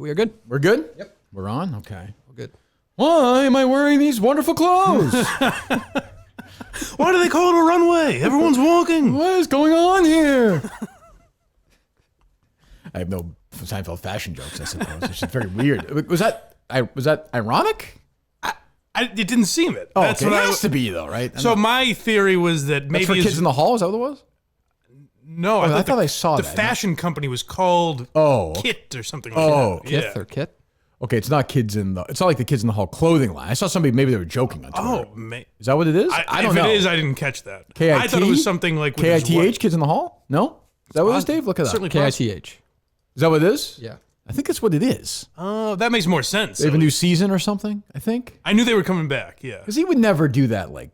We are good. We're good? Yep. We're on? Okay. We're good. Why am I wearing these wonderful clothes? Why do they call it a runway? Everyone's walking. What is going on here? I have no Seinfeld fashion jokes, I suppose. It's just very weird. Was that ironic? It didn't seem it. Oh, that's okay. What it has to be, though, right? So my theory was that maybe... That's for Kids in the Hall? Is that what it was? No, I thought I saw the that. The fashion company was called Kit or something like that. Kith or Kit? Okay, it's not it's not like the Kids in the Hall clothing line. I saw somebody, maybe they were joking on Twitter. Is that what it is? I don't know. If it is, I didn't catch that. K-I-T? I thought it was something like... K-I-T-H, Kids in the Hall? No? Is that what it is, Dave? Look at that. Certainly K-I-T-H. Is that what it is? Yeah. I think that's what it is. Oh, that makes more sense. They have a new season or something, I think. I knew they were coming back, yeah. Because he would never do that, like,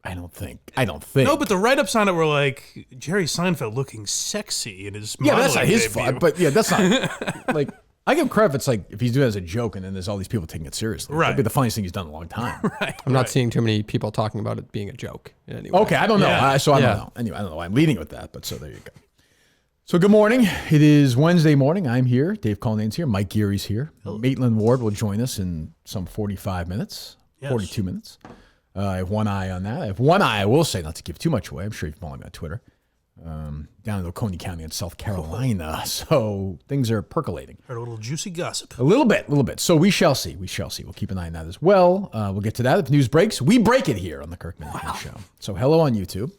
I don't think. No, but the write-ups on it were like, Jerry Seinfeld looking sexy in his modeling that's not his debut. fault. But yeah, that's not, like, I give him credit if it's like, if he's doing it as a joke and then there's all these people taking it seriously. Right. That'd be the funniest thing he's done in a long time. Right. I'm not seeing too many people talking about it being a joke in any way. Okay, I don't know. Yeah. I don't know. Anyway, I don't know why I'm leading with that, but so there you go. So good morning. It is Wednesday morning. I'm here. Dave Cullinane's here. Mike Geary's here. Hello. Maitland Ward will join us in some 45 minutes, 42 minutes. I have one eye on that. I have one eye, I will say, not to give too much away. I'm sure you're following me on Twitter. Down in Oconee County in South Carolina. So things are percolating. Heard a little juicy gossip. A little bit. So we shall see. We'll keep an eye on that as well. We'll get to that. If news breaks, we break it here on the Kirk Minihane Show. So hello on YouTube.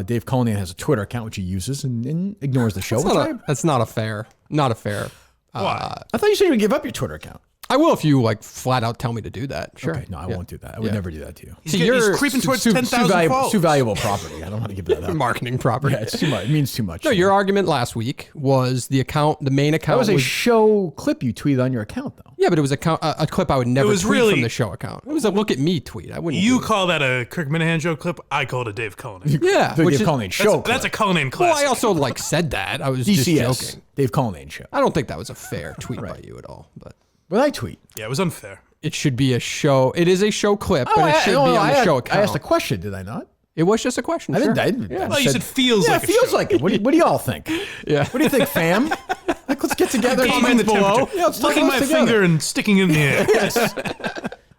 Dave Cullinane has a Twitter account which he uses and ignores the show. That's not a fair. Why? I thought you said you would give up your Twitter account. I will if you like flat out tell me to do that. Sure. Okay, no, I won't do that. I would never do that to you. He's creeping towards 10,000 followers. It's too valuable property. I don't want to give that up. Marketing property. Yeah, it's too much. It means too much. No, your argument last week was the main account. That was a show clip you tweeted on your account, though. Yeah, but it was a clip I would never tweet from the show account. It was a look at me tweet. I wouldn't. You call that a Kirk Minihane Show clip? I call it a Dave Cullinane. Yeah, the Dave Cullinane Show clip. That's a Cullinane classic. Well, I also said that. I was DCS, just joking. Dave Cullinane Show. I don't think that was a fair tweet by you at all. But what did I tweet? Yeah, it was unfair. It should be a show. It is a show clip, but it should be on the show account. I asked a question, did I not? It was just a question. I sure. didn't. Yeah. Well, you said feels like it feels like it. What do y'all think? Yeah. What do you think, fam? Like, let's get together. Comment the below. Yeah, let's licking my finger and sticking it in the air. Yes.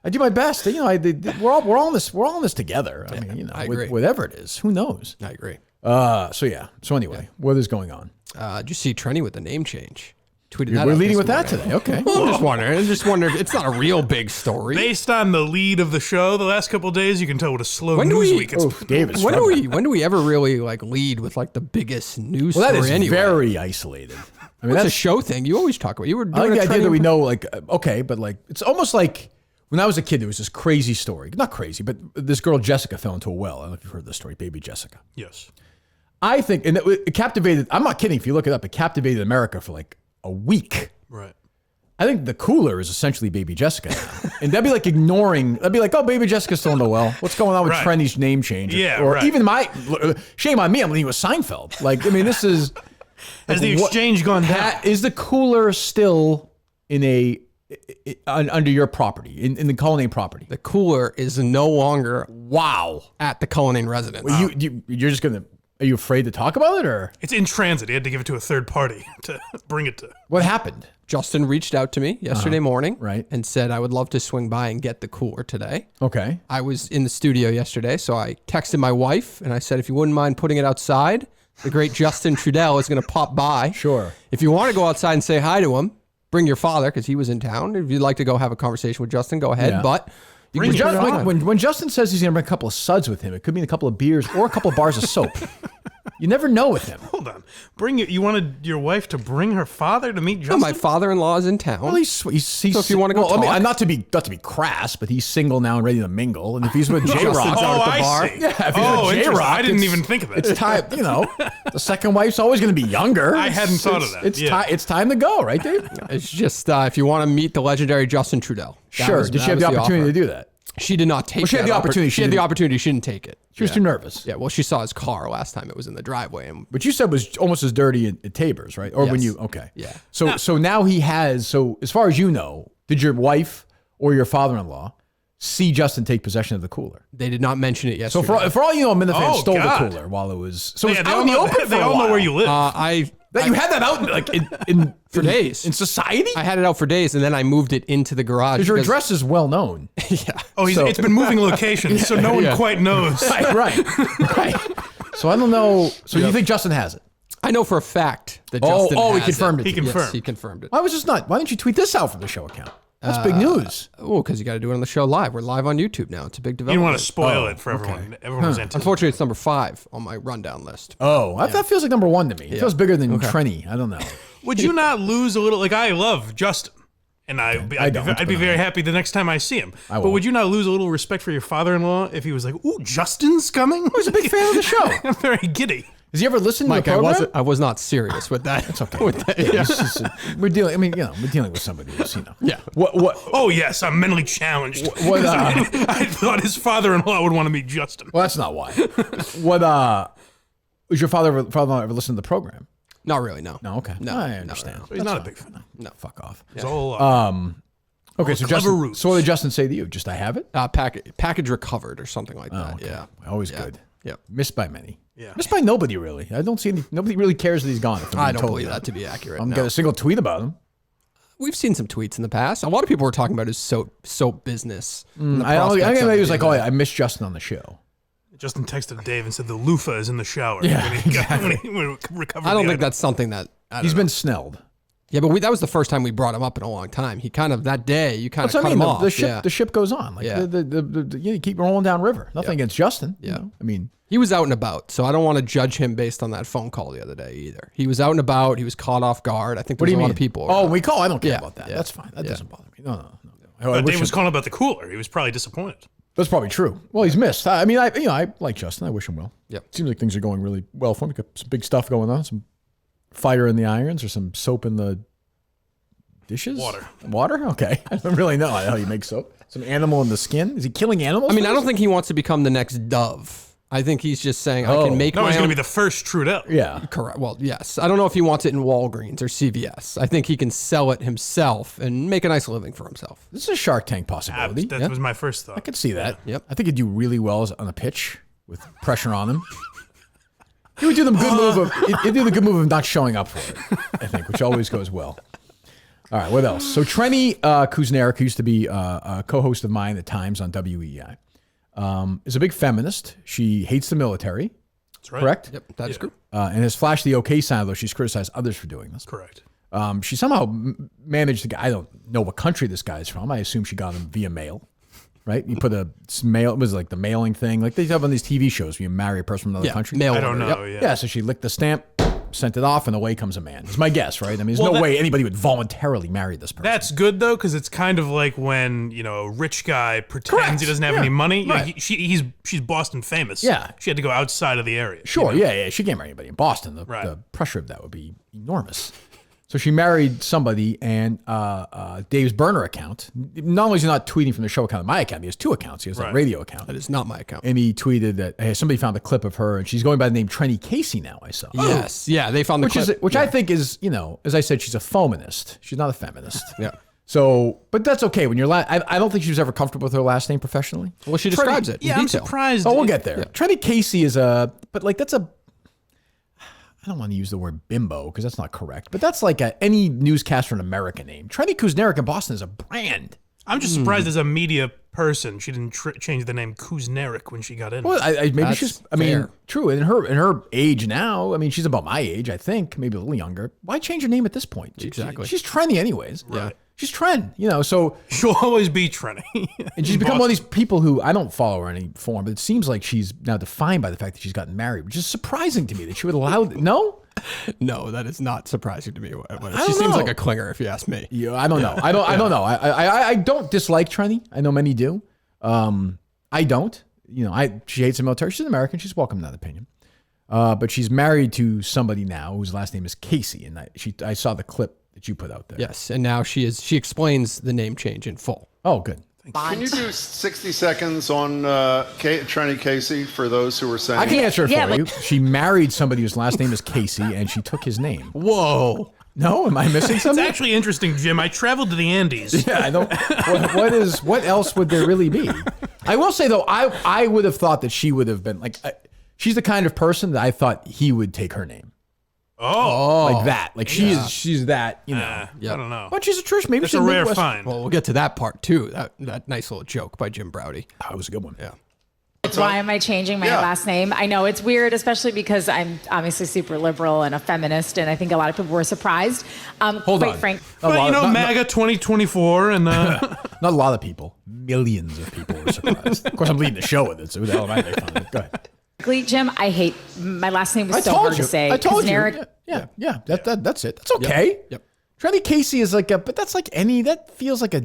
I do my best. You know, we're all in this. We're all in this together. I mean, you know, I agree. Whatever it is, who knows? I agree. So anyway, what is going on? Did you see Trenni with the name change? We're leading with that today. Okay. Well, I'm just wondering if it's not a real big story. Based on the lead of the show the last couple of days, you can tell what a slow news week it's been. Davis. When do we ever really like lead with like the biggest news that story is anyway? Very isolated. I mean, that's a show thing. You always talk about. You were doing I like the idea that we impression. know, like, okay, but like, it's almost like when I was a kid, there was this crazy story. Not crazy, but this girl, Jessica, fell into a well. I don't know if you've heard this story, baby Jessica. Yes. I think, and it captivated, I'm not kidding, if you look it up, it captivated America for like a week. Right. I think the cooler is essentially baby Jessica now. And that'd be like ignoring, that'd be like, oh, baby Jessica's still in the well. What's going on with Trenni's name change? Yeah, or even shame on me, I'm leading with Seinfeld. Like, I mean, this is. Has the exchange gone down? Is the cooler still under your property, in the Cullinane property? The cooler is no longer at the Cullinane residence. Well, you're just going to, are you afraid to talk about it, or? It's in transit. He had to give it to a third party to bring it to. What happened? Justin reached out to me yesterday morning right. and said, I would love to swing by and get the cooler today. Okay. I was in the studio yesterday, so I texted my wife and I said, if you wouldn't mind putting it outside, the great Justin Trudel is going to pop by. Sure. If you want to go outside and say hi to him, bring your father because he was in town. If you'd like to go have a conversation with Justin, go ahead. Yeah. But when Justin says he's going to bring a couple of suds with him, it could mean a couple of beers or a couple of bars of soap. You never know with him. Hold on. You wanted your wife to bring her father to meet Justin? No, my father-in-law is in town. Well, he's so if you want to go talk. I mean, not to be crass, but he's single now and ready to mingle. And if he's with J-Rock out at the bar. See. Yeah, if he's with J-Rock, I didn't even think of it. It's time, you know, the second wife's always going to be younger. I hadn't thought of that. It's time to go, right, Dave? It's just if you want to meet the legendary Justin Trudel. Sure. Did she have the opportunity to do that? She did not take she had the opportunity. She had the opportunity. She didn't take it. She was too nervous. Yeah, well, she saw his car last time it was in the driveway. But you said was almost as dirty at Tabor's, right? Or when you, okay. Yeah. So now he has, so as far as you know, did your wife or your father-in-law see Justin take possession of the cooler? They did not mention it yesterday. So for all you know, Minifan stole the cooler while it was, so it was out in the open for a while. They all know where you live. That you had that out like in for days in society. I had it out for days, and then I moved it into the garage. Because your address is well known. Yeah. Oh, it's been moving locations, so no one quite knows. Right. So I don't know. So you think Justin has it? I know for a fact that Justin he has confirmed it. He confirmed. Yes, he confirmed it. Why didn't you tweet this out from the show account? That's big news. Oh, because you got to do it on the show live. We're live on YouTube now. It's a big You development. don't want to spoil it for everyone. Everyone was anticipating. Unfortunately, it's number 5 on my rundown list. That feels like number 1 to me. It feels bigger than Trenni. I don't know. Would you not lose a little? Like, I love Justin, and I'd be very happy the next time I see him. But would you not lose a little respect for your father-in-law if he was like, "Ooh, Justin's coming"? He's a big fan of the show. I'm very giddy. Has he ever listened to the program? I was not serious with that. It's okay. We're dealing. I mean, we're dealing with somebody who's, Yeah. What? Oh yes, I'm mentally challenged. I thought his father-in-law would want to meet Justin. Well, that's not why. Was your father-in-law ever listen to the program? Not really, no. No, okay. No, I understand. no. So he's not a big fan. No, fuck off. It's all Okay, so clever Justin. roots. So what did Justin say to you? Just I have it. Package recovered or something like that. Okay. Yeah. Always good. Yep. Missed by many. Yeah. Missed by nobody really. I don't see nobody really cares that he's gone. If I'm I being don't totally believe that honest. to be accurate. I haven't no. got a single tweet about him. We've seen some tweets in the past. A lot of people were talking about his soap business. I think he was like, I missed Justin on the show. Justin texted Dave and said the loofah is in the shower. Yeah, when he recovered. I don't the think item. that's something that He's been snelled. Yeah, but that was the first time we brought him up in a long time. He kind of that day you kind of That's what cut I mean. him off. The ship goes on. Like you keep rolling down river. Nothing against Justin. Yeah. I mean, he was out and about, so I don't want to judge him based on that phone call the other day either. He was out and about. He was caught off guard. I think what do there's you a mean? lot of people. Oh, around. we call. I don't care Yeah, about that. yeah, That's fine. That yeah. doesn't bother me. No. But Dave was calling about the cooler. He was probably disappointed. That's probably true. Well, he's missed. I mean, I like Justin. I wish him well. Yep. Seems like things are going really well for him. Got some big stuff going on. Some fire in the irons or some soap in the dishes. Water. Okay. I don't really know how you make soap. Some animal in the skin. Is he killing animals? I mean, I don't think he wants to become the next Dove. I think he's just saying I can make No, my he's own. going to be the first Trudel. Yeah. Correct. Well, yes. I don't know if he wants it in Walgreens or CVS. I think he can sell it himself and make a nice living for himself. This is a Shark Tank possibility. That was my first thought. I could see that. Yep. I think he'd do really well on a pitch with pressure on him. He would do the good move of he'd do the good move of not showing up for it. I think, which always goes well. All right, what else? So Trenni Kusnierek, who used to be a co-host of mine at times on WEI, is a big feminist. She hates the military. That's right. Correct? Yep, that is true. And has flashed the okay sign, though she's criticized others for doing this. Correct. She somehow managed to get, I don't know what country this guy's from. I assume she got him via mail, right? You put it was like the mailing thing. Like they have on these TV shows where you marry a person from another country. Mail I don't order. know. Yep. Yeah, so she licked the stamp, sent it off, and away comes a man. It's my guess, right? I mean, there's no way anybody would voluntarily marry this person. That's good though, because it's kind of like when a rich guy pretends he doesn't have any money. Right. She's Boston famous. Yeah. she had to go outside of the area. Sure, yeah. She can't marry anybody in Boston. The pressure of that would be enormous. So she married somebody, and Dave's burner account. Not only is he not tweeting from the show account to my account, he has 2 accounts. He has a radio account. That is not my account. And he tweeted that hey, somebody found a clip of her, and she's going by the name Trenni Casey now. I saw. Yes. Yeah, they found the clip. Which I think is, as I said, she's a feminist. She's not a feminist. Yeah. So, but that's okay. When you're, I don't think she was ever comfortable with her last name professionally. Well, she describes it in Yeah, I'm detail. surprised. Oh, we'll get there. Trenni Casey is that's a. I don't want to use the word bimbo because that's not correct, but that's like any newscaster in America name. Trenni Kusnierek in Boston is a brand. I'm just surprised as a media person she didn't change the name Kusnierek when she got in. Well, maybe That's she's. fair. True. In her age now, I mean, she's about my age, I think, maybe a little younger. Why change her name at this point? Exactly. She's trendy, anyways. Right. Yeah. She's trend. So She'll always be Trenni. and she's become one of these people who I don't follow her in any form, but it seems like she's now defined by the fact that she's gotten married, which is surprising to me that she would allow. No. No, that is not surprising to me. She don't seems know. like a clinger, if you ask me. Yeah, I don't know. I don't know. I don't dislike Trenni. I know many do. I don't. She hates the military. She's an American. She's welcome in that opinion. But she's married to somebody now whose last name is Casey, and I saw the clip that you put out there. Yes, and now she explains the name change in full. Oh, good. Can you do 60 seconds on Trenni Casey for those who were saying? I can answer it for you. She married somebody whose last name is Casey, and she took his name. Whoa. No, am I missing It's something? actually interesting, Jim. I traveled to the Andes. Yeah, I don't. What else would there really be? I will say though, I would have thought that she would have been like, she's the kind of person that I thought he would take her name. like that. Like she's that. You know. I don't know. But she's a Trish. Maybe It's she's a rare Midwest. find. Well, we'll get to that part too. That nice little joke by Jim Browdy. That was a good one. Yeah. Why am I changing my last name? I know it's weird, especially because I'm obviously super liberal and a feminist, and I think a lot of people were surprised. Hold on. Frank. But MAGA 2024 and not a lot of people. Millions of people were surprised. Of course, I'm leading the show with it, so who the hell am I making fun of? Go ahead. Jim, I hate my last name was so hard to say. I told you. Kusnierek. Yeah. That's it. That's okay. Yep. Trenni Casey is but that's like that feels like a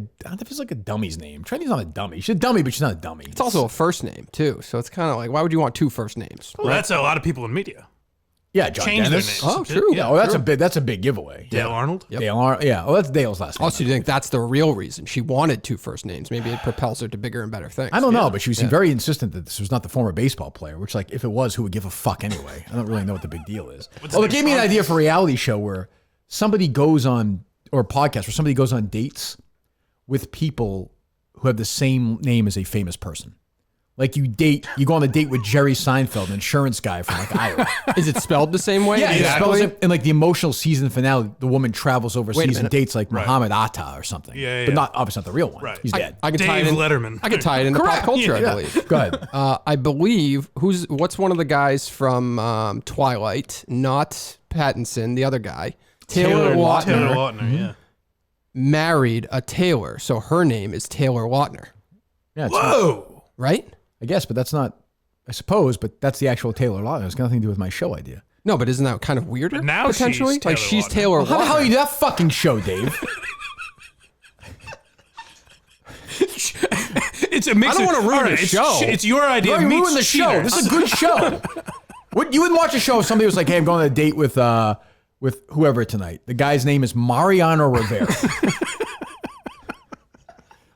dummy's name. Trenni's not a dummy. She's a dummy, but she's not a dummy. It's also a first name too, so it's kind of like, why would you want two first names? well, that's a lot of people in media. Yeah, John Change their Dennis. names. Oh, true. Yeah, that's a big giveaway. Dale Arnold. Yep. Dale Arnold. Yeah. Oh, that's Dale's last name. Also, do you think that's the real reason she wanted two first names? Maybe it propels her to bigger and better things. I don't know, but she was very insistent that this was not the former baseball player, which, like, if it was, who would give a fuck anyway? I don't really know what the big deal is. It gave me an idea for a reality show where somebody goes on, or a podcast where somebody goes on dates with people who have the same name as a famous person. Like you go on a date with Jerry Seinfeld, an insurance guy from like Iowa. Is it spelled the same way? Yeah, exactly. In like the emotional season finale, the woman travels overseas and minute. dates like Muhammad Atta or something. Yeah. But not obviously not the real one. Right. He's dead. I could tie it Dave in, Letterman. I could tie it into pop culture, I believe. Go ahead. I believe what's one of the guys from Twilight? Not Pattinson, the other guy. Taylor Lautner Taylor Lautner, yeah. married a Taylor, so her name is Taylor Lautner, Yeah, Whoa! right? I guess, but that's not. I suppose, but that's the actual Taylor Lautner. It's got nothing to do with my show idea. No, but isn't that kind of weirder? But now she's potentially, Taylor like she's Lautner. Taylor. How the hell Lautner. are you that fucking show, Dave? It's a mix. I don't want to ruin the show. It's your idea. You meets ruined the show. cheaters. This is a good show. You wouldn't watch a show if somebody was like, "Hey, I'm going on a date with whoever tonight." The guy's name is Mariano Rivera.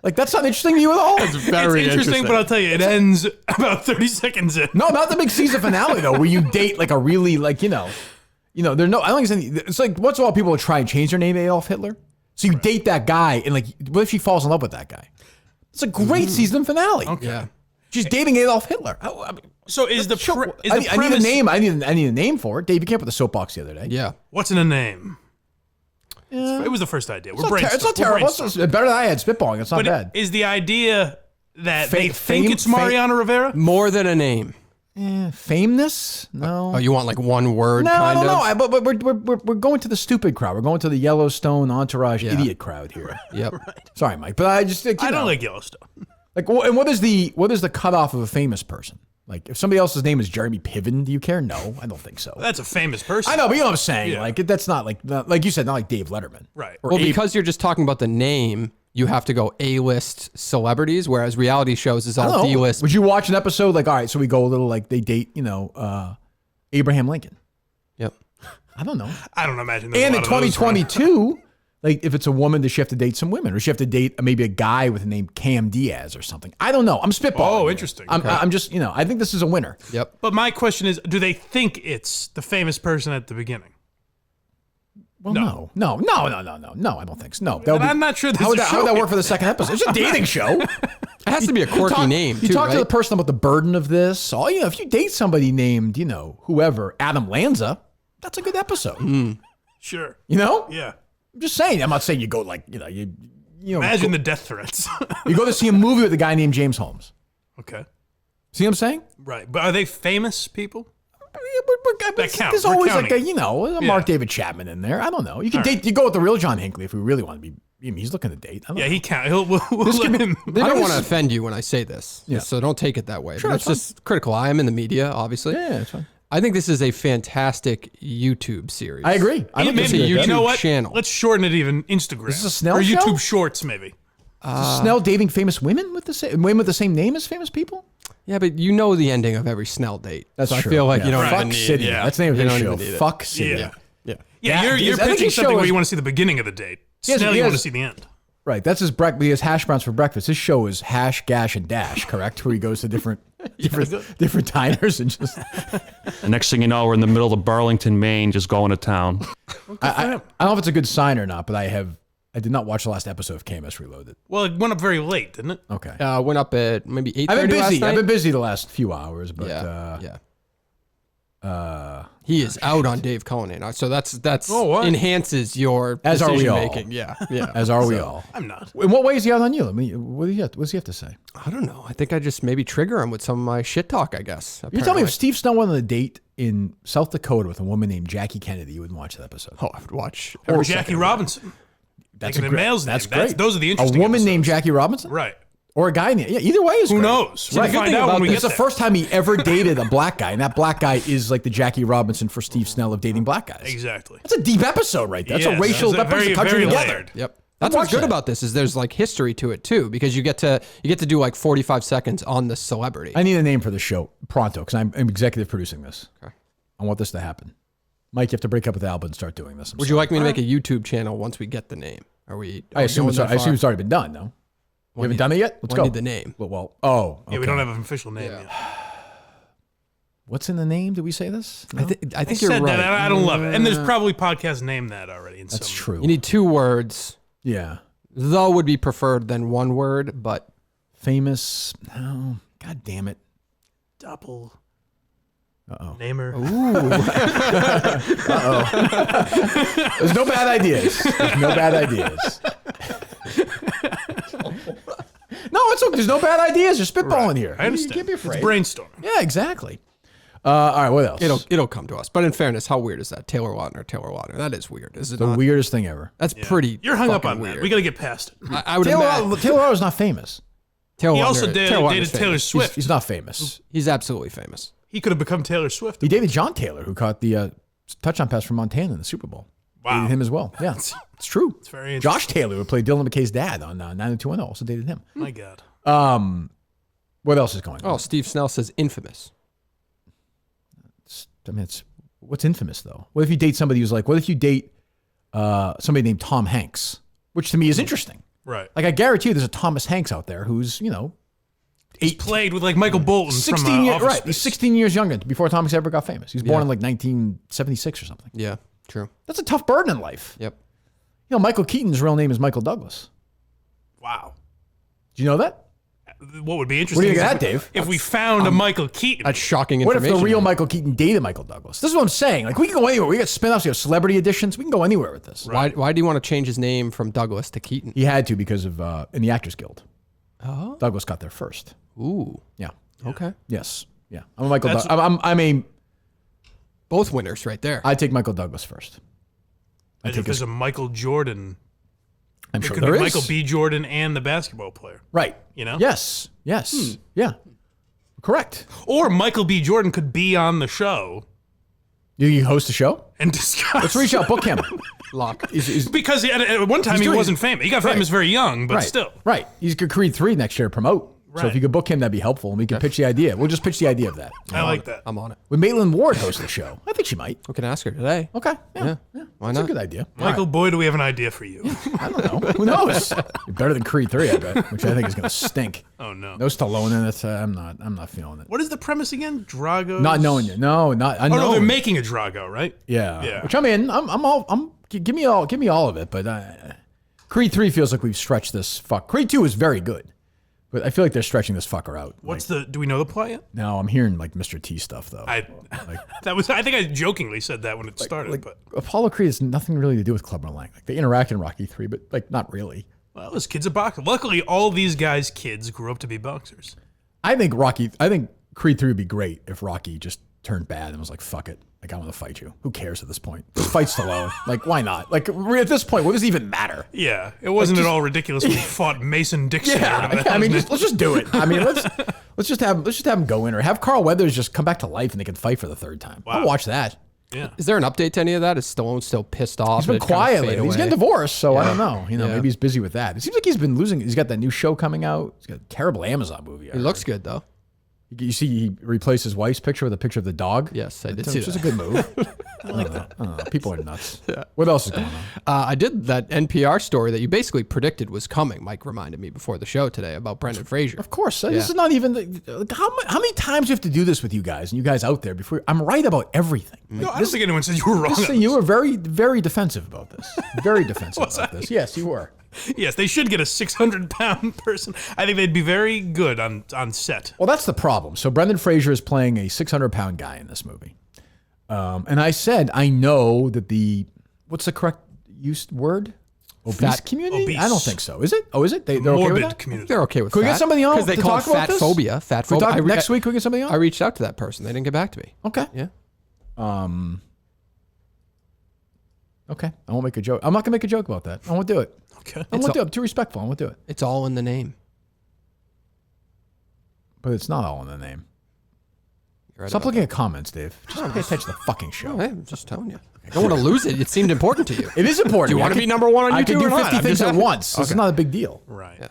Like, that's not interesting to you at all. It's very It's interesting, but I'll tell you, it ends about 30 seconds in. No, not the big season finale though, where you date like a really there's no. I don't think it's any. It's like once in a while people will try and change their name to Adolf Hitler. So you date that guy, and like, what if she falls in love with that guy? It's a great season finale. Okay. Yeah. She's dating Adolf Hitler. So is the I need a premise? name. I need a name for it. Dave, you came up with the soapbox the other day. Yeah. What's in a name? It was the first idea. We're brainstorming. It's not terrible. It's better than I had spitballing. It's not But bad. is the idea that they fame- think it's Mariano Rivera? More than a name. Fameness? No. Oh, you want like one word? No, kind I don't of? know. But we're going to the stupid crowd. We're going to the Yellowstone entourage idiot crowd here. Yep. Sorry, Mike, but I just think, I don't like Yellowstone. like. And what is the cutoff of a famous person? Like, if somebody else's name is Jeremy Piven, do you care? No, I don't think so. That's a famous person. I know, but you know what I'm saying. Yeah. Like, that's not like you said, not like Dave Letterman. Right. Or Well, Abe- because you're just talking about the name, you have to go A-list celebrities, whereas reality shows is I all don't know. D-list. Would you watch an episode like, all right, so we go a little like they date, Abraham Lincoln? Yep. I don't know. I don't imagine. there's And a in lot of those around. 2022, like if it's a woman, does she have to date some women, or does she have to date maybe a guy with the name Cam Diaz or something? I don't know. I'm spitballing. Oh, here. interesting. I'm just, I think this is a winner. Yep. But my question is, do they think it's the famous person at the beginning? Well, no, I don't think so. No, that would But I'm not sure How would there's a that show work for the second episode? It's a dating show. It has to be a quirky name, You too, talk to right? the person about the burden of this. If you date somebody named, whoever, Adam Lanza, that's a good episode. Sure. Yeah. Yeah. I'm just saying. I'm not saying you go like, you Imagine the death threats. you go to see a movie with a guy named James Holmes. Okay. See what I'm saying? Right. But are they famous people? That counts. There's We're always counting. like a Mark David Chapman in there. I don't know. You can date. You go with the real John Hinckley if we really want to be. He's looking to date. I don't Yeah, know. he can't. We'll let him. I don't want to offend you when I say this, so don't take it that way. Sure, but it's that's just critical. I am in the media, obviously. Yeah, that's fine. I think this is a fantastic YouTube series. I agree. I don't Maybe, disagree with YouTube you know what? channel. Let's shorten it even Instagram. This is a Snell or show? YouTube Shorts, maybe. Snell dating famous women with the same name as famous people. Yeah, but you know the ending of every Snell date. That's so true. I feel like Yeah. you don't Fuck even need City. yeah. That's the name of You his don't show. even need it. Fuck City. Yeah. Yeah. Yeah, Yeah, you're I think pitching his something show where is- you want to see the beginning of the date. He has- Snell, he you want to has- see the end. Right. That's his breakfast. He has hash browns for breakfast. His show is Hash, Gash, and Dash. Correct. Where he goes to different diners and just. The next thing you know, we're in the middle of Burlington, Maine, just going to town. I don't know if it's a good sign or not, but I did not watch the last episode of KMS Reloaded. Well, it went up very late, didn't it? Okay. Went up at maybe 8:30 I've been last busy. night. I've been busy the last few hours, but yeah. He is out on Dave Cullinane, so that's what? enhances your As are we decision all. making. Yeah. As are we all. I'm not. In what way is he out on you? I mean, what does he have to say? I don't know. I think I just maybe trigger him with some of my shit talk, I guess. You tell me if Steve Snow went on a date in South Dakota with a woman named Jackie Kennedy, you wouldn't watch that episode. Oh, I would watch. Or every Jackie second of it. Robinson. That's Taking a male's name. That's great. Those are the interesting A woman episodes. named Jackie Robinson? Right. Or a guy named, yeah, either way is Who great. knows? We're the going good to find thing out about when we this get It's the there. first time he ever dated a black guy, and that black guy is like the Jackie Robinson for Steve Snell of dating black guys. Exactly. That's a deep episode right there. That's a Yes, racial, that's that brings the country very together. layered. Yep. That's watch what's good that. about this is there's like history to it too, because you get to do like 45 seconds on the celebrity. I need a name for the show pronto because I'm executive producing this. Okay. I want this to happen. Mike, you have to break up with Alba and start doing this. Would you like me to make a YouTube channel once we get the name? I assume it's already been done, no? You haven't done it yet? Let's go. Need the name. Well, okay. Yeah, we don't have an official name yet. What's in the name? Did we say this? No? I think I you're said right. that. I don't love it. And there's probably podcasts named that already. That's true. You need 2 words. Yeah. Though would be preferred than 1 word, but Famous. No. God damn it. Doppel. Uh-oh. Namer. There's no bad ideas. There's no bad ideas. No, it's okay. There's no bad ideas. You're spitballing here. I understand. You can't be afraid. It's brainstorm. Yeah, exactly. All right, what else? it'll come to us. But in fairness, how weird is that? Taylor Lautner. That is weird, is it The not? weirdest thing ever. That's pretty. You're hung up fucking on weird. that. We got to get past it. I would imagine. Taylor Lautner's not famous. Taylor He Lautner- also dated Lautner's Taylor famous. Swift. He's not famous. He's absolutely famous. He could have become Taylor Swift. He dated John Taylor, who caught the touchdown pass from Montana in the Super Bowl. Wow. Dated him as well. Yeah, it's true. It's very interesting. Josh Taylor, who played Dylan McKay's dad on 90210, also dated him. My God. What else is going on? Oh, Steve Snell says infamous. What's infamous though? What if you date somebody who's like? What if you date somebody named Tom Hanks, which to me is interesting. Right. Like I guarantee you, there's a Thomas Hanks out there who's He's played with like Michael Bolton 16 from years, Office right? Space. He's 16 years younger before Tom Hanks ever got famous. He was born in like 1976 or something. Yeah, true. That's a tough burden in life. Yep. You know, Michael Keaton's real name is Michael Douglas. Wow. Do you know that? What would be interesting? What do you think is of that, Dave? If we found a Michael Keaton. That's shocking What if information. the real Michael Keaton dated Michael Douglas? This is what I'm saying. Like we can go anywhere. We got spin-offs, we have celebrity editions. We can go anywhere with this. Why do you want to change his name from Douglas to Keaton? He had to because of in the Actors Guild. Oh. Douglas got there first. Ooh. Yeah. Okay. Yes. Yeah. I'm a Michael. I'm Both winners right there. I take Michael Douglas first. As if there's a Michael Jordan. I'm It sure could there be is. Michael B. Jordan and the basketball player. Right. You know? Yes. Yes. Yeah. Correct. Or Michael B. Jordan could be on the show You host a show? and discuss. Let's reach out. Book him. Lock. Because at one time he doing- wasn't famous. He got famous very young, but right. still. Right. He's going to Creed 3 next year to promote. So if Right. you could book him, that'd be helpful. And we can pitch the idea. We'll just pitch the idea of that. I like that. I'm on it. Would Maitland Ward host the show? I think she might. We can ask her today. Okay. Yeah. Why That's not? a good idea. Michael, boy, do we have an idea for you. I don't know. Who knows? You're better than Creed 3, I bet, which I think is going to stink. Oh, no. No Stallone in it. I'm not feeling it. What is the premise again? Drago? Not knowing you. No, not. I Oh, know. no, they're making a Drago, right? Yeah. Yeah. Which I'm in. Give me all of it. But Creed 3 feels like we've stretched this fuck. Creed 2 is very good, but I feel like they're stretching this fucker out. Do we know the plot yet? No, I'm hearing like Mr. T stuff though. I think I jokingly said that when it started, but Apollo Creed has nothing really to do with Clubber Lang. Like they interact in Rocky 3, but like not really. well, his kid's a boxer. Luckily, all these guys' kids grew up to be boxers. I think Creed 3 would be great if Rocky just turned bad and was like, fuck it. Like, I want to fight you. Who cares at this point? Just fight Stallone. Like, why not? Like, at this point, what does it even matter? Yeah, it wasn't at all ridiculous when he fought Mason Dixon. or whatever the I hell mean, his name- let's just do it. I mean, let's just have him go in, or have Carl Weathers just come back to life and they can fight for the third time. I'll watch that. yeah. Is there an update to any of that? Is Stallone still pissed off? He's been Did it kind of quiet fade lately. He's away? getting divorced, so I don't know. Yeah. Maybe he's busy with that. It seems like he's been losing. He's got that new show coming out. He's got a terrible Amazon movie. It looks good though. You see, he replaced his wife's picture with a picture of the dog. Yes, I did see Which is that. a good move. I like that. I don't know. People are nuts. What else is going on? I did that NPR story that you basically predicted was coming. Mike reminded me before the show today about Brendan Fraser. Of course. This is not even. How many times do you have to do this with you guys and you guys out there before? I'm right about everything. No, I don't think anyone said you were wrong. You were very, very defensive about this. Very defensive about this. Yes, you were. Yes, they should get a 600-pound person. I think they'd be very good on set. Well, that's the problem. So Brendan Fraser is playing a 600-pound guy in this movie. And I said, I know that what's the correct used word? Obese community? Obese. I don't think so. Is it? Oh, is it? They're okay with Morbid that? community. They're okay with Could we fat. get somebody on Because they to call talk it about fat this? phobia. Fat phobia. Next week we get somebody on? I reached out to that person. They didn't get back to me. Okay. Yeah. Okay. I won't make a joke. I'm not going to make a joke about that. I won't do it. Okay. I won't do it. I'm too respectful. I won't do it. It's all in the name. But it's not all in the name. You're right Stop about looking at comments, Dave. Just pay attention to the fucking show. that. I'm just telling you. I don't want to lose it. It seemed important to you. It is important. Do you want to be number one on YouTube I can do or not? 50 I'm things just at asking. once. It's not a big deal. Right. Yeah.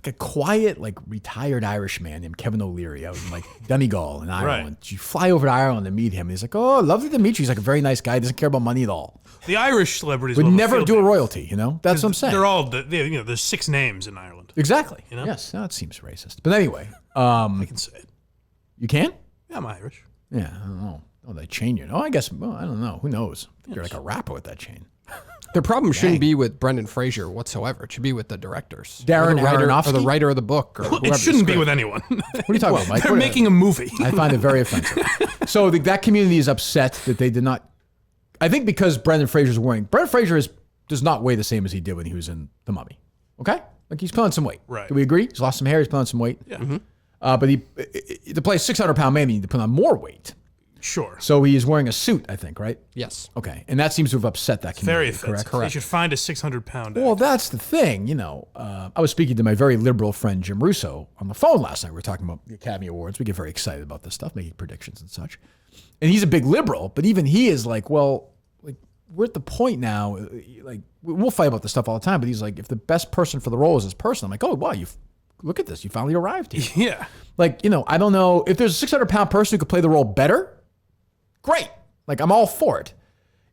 Like a quiet, like retired Irish man named Kevin O'Leary out in like Donegal in Ireland. You fly over to Ireland to meet him. He's like, oh, lovely to meet you. He's like a very nice guy. He doesn't care about money at all. The Irish celebrities Would will have a never field do a day. royalty, you know? That's what I'm saying. They're all, there's 6 names in Ireland. Exactly. You know? Yes. No, it seems racist. But anyway, I can say it. you can? Yeah, I'm Irish. Yeah, I don't know. Oh, they chain you. Oh, I guess, well, I don't know. Who knows? I think you're like a rapper with that chain. The problem shouldn't be with Brendan Fraser whatsoever. It should be with the directors. Darren or the writer, Aronofsky? or the writer of the book. Or It shouldn't be with anyone. What are you talking about, Mike? They're making a movie. I find it very offensive. So that community is upset that they did not. I think because Brendan Fraser's wearing. Brendan Fraser does not weigh the same as he did when he was in The Mummy. Okay? Like he's put on some weight. Right. Do we agree? He's lost some hair. He's put on some weight. Yeah. But to play a 600-pound man, you need to put on more weight. Sure. So he is wearing a suit, I think, right? Yes. Okay. And that seems to have upset that Very community. offensive. They should find a 600-pound Well, that's the thing, you know. I was speaking to my very liberal friend Jim Russo on the phone last night. We were talking about the Academy Awards. We get very excited about this stuff, making predictions and such. And he's a big liberal, but even he is like, well, like we're at the point now, like we'll fight about this stuff all the time, but he's like, if the best person for the role is this person, I'm like, oh, wow, look at this. You finally arrived here. Yeah. Like, you know, I don't know if there's a 600-pound person who could play the role better. Great. Like, I'm all for it.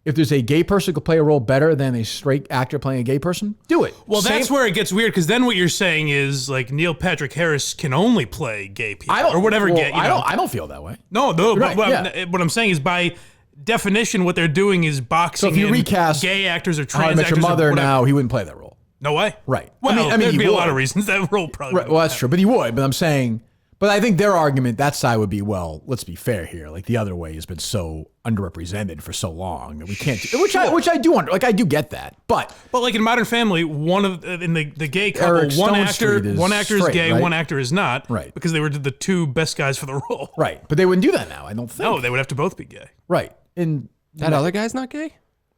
If there's a gay person who could play a role better than a straight actor playing a gay person, do it. Well, that's where it gets weird, because then what you're saying is like Neil Patrick Harris can only play gay people or whatever. Well, Gay, you know? I don't feel that way. No. Right, But what I'm saying is by definition, what they're doing is boxing. So if you in recast gay actors or How I trans Met actors Your or Mother whatever. now, he wouldn't play that role. No way. Right. Well, I mean, there'd he be a lot would. of reasons that role probably. Right. Well, that's true, but he would. But I'm saying, but I think their argument, that side would be, well, let's be fair here. Like the other way has been so underrepresented for so long that we can't. Which I do I do get that, but like in Modern Family, in the gay couple, Eric one Stone actor is straight, gay, right? one actor is not, Right. Because they were the 2 best guys for the role, right. But they wouldn't do that now. I don't think. No, they would have to both be gay. Right. And That other guy's not gay?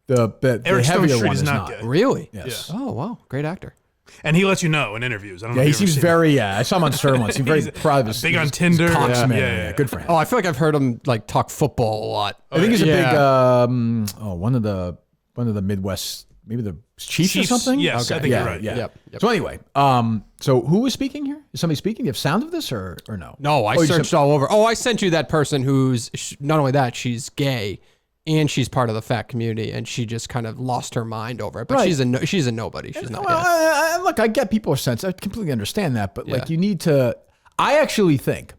the Eric Stone heavier Street one is is not not. gay. Really? Yes. Oh, wow. Great actor. And he lets you know in interviews. I don't know Yeah, if he you've seems ever seen very. I saw him on Stern once. He's very proud of his. big on his Tinder. Cox Yeah. man. Yeah. Good for him. Oh, I feel like I've heard him like talk football a lot. I think he's a big. Yeah. One of the Midwest, maybe the Chiefs or Chiefs, something. yes, I think yeah, you're right. Yeah. Yep. So anyway, so who is speaking here? Is somebody speaking? Do you have sound of this or no? No, I Oh, you searched all over. Oh, I sent you that person who's not only that, she's gay and she's part of the fat community, and she just kind of lost her mind over it. But Right. she's a nobody. She's not Well, gay. look, I get people's sense. I completely understand that, but like Yeah. you need to. I actually think.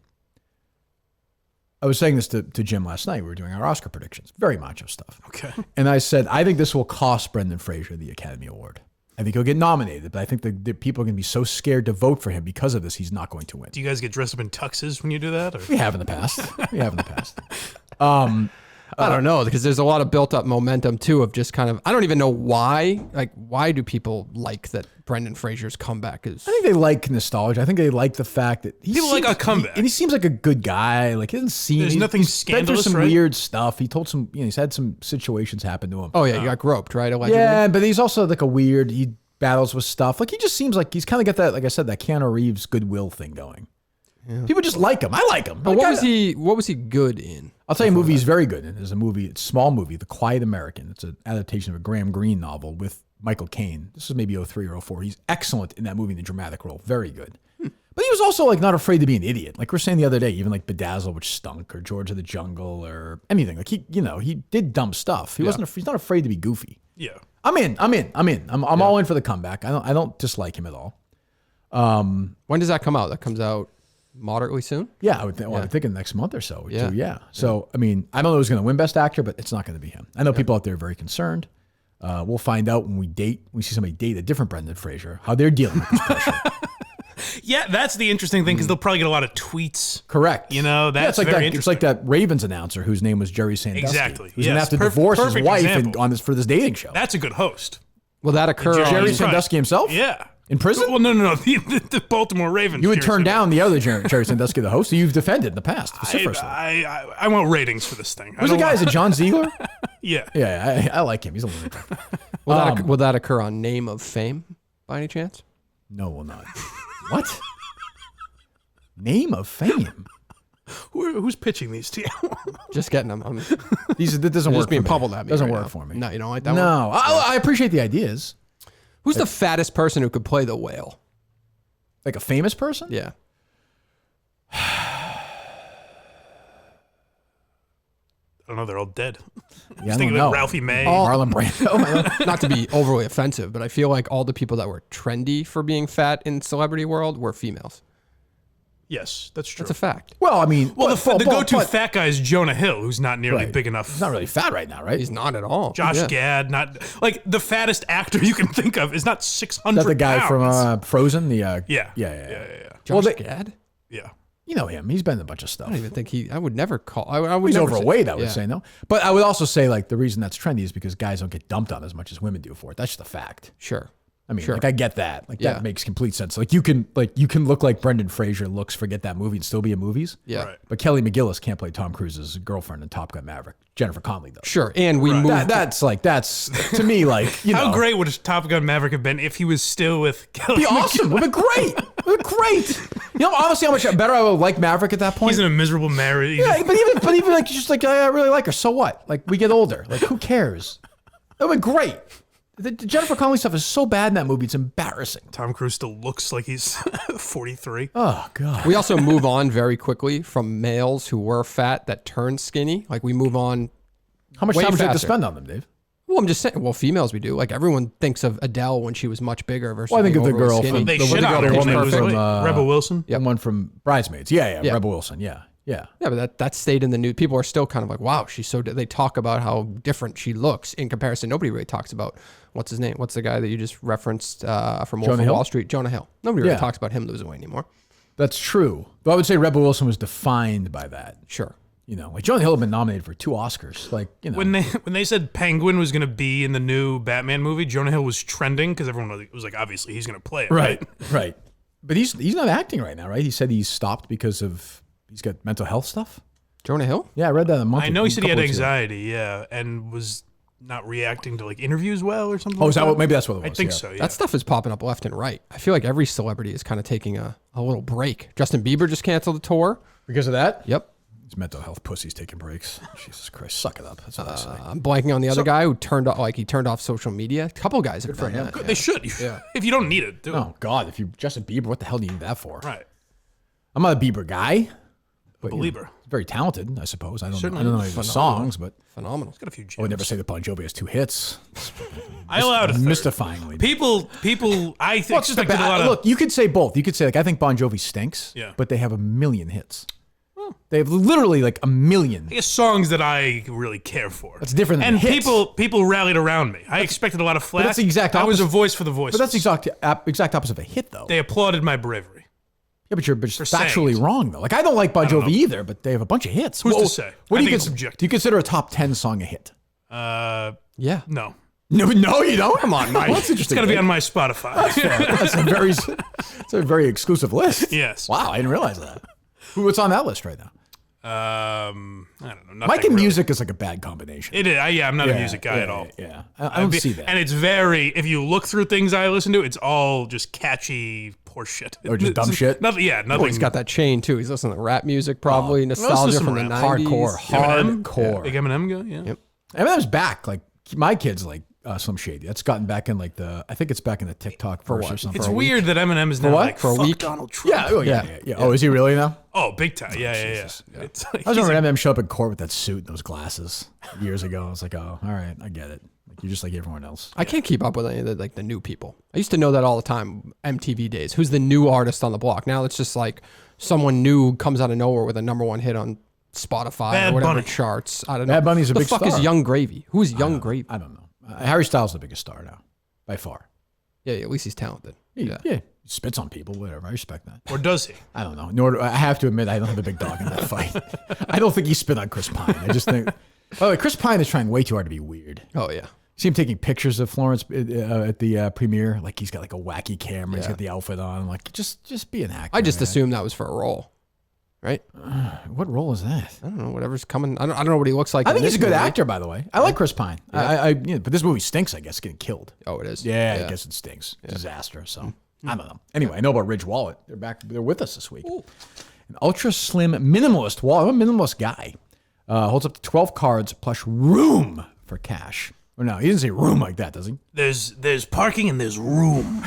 I was saying this to Jim last night. We were doing our Oscar predictions, very macho stuff. Okay. And I said, I think this will cost Brendan Fraser the Academy Award. I think he'll get nominated, but I think the people are going to be so scared to vote for him because of this, he's not going to win. Do you guys get dressed up in tuxes when you do that? Or? We have in the past. I don't know, because there's a lot of built up momentum too of just kind of, I don't even know why. Like, why do people like that Brendan Fraser's comeback is? I think they like nostalgia. I think they like the fact that People like a comeback. And he seems like a good guy. Like he doesn't seem. There's nothing he's been through scandalous, some right? weird stuff. He told some. He's had some situations happen to him. Oh yeah, you got groped, right? Allegedly. yeah, but he's also like a weird. He battles with stuff. Like he just seems like he's kind of got that. Like I said, that Keanu Reeves goodwill thing going. People just like him. I like him. But Like, what was he good in? I'll tell you a movie he's very good in. There's a movie, it's a small movie, The Quiet American. It's an adaptation of a Graham Greene novel with Michael Caine. This is maybe 03 or 04. He's excellent in that movie in the dramatic role. Very good. But he was also like not afraid to be an idiot. Like we were saying the other day, even like Bedazzled, which stunk, or George of the Jungle, or anything. Like he did dumb stuff. He's not afraid to be goofy. Yeah. I'm in. I'm all in for the comeback. I don't dislike him at all. When does that come out? That comes out moderately soon? Yeah, I would think. Well, I'm thinking next month or so. Yeah. Yeah. So, I mean, I don't know who's going to win Best Actor, but it's not going to be him. I know people out there are very concerned. We'll find out when we see somebody date a different Brendan Fraser, how they're dealing with this pressure. Yeah, that's the interesting thing because they'll probably get a lot of tweets. Correct. You know, that's it's like very that. It's like that Ravens announcer whose name was Jerry Sandusky. Exactly. Who's gonna have to divorce his wife for this dating show. That's a good host. Will that occur? Jerry Sandusky himself? Yeah. In prison? Well, no. The Baltimore Ravens. You would turn down the other Jerry Sandusky, the host, who you've defended in the past. I want ratings for this thing. Who's the guy? Is it John Ziegler? Yeah. Yeah, I like him. He's a lunatic. Will that occur on Name of Fame by any chance? No, will not. What? Name of Fame? Who's pitching these to you? Just getting them. That doesn't work. Being for me. pummeled at me. Doesn't right work now. for me. No, you don't like that No, one? I appreciate the ideas. Who's the fattest person who could play the whale? Like a famous person? Yeah. I don't know. They're all dead. Yeah, I thinking don't know. of Ralphie May. Marlon Brando. Not to be overly offensive, but I feel like all the people that were trendy for being fat in celebrity world were females. Yes, that's true. That's a fact. Well, I mean, the go-to fat guy is Jonah Hill, who's not nearly Right. big enough. He's not really fat right now, right? He's not at all. Josh Gad, not like the fattest actor you can think of is not 600 Is that the guy pounds. from Frozen? The Yeah. Josh Gad? Yeah. You know him. He's been in a bunch of stuff. I don't even think I would never call. I would He's never overweight, say, I would say, no. But I would also say, like, the reason that's trendy is because guys don't get dumped on as much as women do for it. That's just a fact. Sure. I mean, Sure. like, I get that. Like, Yeah. that makes complete sense. Like, you can look like Brendan Fraser looks, forget that movie, and still be in movies. Yeah. Right. But Kelly McGillis can't play Tom Cruise's girlfriend in Top Gun Maverick. Jennifer Connelly does. Sure. And we moved. That's to me, like, you know. How great would Top Gun Maverick have been if he was still with Kelly? Be awesome. Would have been great. Would have been great. You know, honestly, how much better I would like Maverick at that point. He's in a miserable marriage. Yeah, but even like just like I really like her. So what? Like we get older. Like who cares? That would be great. The Jennifer Connelly stuff is so bad in that movie. It's embarrassing. Tom Cruise still looks like he's 43. Oh god. We also move on very quickly from males who were fat that turned skinny. Like we move on. How much way time would you have to faster. spend on them, Dave? Well, I'm just saying. Well, females we do. Like everyone thinks of Adele when she was much bigger versus. Well, I think being of the overly girl skinny. from They the shit on her. woman She was from like Rebel Wilson. the one from Bridesmaids. Yeah, Yeah. Rebel Wilson. Yeah. Yeah, but that stayed in the news. People are still kind of like, wow, she's so. They talk about how different she looks in comparison. Nobody really talks about what's his name. What's the guy that you just referenced from Wolf of Hill? Wall Street? Jonah Hill. Nobody really Yeah. talks about him losing weight anymore. That's true. But I would say Rebel Wilson was defined by that. Sure. You know, like Jonah Hill had been nominated for 2 Oscars. Like, you know. When they said Penguin was going to be in the new Batman movie, Jonah Hill was trending because everyone was like, obviously he's going to play it. Right. But he's not acting right now, right? He said he's stopped because of he's got mental health stuff. Jonah Hill? Yeah, I read that a month. I know he said he had couple weeks ago. anxiety, yeah, and was not reacting to like interviews well or something. Oh, like is that what? Maybe that's what it was. I think yeah. so. Yeah. That stuff is popping up left and right. I feel like every celebrity is kind of taking a little break. Justin Bieber just canceled the tour. Because of that? Yep. These mental health pussies taking breaks. Jesus Christ, suck it up. That's what I say. I'm blanking on the other guy who turned off social media. A couple guys have done that. They should. If you don't need it, do it. Oh God, if you Justin Bieber, what the hell do you need that for? Right. I'm not a Bieber guy. But, Belieber. he's very talented, I suppose. I don't Certainly. know his songs, but Phenomenal. Got a few gems. I would never say that Bon Jovi has 2 hits. I allowed a third. Mystifyingly. People, I think Well, it's just a expected a lot of. look, you could say both. You could say, like, I think Bon Jovi stinks, Yeah. but they have a million hits. They have literally like a million. I guess songs that I really care for. That's different than and hits. people rallied around me. I expected a lot of flack. that's the exact I was a opposite. voice for the voices. But that's the exact opposite of a hit, though. They applauded my bravery. Yeah, but you're saying factually it. wrong, though. Like, I don't like Bon don't Jovi know. either, but they have a bunch of hits. Who's to say? What I do you think it's consider? subjective. Do you consider a top 10 song a hit? Yeah. No. No, you don't. Come on, Mike. Well, that's It's interesting. got to be Dave. on my Spotify. That's a very exclusive list. Yes. Wow, I didn't realize that. What's on that list right now? I don't know. Mike and really. music is like a bad combination. It is. I'm not a music guy at all. Yeah, I don't see that. And it's very. If you look through things I listen to, it's all just catchy, poor shit. Or just dumb shit? Nothing. Yeah, nothing. Well, he's got that chain too. He's listening to rap music, probably nostalgia listen from to the rap. 90s. Hardcore. Eminem? Big Eminem guy. Yeah. Yep. Eminem's back. Like my kids like Slim Shady. That's gotten back in like I think it's back in the TikTok verse or something. It's weird that Eminem is now what? like For a fuck week? Donald Trump. Yeah. Oh, is he really now? Oh, big time. Yeah. It's like, I was remember Eminem show up in court with that suit and those glasses years ago. I was like, oh, all right, I get it. Like, you're just like everyone else. I can't keep up with any of the new people. I used to know that all the time. MTV days. Who's the new artist on the block? Now it's just like someone new comes out of nowhere with a #1 hit on Spotify Bad or whatever Bunny. charts. I don't know. Bad Bunny's a the big fuck star. is Young Gravy? Who is Young Gravy? I don't know. Harry Styles is the biggest star now, by far. Yeah, at least he's talented. Yeah. spits on people, whatever. I respect that. Or does he? I don't know. I have to admit, I don't have a big dog in that fight. I don't think he spit on Chris Pine. I just think, by the way, Chris Pine is trying way too hard to be weird. Oh, yeah. See him taking pictures of Florence at the premiere. Like he's got like a wacky camera. He's got the outfit on. I'm like, just be an actor. I just assumed that was for a role, right? What role is that? I don't know. Whatever's coming. I don't know what he looks like. I think he's a good movie. actor, by the way. I like Chris Pine. Yeah. But this movie stinks. I guess getting killed. Oh, it is. Yeah, I guess it stinks. Disaster. So I don't know. Anyway, I know about Ridge Wallet. They're back. They're with us this week. Ooh. An ultra slim minimalist wallet. I'm a minimalist guy. Holds up to 12 cards plus room for cash. Or no, he didn't say room like that, does he? There's parking and there's room.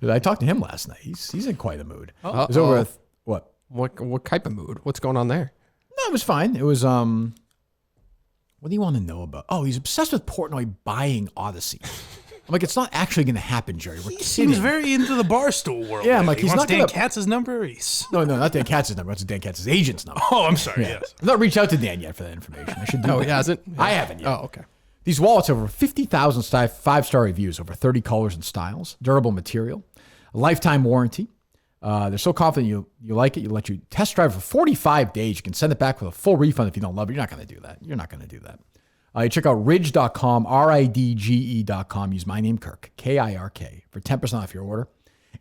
I talked to him last night. He's in quite a mood. Uh-oh. He's over with what? What type of mood? What's going on there? No, it was fine. It was what do you want to know about? Oh, he's obsessed with Portnoy buying Odyssey. I'm like, it's not actually going to happen, Jerry. He seems very into the Barstool world. Yeah, I'm like, he he's wants not Dan gonna... Katz's number. No, not Dan Katz's number. It's Dan Katz's agent's number. Oh, I'm sorry. Yes, I've not reached out to Dan yet for that information. I should do. No, that. he hasn't. I haven't yet. Oh, okay. These wallets have over 50,000 5-star reviews, over 30 colors and styles, durable material, a lifetime warranty. They're so confident you like it, you let you test drive for 45 days. You can send it back with a full refund if you don't love it. You're not going to do that. You're not going to do that. You check out ridge.com, RIDGE.com. Use my name, Kirk, KIRK, for 10% off your order.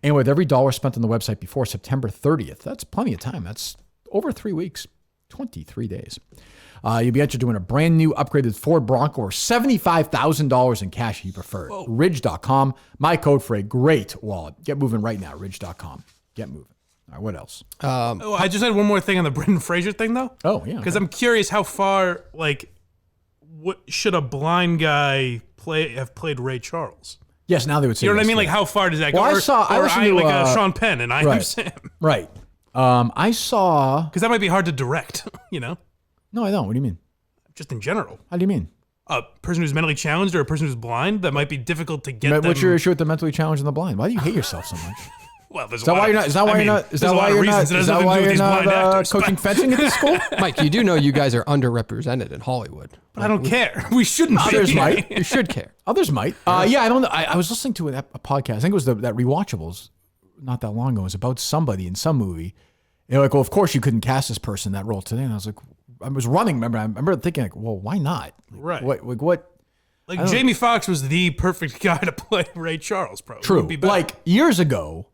And with every dollar spent on the website before September 30th, that's plenty of time. That's over 3 weeks, 23 days. You'll be entered to win a brand new upgraded Ford Bronco or $75,000 in cash if you prefer. Ridge.com, my code for a great wallet. Get moving right now, ridge.com. Get moving. All right, what else? I just had one more thing on the Brendan Fraser thing, though. Oh, yeah. Because I'm curious how far, what should a blind guy have played Ray Charles? Yes, now they would say. You know what yes, I mean? yeah. Like, how far does that go? Well, I listened to Sean Penn and I Am Sam. Right. I saw. Because that might be hard to direct, you know? No, I don't. What do you mean? Just in general. How do you mean? A person who's mentally challenged or a person who's blind, that might be difficult to get them. What's your issue with the mentally challenged and the blind? Why do you hate yourself so much? Well, there's Is that why you're not? Is that why you're not coaching fencing at this school? Mike, you do know you guys are underrepresented in Hollywood. But I don't care. We shouldn't. Others might. You should care. Others might. Yeah, I don't know. I was listening to a podcast. I think it was that Rewatchables not that long ago. It was about somebody in some movie. They're like, well, of course you couldn't cast this person that role today. And I was like, I was running. I remember thinking, like, well, why not? Right. What? Like Jamie Foxx was the perfect guy to play Ray Charles, probably. True. Like years ago.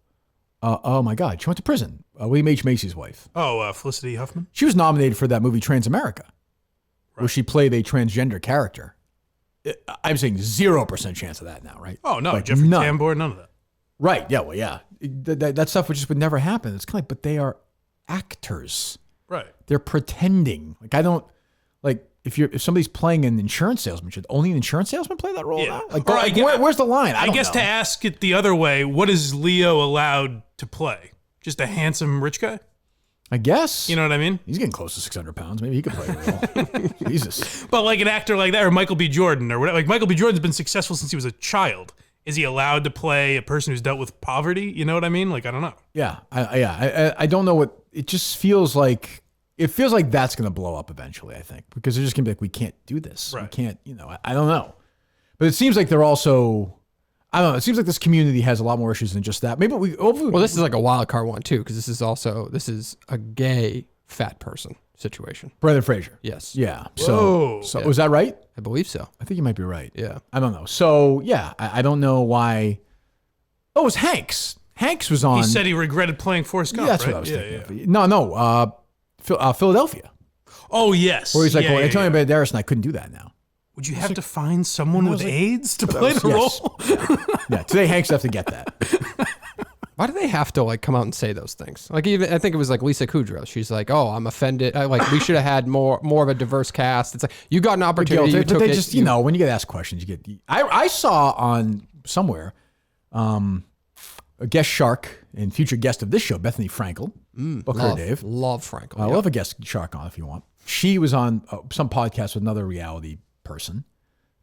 Oh my God, she went to prison. William H. Macy's wife. Oh, Felicity Huffman. She was nominated for that movie Transamerica, where she played a transgender character. I'm saying 0% chance of that now, right? Oh no, like Jeffrey Tambor, none of that. Right? Yeah. Well, yeah. That stuff would never happen. It's kind of like, but they are actors. Right. They're pretending. Like I don't like if somebody's playing an insurance salesman, should only an insurance salesman play that role? Yeah. Like, where's the line? I guess know. to ask it the other way, what is Leo allowed to play? Just a handsome rich guy? I guess. You know what I mean? He's getting close to 600 pounds. Maybe he could play the role. Jesus. But like an actor like that, or Michael B. Jordan, or whatever. Like Michael B. Jordan's been successful since he was a child. Is he allowed to play a person who's dealt with poverty? You know what I mean? Like, I don't know. Yeah. I don't know what, it just feels like, that's going to blow up eventually, I think, because they're just going to be like, we can't do this. Right. We can't, I don't know. But it seems like they're also, I don't know. It seems like this community has a lot more issues than just that. Maybe well, this is like a wild card one too, because this is a gay fat person situation. Brendan Fraser. Yes. Yeah. So Yeah. Was that right? I believe so. I think you might be right. Yeah. I don't know. So yeah, I don't know why. Oh, it was Hanks. Hanks was on. He said he regretted playing Forrest Gump. Yeah, that's right? what I was thinking. Yeah. No. Philadelphia. Oh yes. Where he's like, Antonio Banderas, and I couldn't do that now. Would you have to find someone with AIDS to play the role? Yeah. Today Hanks have to get that. Why do they have to like come out and say those things? Like even I think it was like Lisa Kudrow. She's like, "Oh, I'm offended. We should have had more of a diverse cast." It's like you got an opportunity, you took they it. Just when you get asked questions, you get. I saw on somewhere, a guest shark and future guest of this show, Bethany Frankel, Booker Dave. Love Frankel. I love a guest shark on if you want. She was on some podcast with another reality person.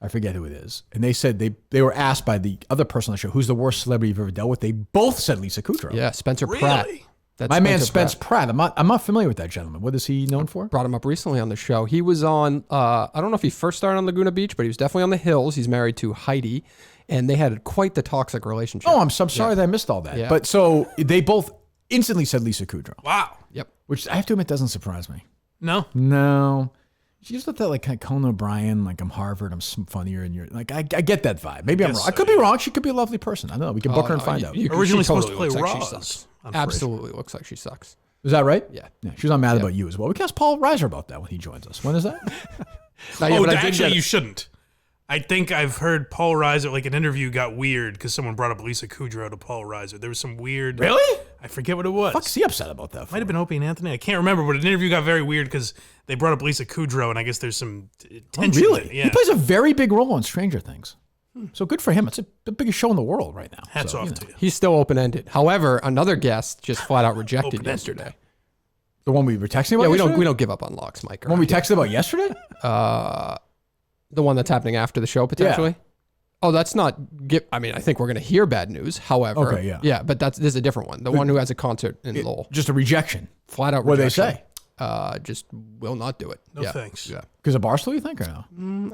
I forget who it is. And they said they were asked by the other person on the show, who's the worst celebrity you've ever dealt with? They both said Lisa Kudrow. Yeah, Spencer Really? Pratt. That's my man Spence Pratt. I'm not familiar with that gentleman. What is he known for? Brought him up recently on the show. He was on, I don't know if he first started on Laguna Beach, but he was definitely on The Hills. He's married to Heidi. and they had quite the toxic relationship. Oh, I'm sorry that I missed all that. Yeah. But so they both instantly said Lisa Kudrow. Wow. Yep. Which I have to admit doesn't surprise me. No. She just looked at like Conan O'Brien, like I'm Harvard, I'm funnier, and you're like, I get that vibe. Maybe I'm wrong. I could be wrong. She could be a lovely person. I don't know. We can book her and find out. Originally she supposed to totally play looks like Roz she sucks. on Absolutely looks like she sucks. Is that right? Yeah. She was not mad about you as well. We can ask Paul Reiser about that when he joins us. When is that? Actually, you shouldn't. I think I've heard Paul Reiser, like an interview got weird because someone brought up Lisa Kudrow to Paul Reiser. There was some weird... Really? I forget what it was. Fuck's he upset about that? Might have been Opie and Anthony. I can't remember, but an interview got very weird because they brought up Lisa Kudrow, and I guess there's some tension. Really? Yeah. He plays a very big role on Stranger Things. So good for him. It's the biggest show in the world right now. Hats off to you. He's still open-ended. However, another guest just flat out rejected yesterday. The one we were texting about. Yeah, yesterday? we don't give up on locks, Mike. The one we texted about yesterday. The one that's happening after the show potentially. Yeah. Oh, that's not. I mean, I think we're going to hear bad news. However, Okay, yeah. but this is a different one. The one who has a concert in Lowell. Just a rejection. Flat out. What do they rejection. say? Just will not do it. No thanks. Yeah. Because of Barstool, you think, or no?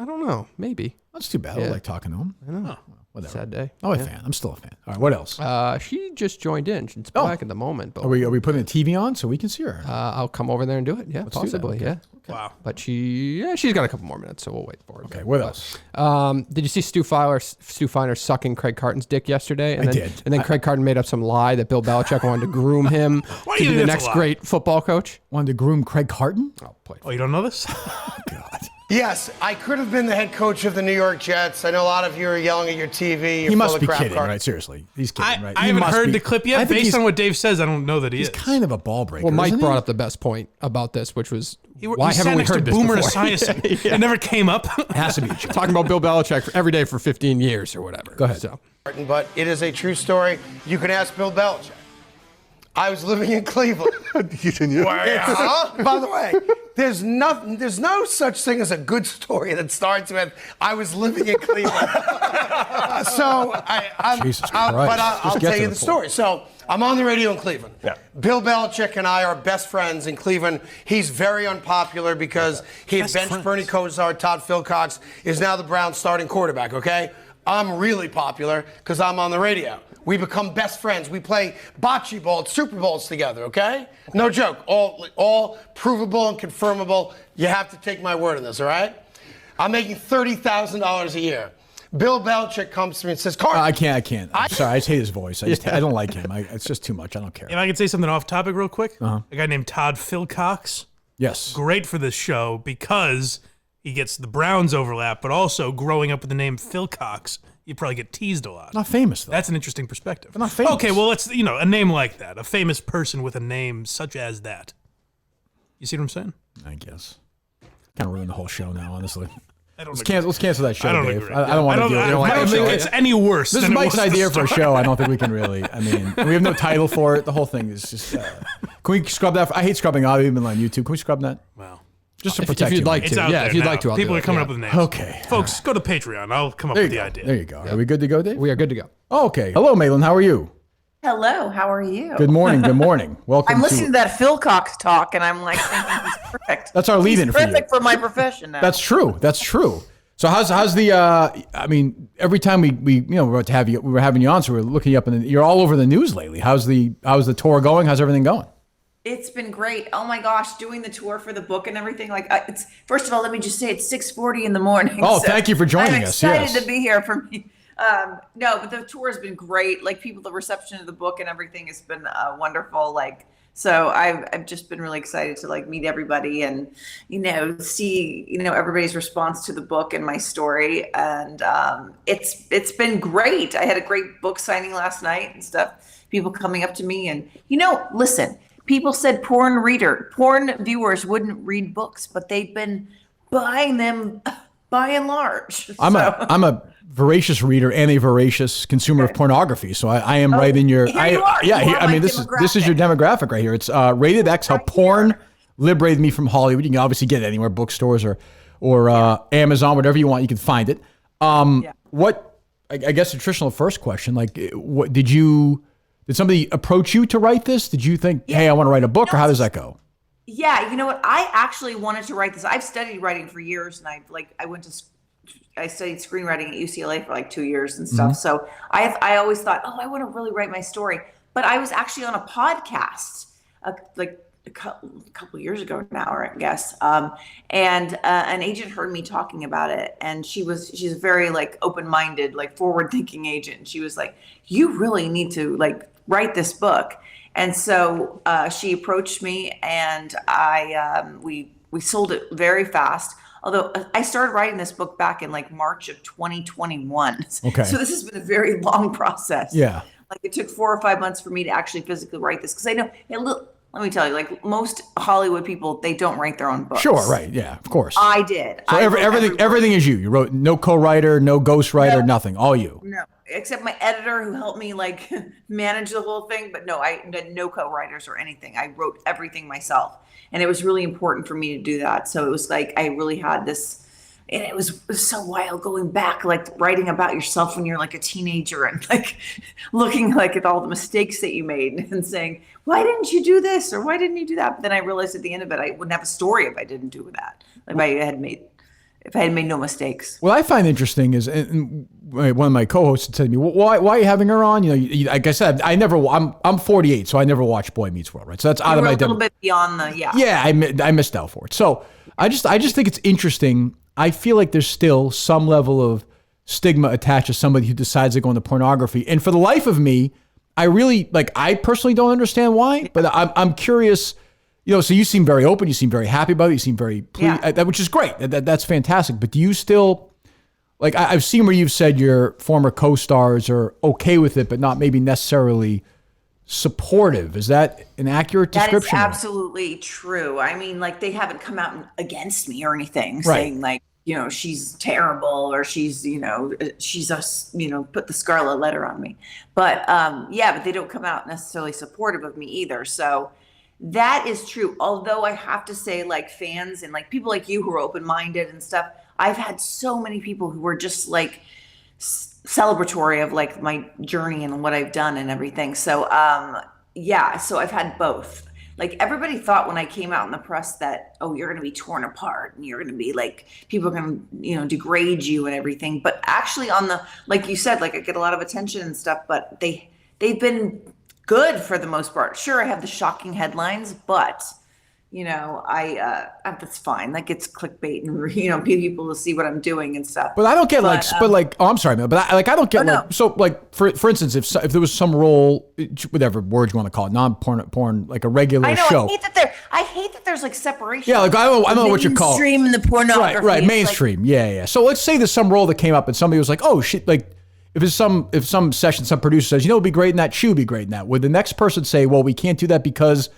I don't know. Maybe. That's too bad. I Yeah. like talking to him. I don't know. Whatever. Sad day. I'm a fan. I'm still a fan. All right, what else? She just joined in. She's Oh. back at the moment. But Are we putting the TV on so we can see her? I'll come over there and do it. Yeah, do that. possibly. Okay. Yeah. Wow. But she's got a couple more minutes, so we'll wait for it. Okay, what else? Did you see Stu Feiner sucking Craig Carton's dick yesterday? And I then, did. And then Craig Carton made up some lie that Bill Belichick wanted to groom him Why to do you be the think that's next a lie? great football coach. Wanted to groom Craig Carton? Oh, play. Oh, you don't know this? Yes, I could have been the head coach of the New York Jets. I know a lot of you are yelling at your TV. You're He must full of be crap, kidding, Carton. right? Seriously. He's kidding, right? I He haven't must heard be. the clip I yet. think Based on what Dave says, I don't know that he he's is. kind of a ball breaker. Well, Mike isn't he? brought up the best point about this, which was why he haven't sat we next to heard this Boomer before? Esiason. It never came up. Has to be a joke. Talking about Bill Belichick every day for 15 years or whatever. Go ahead. So. But it is a true story. You can ask Bill Belichick. I was living in Cleveland. You didn't. By the way, there's no such thing as a good story that starts with "I was living in Cleveland." Jesus Christ. I'll Just get tell to you the the story. So I'm on the radio in Cleveland. Yeah. Bill Belichick and I are best friends in Cleveland. He's very unpopular because he had Best benched friends. Bernie Kosar. Todd Philcox is now the Browns' starting quarterback. Okay. I'm really popular because I'm on the radio. We become best friends. We play bocce ball at Super Bowls together, okay? No joke. All provable and confirmable. You have to take my word on this, all right? I'm making $30,000 a year. Bill Belichick comes to me and says, Carton. I can't. I'm sorry. I just hate his voice. I don't like him. It's just too much. I don't care. If I could say something off topic real quick, a guy named Todd Philcox, Yes. great for this show because he gets the Browns overlap, but also growing up with the name Philcox, you probably get teased a lot. Not famous, though. That's an interesting perspective. But not famous. Okay, well, let's, a name like that, a famous person with a name such as that. You see what I'm saying? I guess. Kind of ruined the whole show now, honestly. Let's Let's cancel that show, I don't Dave. agree. I don't want to do it. I don't think it's any worse. This is than it Mike's was to idea for a start. show. I don't think we can really. I mean, we have no title for it. The whole thing is just. Can we scrub that? I hate scrubbing audio even on YouTube. Can we scrub that? Wow. Just to If protect you'd you. like It's to. out Yeah, there if you'd now. like to, I'll People do are it, coming yeah. up with names. Okay. Folks, go to Patreon. I'll come up There with you the go. idea. There you go. Are we good to go, Dave? We are good to go. Oh, okay. Hello, Maitland. How are you? Hello, how are you? Good morning. Good morning. Welcome I'm listening to. to that Phil Cox talk, and I'm like thinking he's perfect. That's our lead-in He's for you. perfect for my profession now. That's true. That's true. So how's the? I mean, every time we we're about to have you, we were having you on, so we're looking you up, and you're all over the news lately. How's the tour going? How's everything going? It's been great. Oh my gosh, doing the tour for the book and everything. Like, it's first of all, let me just say it's 6:40 in the morning. Oh, thank you for joining us. I'm excited Yes. to be here for me. No, but the tour has been great. Like, the reception of the book and everything has been wonderful. Like, so I've just been really excited to meet everybody and see everybody's response to the book and my story, and it's been great. I had a great book signing last night and stuff. People coming up to me and listen. People said porn viewers wouldn't read books, but they've been buying them by and large. I'm a voracious reader and a voracious consumer of pornography, so I am right in your. Here you are. You are I mean, my this is your demographic right here. It's Rated X. How porn liberated me from Hollywood. You can obviously get it anywhere, bookstores or Amazon, whatever you want, you can find it. What I guess the traditional first question, what did somebody approach you to write this? Did you think, hey, I want to write a book, or how does that go? Yeah, you know what? I actually wanted to write this. I've studied writing for years, and I went to I studied screenwriting at UCLA for like 2 years and stuff. So I always thought, oh, I want to really write my story. But I was actually on a podcast like a couple years ago now, I guess. And an agent heard me talking about it, and she's a very like open-minded, like forward-thinking agent. She was like, you really need to like write this book. And so she approached me, and we sold it very fast. Although I started writing this book back in like March of 2021. Okay. So this has been a very long process. Yeah. Like it took 4 or 5 months for me to actually physically write this. Because I know, let me tell you, like most Hollywood people, they don't write their own books. Sure, right. Yeah, of course. I did. So everything is you. You wrote no co-writer, no ghostwriter, nothing. All you. No, except my editor who helped me like manage the whole thing. But no, I had no co-writers or anything. I wrote everything myself. And it was really important for me to do that. So it was like I really had this, and it was so wild going back, like writing about yourself when you're like a teenager and like looking like at all the mistakes that you made and saying, why didn't you do this or why didn't you do that? But then I realized at the end of it, I wouldn't have a story if I didn't do that. If I had made no mistakes. What I find interesting is, and one of my co-hosts said to me, well, why are you having her on? You know, like I said, I'm 48, so I never watched Boy Meets World, right? So that's out of my. A little bit beyond the Yeah, I missed out for it. So I just think it's interesting. I feel like there's still some level of stigma attached to somebody who decides to go into pornography, and for the life of me, I personally don't understand why, but I'm curious. You know, so you seem very open. You seem very happy about it. You seem very pleased, which is great. That's fantastic. But do you still, like, I've seen where you've said your former co-stars are okay with it, but not maybe necessarily supportive. Is that an accurate description? That is absolutely true. I mean, like, they haven't come out against me or anything, saying like, you know, she's terrible or she's, you know, put the scarlet letter on me. But but they don't come out necessarily supportive of me either. So that is true. Although I have to say, like, fans and like people like you who are open-minded and stuff, I've had so many people who were just like celebratory of like my journey and what I've done and everything. So so I've had both. Like, everybody thought when I came out in the press that, oh, you're going to be torn apart and you're going to be like, people are going to, you know, degrade you and everything. But actually on the, like you said, like I get a lot of attention and stuff, but they've been good for the most part. Sure, I have the shocking headlines, but you know, that's fine. Like, it's clickbait and, you know, people will see what I'm doing and stuff. But I don't get oh, I'm sorry, man. But I don't get so like, for instance, if there was some role, whatever words you want to call it, non-porn, like a regular show. I hate that there's like separation. Yeah, like I don't know what you call it. Mainstream and the pornography. Right, mainstream. Like, yeah. So let's say there's some role that came up and somebody was like, oh shit, like, if some session, some producer says, you know, it'd be great in that, she would be great in that. Would the next person say, well, we can't do that because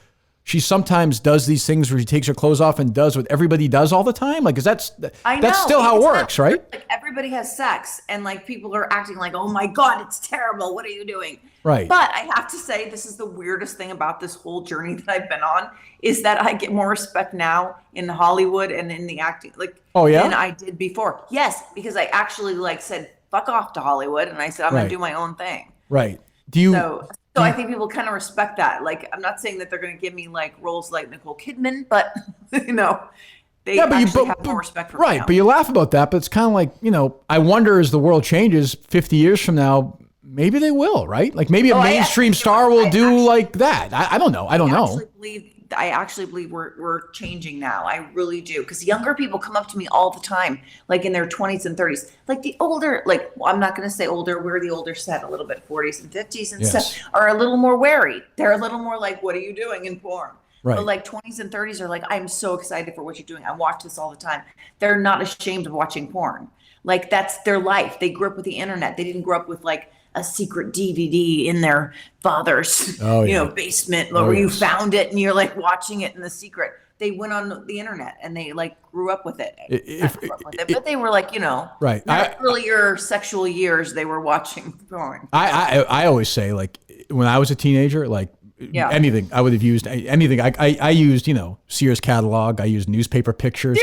she sometimes does these things where she takes her clothes off and does what everybody does all the time? Like, that's still how it works, right? Like, everybody has sex and like people are acting like, oh my God, it's terrible. What are you doing? Right. But I have to say, this is the weirdest thing about this whole journey that I've been on, is that I get more respect now in Hollywood and in the acting, like, than I did before. Yes, because I actually like said, fuck off to Hollywood. And I said, I'm going to do my own thing. Right. So I think people kind of respect that. Like, I'm not saying that they're going to give me like roles like Nicole Kidman, but you know, they have more respect for me. Right. But you laugh about that, but it's kind of like, you know, I wonder as the world changes 50 years from now, maybe they will, right? Like maybe a mainstream star will do like that. I don't know. I don't know. I actually believe we're changing now. I really do. Because younger people come up to me all the time, like in their 20s and 30s. Like the older, like, well, I'm not going to say older, we're the older set, a little bit 40s and 50s and stuff, are a little more wary. They're a little more like, what are you doing in porn? Right. But like 20s and 30s are like, I'm so excited for what you're doing. I watch this all the time. They're not ashamed of watching porn. Like, that's their life. They grew up with the internet. They didn't grow up with like a secret DVD in their father's, basement where you found it and you're like watching it in the secret. They went on the internet and they like grew up with it. But they were like, you know, right. Earlier sexual years, they were watching porn. I always say, like, when I was a teenager, like, anything I would have used, anything. I used, you know, Sears catalog. I used newspaper pictures.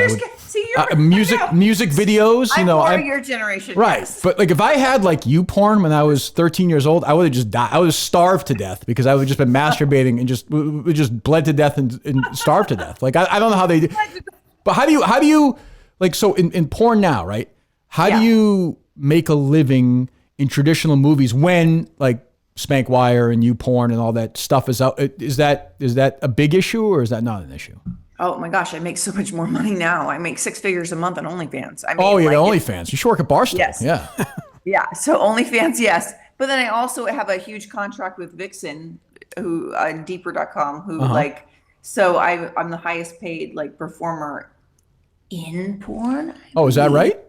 Music videos. I'm part of your generation, right? Yes. But like, if I had like YouPorn when I was 13 years old, I would have just died. I would have starved to death because I would have just been masturbating and just bled to death and starved to death. Like, I don't know how they do. But how do you like, so in porn now, right? How do you make a living in traditional movies when like Spank Wire and YouPorn and all that stuff is out? Is that a big issue or is that not an issue? Oh my gosh, I make so much more money now. I make 6 figures a month on OnlyFans. I mean, OnlyFans. You should work at Barstool. Yes. Yeah. Yeah. So OnlyFans, yes. But then I also have a huge contract with Vixen, who Deeper.com, who so I'm the highest paid like performer in porn. Oh, is that right?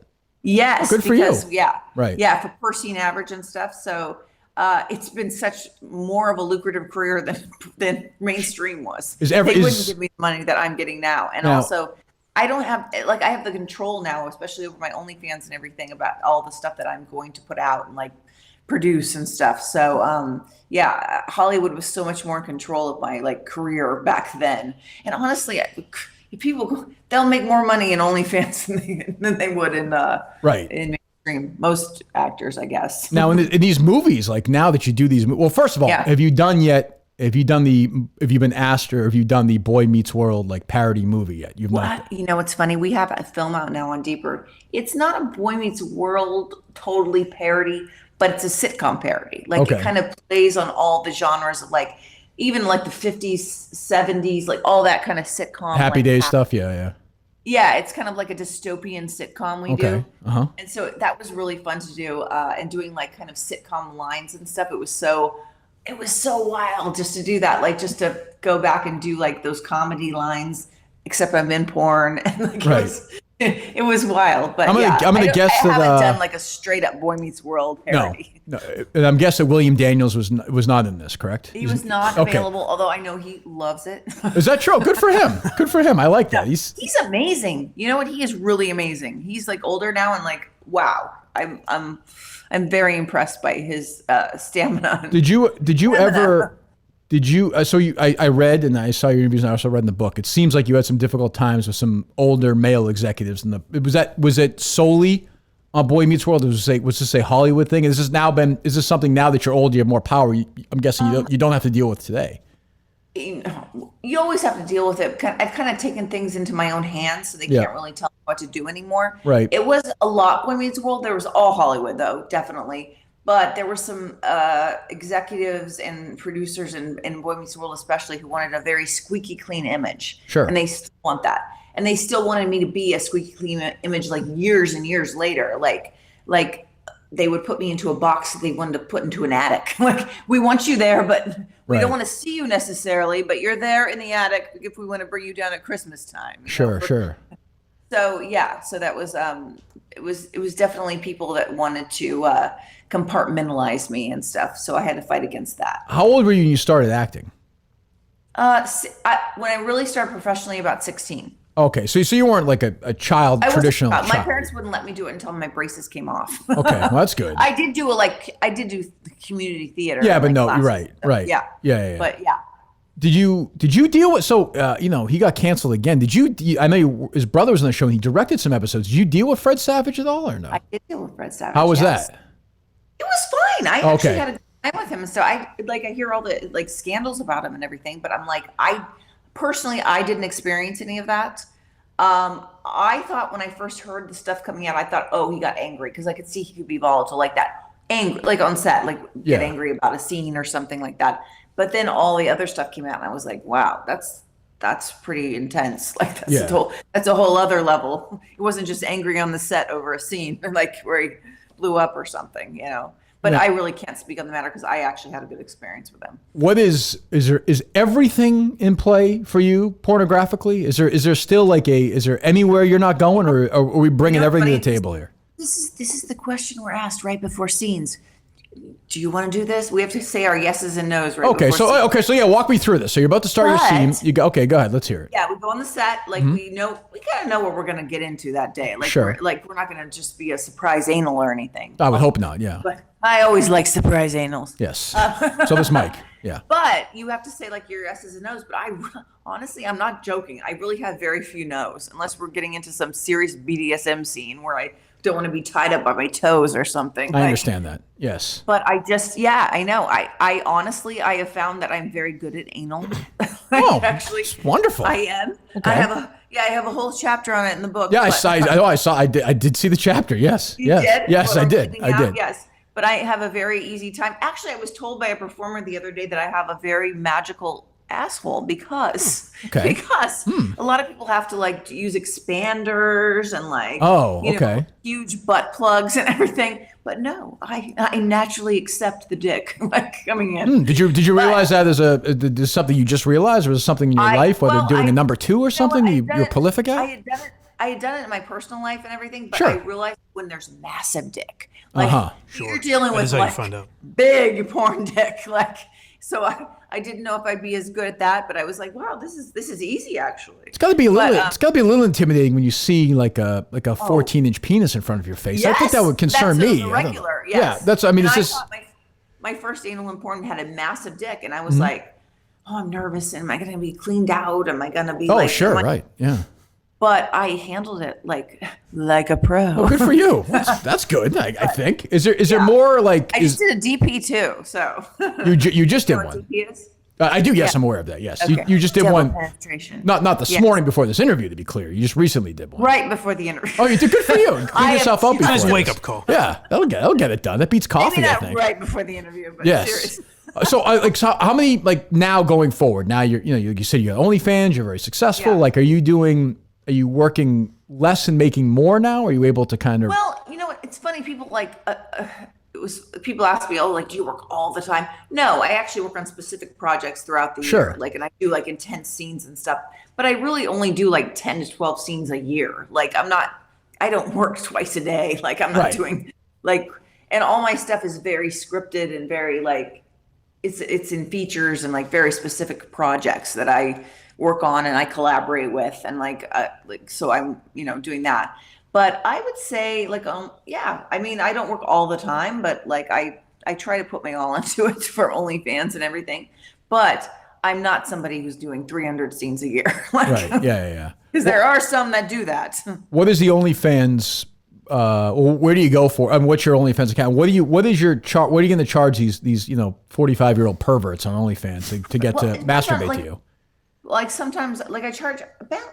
Yes. Good for you. Yeah. Right. Yeah, for per scene average and stuff. So it's been such more of a lucrative career than mainstream was. They wouldn't give me the money that I'm getting now. And also, I don't have, like, I have the control now, especially over my OnlyFans and everything about all the stuff that I'm going to put out and like produce and stuff. So, Hollywood was so much more in control of my like career back then. And honestly, they'll make more money in OnlyFans than they would in mainstream. Most actors, I guess. Now, in these movies, like now that you do these, well, first of all, have you been asked or have you done the Boy Meets World like parody movie yet? You've not. You know, it's funny. We have a film out now on Deeper. It's not a Boy Meets World totally parody, but it's a sitcom parody. Like it kind of plays on all the genres of like, even like the 50s, 70s, like all that kind of sitcom. Happy Days stuff. Yeah. Yeah, it's kind of like a dystopian sitcom we do. And so that was really fun to do. And doing like kind of sitcom lines and stuff. It was so wild just to do that. Like just to go back and do like those comedy lines, except I'm in porn. And like it was wild. But I'm gonna guess I that haven't done like a straight up Boy Meets World parody. No. And I'm guessing William Daniels was not in this, correct? He was not available, although I know he loves it. Is that true? Good for him. Good for him. I like that. He's amazing. You know what? He is really amazing. He's like older now and like, wow. I'm very impressed by his stamina. I read and I saw your interviews and I also read in the book. It seems like you had some difficult times with some older male executives was it solely on Boy Meets World? Was this a Hollywood thing? Is this something now that you're older, you have more power? I'm guessing you don't have to deal with today. You always have to deal with it. I've kind of taken things into my own hands, so they can't really tell me what to do anymore. Right. It was a lot Boy Meets World. There was all Hollywood though, definitely. But there were some executives and producers in Boy Meets World especially who wanted a very squeaky clean image. Sure. And they still want that. And they still wanted me to be a squeaky clean image like years and years later. Like they would put me into a box that they wanted to put into an attic. Like, we want you there, but we don't want to see you necessarily, but you're there in the attic if we want to bring you down at Christmas time. Sure. So so that was it was definitely people that wanted to compartmentalize me and stuff. So I had to fight against that. How old were you when you started acting? When I really started professionally, about 16. Okay, so you weren't like a child, traditional child. My parents wouldn't let me do it until my braces came off. Okay, well, that's good. I did do community theater. Yeah, but no, you're right. Yeah. But yeah. Did you deal with, he got canceled again. I know his brother was on the show and he directed some episodes. Did you deal with Fred Savage at all or no? I did deal with Fred Savage. How was that? It was fine. I actually had a good time with him. And so I hear all the like scandals about him and everything, but I'm like, personally, I didn't experience any of that. I thought when I first heard the stuff coming out, I thought, oh, he got angry because I could see he could be volatile like that. Angry, like on set, like get angry about a scene or something like that. But then all the other stuff came out and I was like, wow, that's pretty intense. Like that's a whole other level. It wasn't just angry on the set over a scene like where he blew up or something, But I really can't speak on the matter because I actually had a good experience with them. What is everything in play for you pornographically? Is there still is there anywhere you're not going, or are we bringing everything to the table here? This is the question we're asked right before scenes. Do you want to do this? We have to say our yeses and nos right before scenes. So walk me through this. So you're about to start your scene. Go ahead, let's hear it. Yeah, we go on the set. Like we kind of know what we're going to get into that day. Like we're not going to just be a surprise anal or anything. I would hope not. Yeah. But I always like surprise anals. Yes. So does Mike. Yeah. But you have to say like your yeses and nos. But honestly, I'm not joking. I really have very few nos, unless we're getting into some serious BDSM scene where I don't want to be tied up by my toes or something. I understand that. Yes. But I know. I honestly, have found that I'm very good at anal. Actually, wonderful. I am. Okay. I have Yeah, I have a whole chapter on it in the book. Yeah, I did see the chapter. Yes. You did? Yes, Well, I did. Yes. But I have a very easy time. Actually, I was told by a performer the other day that I have a very magical asshole because a lot of people have to like use expanders and like huge butt plugs and everything. But no, I naturally accept the dick like coming in. Did you realize that as something you just realized, or was it something in your life, whether doing a number 2 or something you're prolific at? I had done it in my personal life and everything, but Sure. I realized when there's massive dick, like you're dealing with how you like find out. big porn dick, like. So I didn't know if I'd be as good at that, but I was like, wow, this is easy actually. It's got to be a little intimidating when you see like a 14-inch penis in front of your face. Yes, I think that would concern that's me. A regular, yes. Yeah, that's. I mean, it's I just. thought my first anal in porn had a massive dick, and I was like, oh, I'm nervous. Am I going to be cleaned out? Am I going to be? Oh, sure, right, yeah. But I handled it like a pro. Oh, good for you. That's good. I think. Is there more like? I just did a DP too. So you just did what one. DP is? I do. Yes, I'm aware of that. Yes, Okay. you just did Double one. penetration. Not this morning before this interview. To be clear, you just recently did one. Right before the interview. Oh, you did. Good for you. Clean yourself up. Nice before wake this. up call. Yeah, that'll get it done. That beats coffee. Maybe I not think. right before the interview, but Yes. seriously. So how many like now going forward? Now you said you have OnlyFans. You're very successful. Yeah. Like, are you working less and making more now? Are you able to kind of? Well, you know what? It's funny. People like people ask me, oh, like, do you work all the time? No, I actually work on specific projects throughout the year. Like, and I do like intense scenes and stuff. But I really only do like 10 to 12 scenes a year. Like, I don't work twice a day. Like, I'm not doing like, and all my stuff is very scripted and very like, it's in features and like very specific projects that I work on and I collaborate with and so I'm doing that. But I would say like I mean, I don't work all the time, but like I try to put my all into it for OnlyFans and everything. But I'm not somebody who's doing 300 scenes a year. Right. Yeah. Because there are some that do that. What is the OnlyFans? Where do you go for? I mean, what's your OnlyFans account? What is your chart? What are you going to charge these 45-year-old perverts on OnlyFans to get to masturbate to you? Like sometimes, like I charge about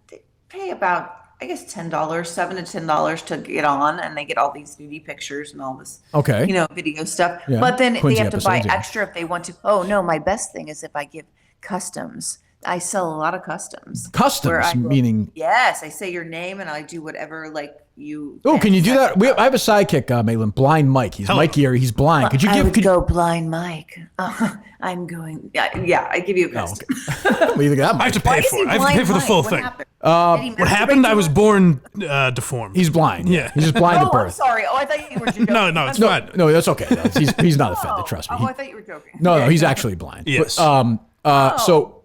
they pay about I guess $10, $7 to $10 to get on, and they get all these nudie pictures and all this, video stuff. Yeah. But then Quincy they have to buy episodes, extra if they want to. Oh no, my best thing is if I give customs. I sell a lot of customs. Customs, meaning? Yes, I say your name and I do whatever like you. Oh, can you do that? I have a sidekick, Maitland, Blind Mike. He's Mike Geary. He's blind. Could you go Blind Mike? I'm going. Yeah. I give you a custom. Well, you think that I have to pay for it. I have to pay for the full thing. What happened? I was born deformed. He's blind. Yeah. He's just blind at birth. I'm sorry. Oh, I thought you were joking. No, it's fine. No, that's okay. He's not offended. Trust me. Oh, I thought you were joking. No, he's actually blind. Yes.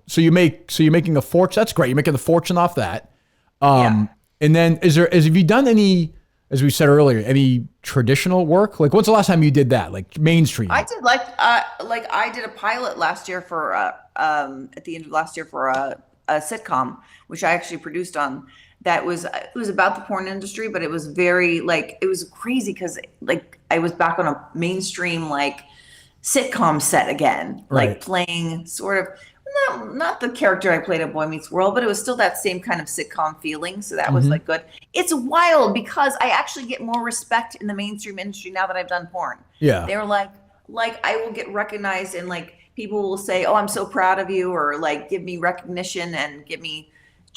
So you're making a fortune. That's great. You're making the fortune off that. And then have you done any, as we said earlier, any traditional work? Like, when's the last time you did that? Like mainstream? I did I did a pilot last year for at the end of last year for a sitcom, which I actually produced on. It was about the porn industry, but it was very it was crazy because I was back on a mainstream sitcom set again, right. Playing sort of. Not the character I played at Boy Meets World, but it was still that same kind of sitcom feeling. So that was good. It's wild because I actually get more respect in the mainstream industry now that I've done porn. Yeah. They're like I will get recognized and people will say, oh, I'm so proud of you, or give me recognition and give me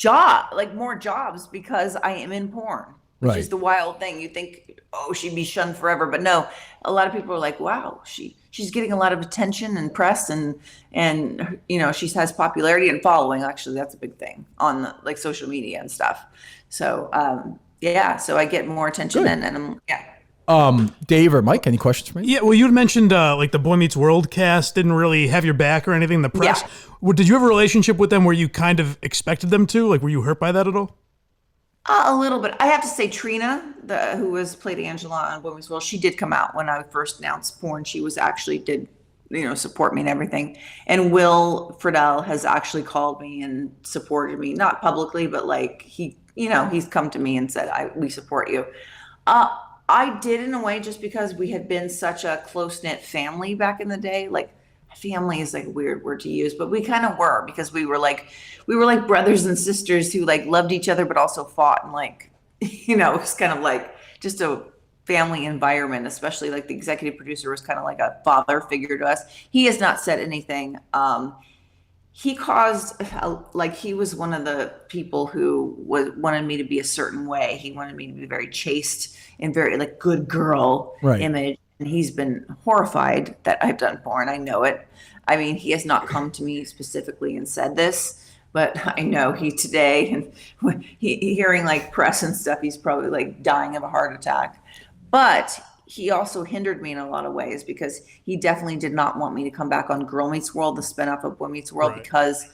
more jobs because I am in porn, which is the wild thing. You think, oh, she'd be shunned forever. But no, a lot of people are like, wow, she's getting a lot of attention and press and she has popularity and following. Actually, that's a big thing on social media and stuff. So so I get more attention and Dave or Mike, any questions for me? Yeah, well, you had mentioned the Boy Meets World cast didn't really have your back or anything in the press. Yeah. Did you have a relationship with them where you kind of expected them to? Were you hurt by that at all? A little bit. I have to say, Trina, who played Angela on Boy Meets World, she did come out when I first announced porn. She was did support me and everything. And Will Trudel has actually called me and supported me, not publicly, but he's come to me and said, we support you. I did in a way just because we had been such a close-knit family back in the day. family is like a weird word to use, but we kind of were, because we were like brothers and sisters who like loved each other, but also fought, and like, you know, it was kind of like just a family environment, especially like the executive producer was kind of like a father figure to us. He has not said anything. He caused, like, he was one of the people who wanted me to be a certain way. He wanted me to be very chaste and very like good girl image. And he's been horrified that I've done porn. I know it. I mean, he has not come to me specifically and said this, but I know he today, and hearing like press and stuff, he's probably like dying of a heart attack. But he also hindered me in a lot of ways, because he definitely did not want me to come back on Girl Meets World, the spinoff of Boy Meets World, because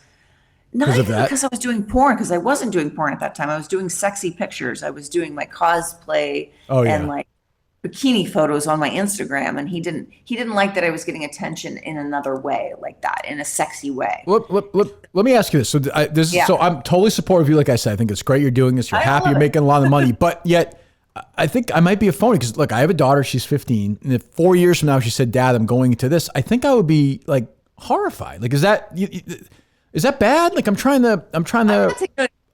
not even because I was doing porn, because I wasn't doing porn at that time. I was doing sexy pictures. I was doing my cosplay and like bikini photos on my Instagram, and he didn't like that I was getting attention in another way like that, in a sexy way. Let me ask you this. So I'm totally supportive of you. Like I said, I think it's great you're doing this. You're happy. You're making a lot of money, but yet I think I might be a phony, because look, I have a daughter. She's 15, and if 4 years from now she said, "Dad, I'm going into this," I think I would be like horrified. Like, is that bad? Like, I'm trying to.